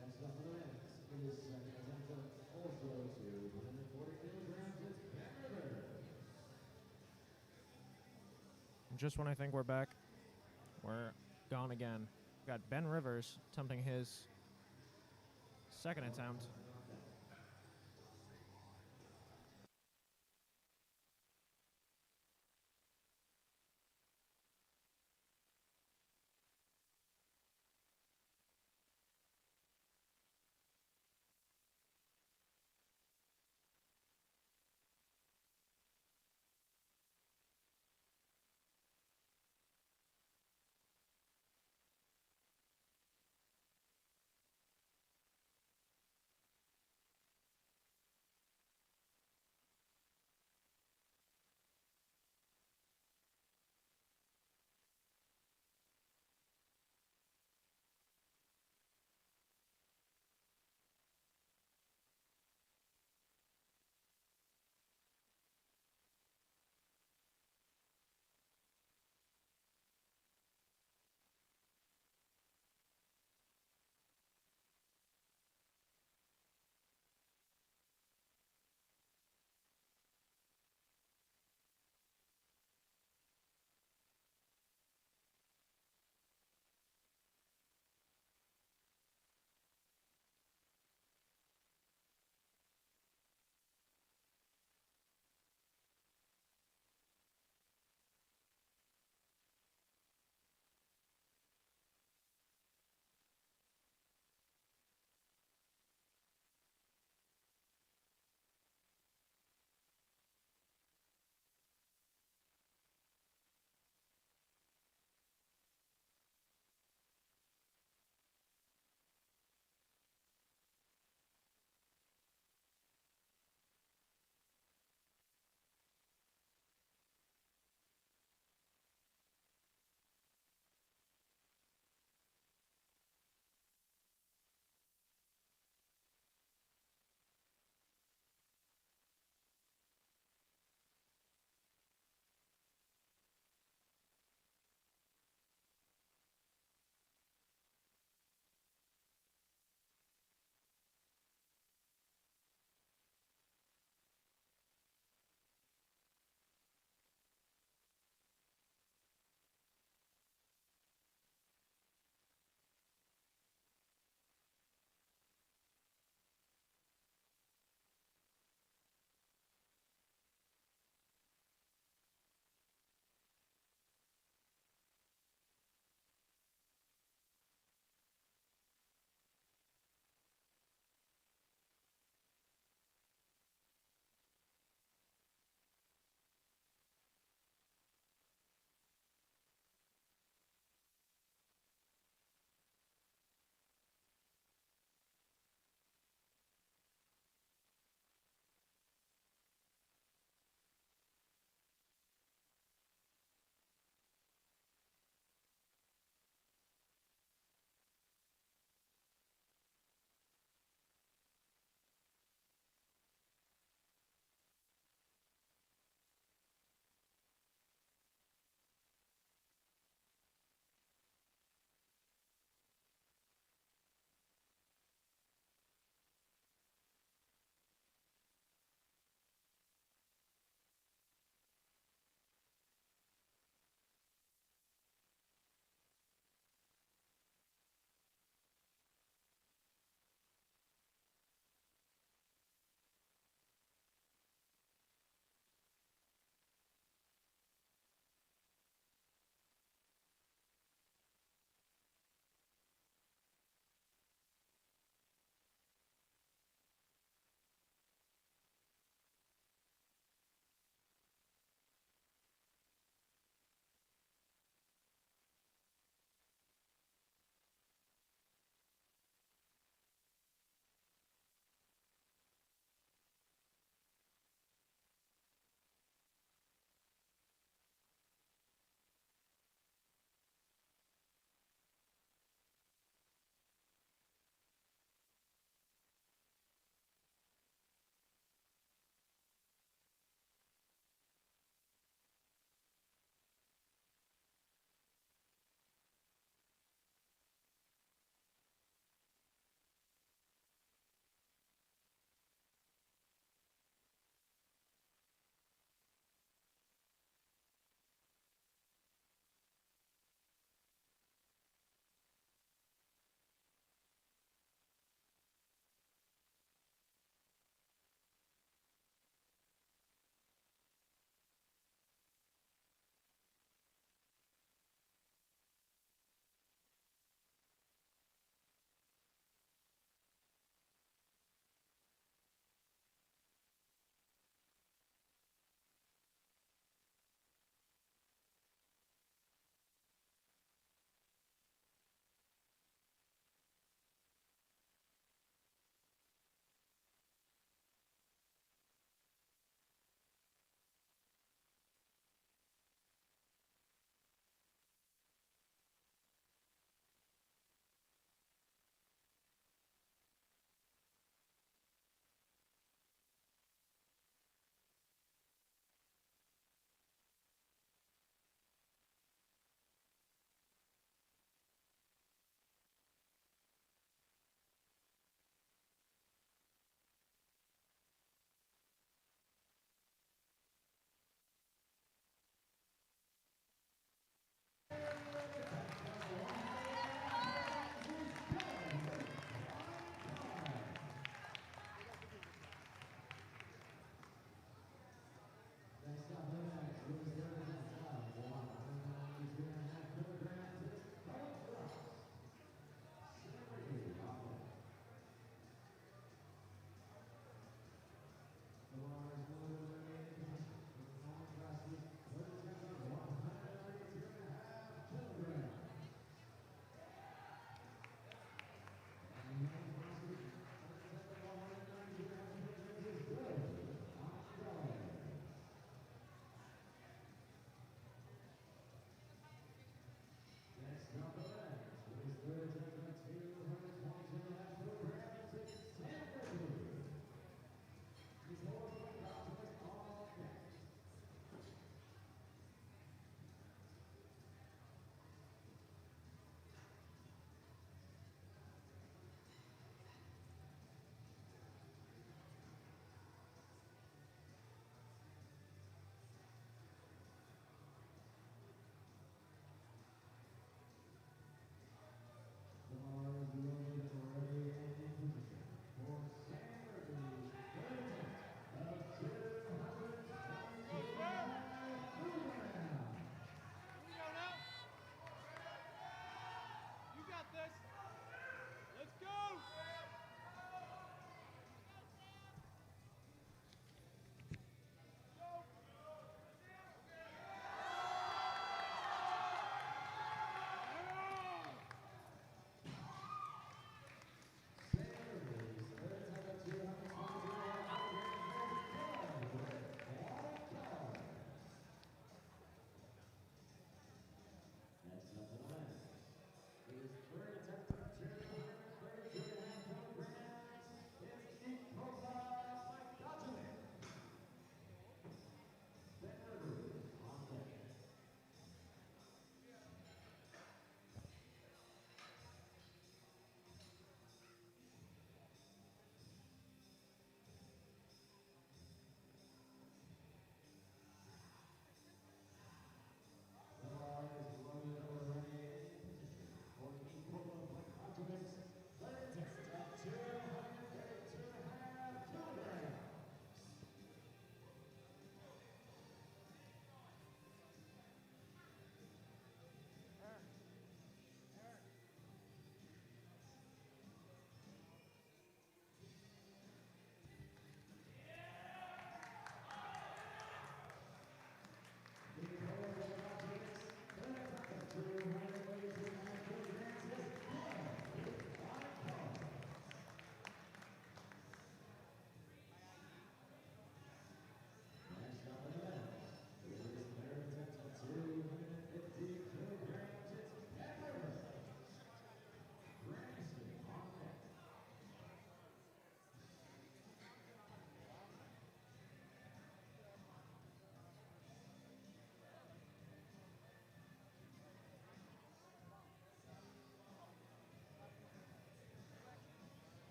Next up for the men's is second attempt also to 140 kilograms. It's Ben Rivers. And just when I think we're back, we're gone again. Got Ben Rivers attempting his second attempt.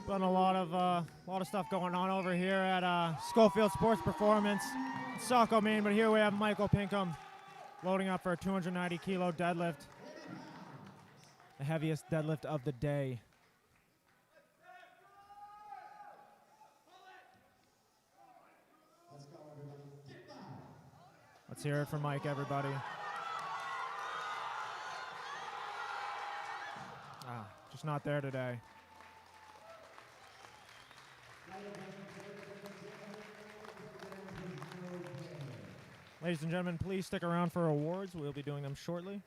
Been a lot of stuff going on over here at Skolfield Sports Performance, Saco, Maine. But here we have Michael Pinkham loading up for a 290 kilo deadlift, the heaviest deadlift of the day. Let's hear it from Mike, everybody. Just not there today. Ladies and gentlemen, please stick around for awards. We'll be doing them shortly.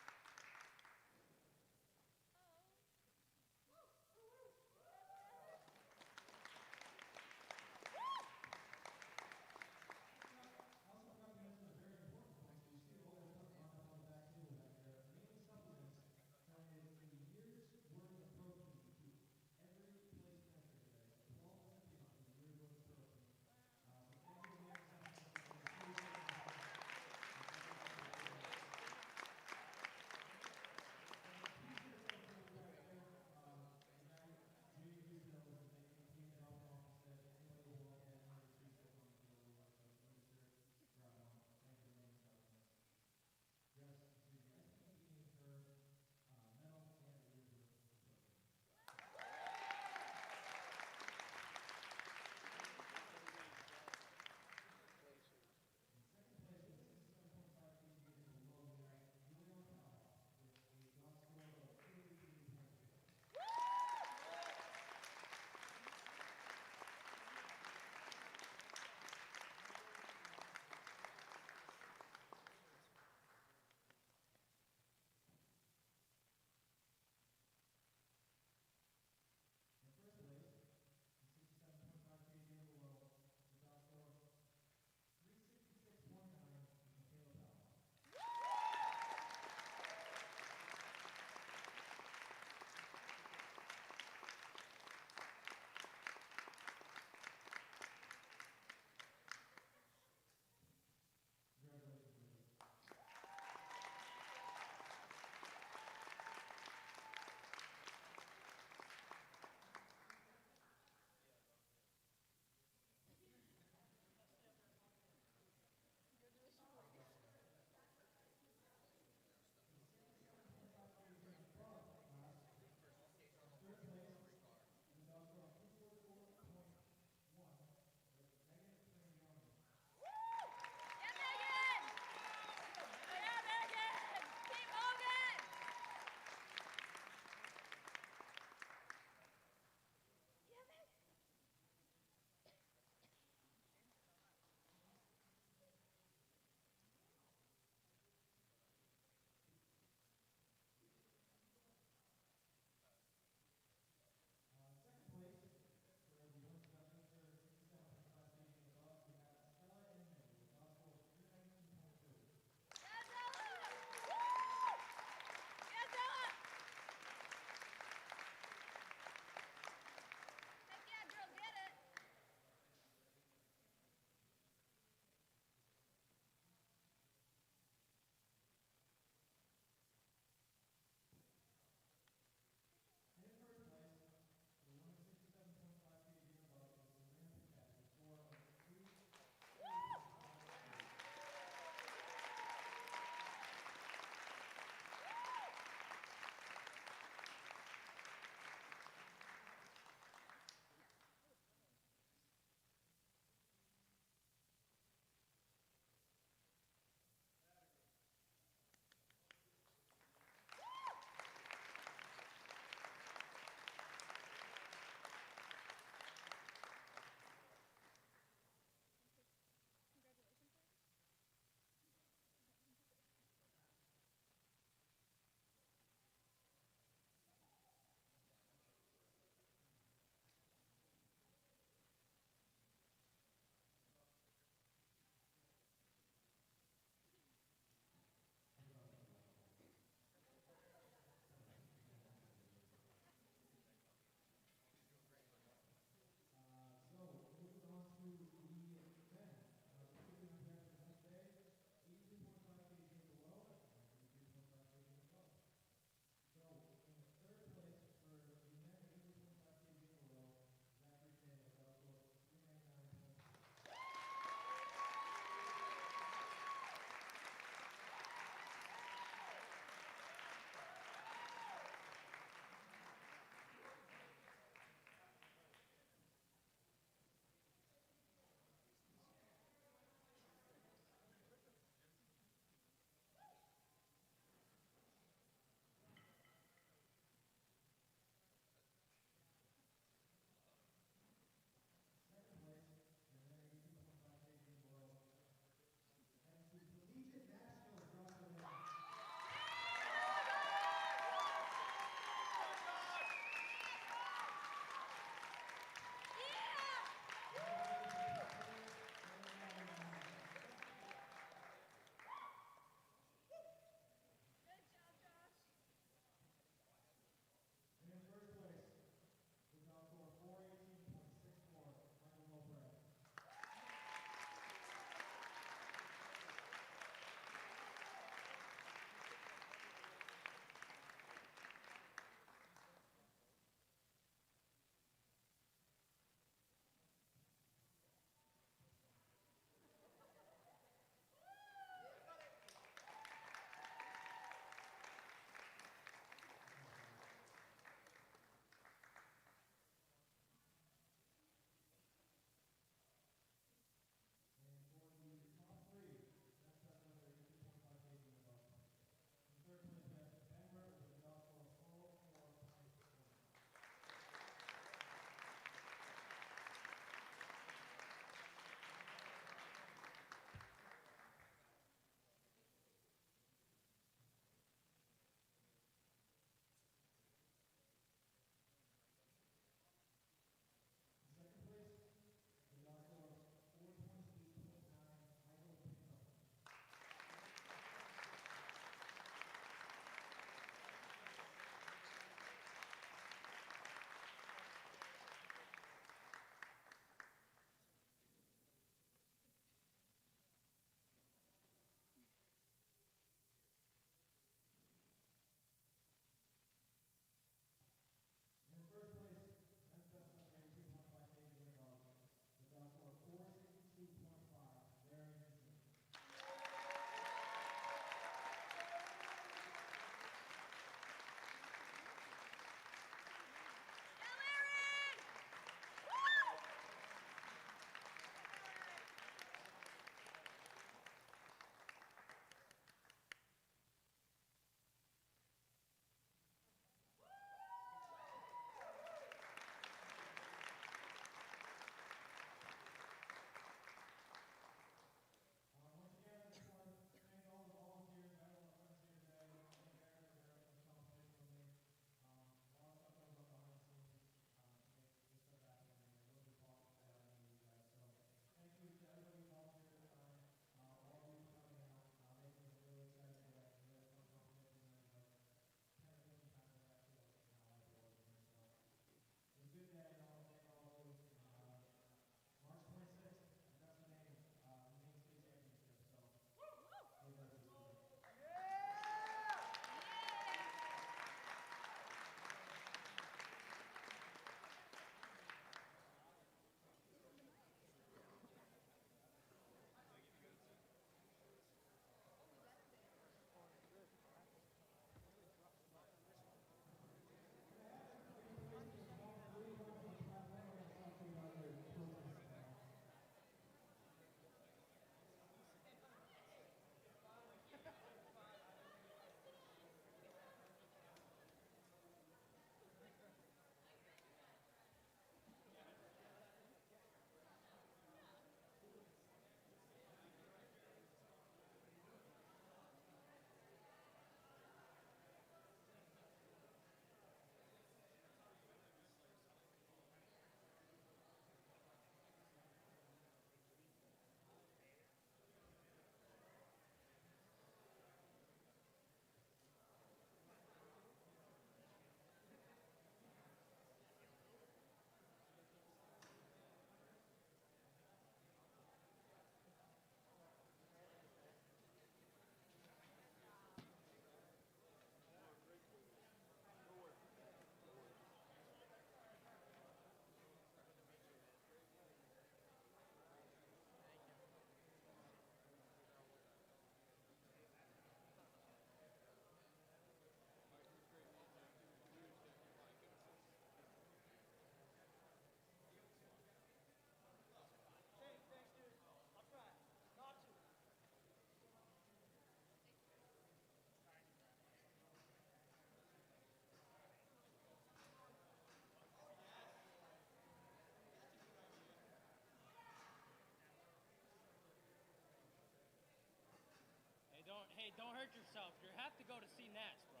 hurt yourself. You have to go to see Nats, bro.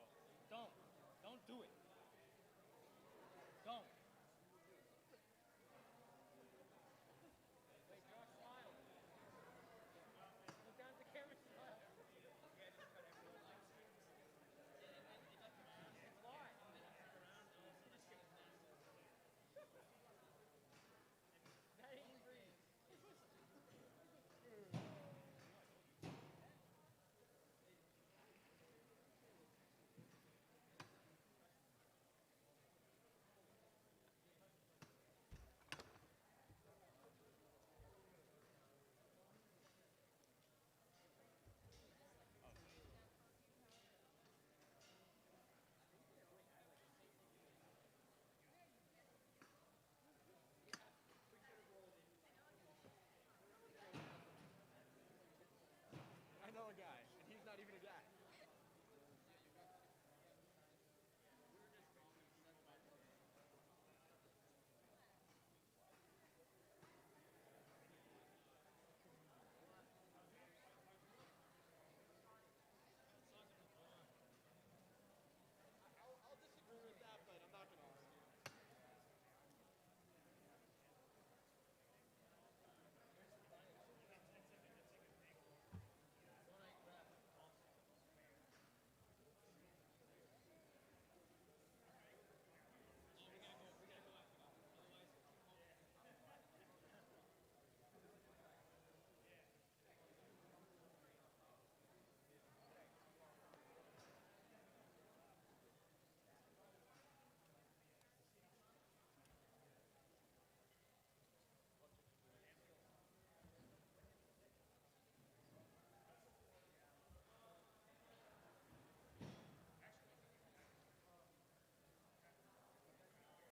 Don't do it.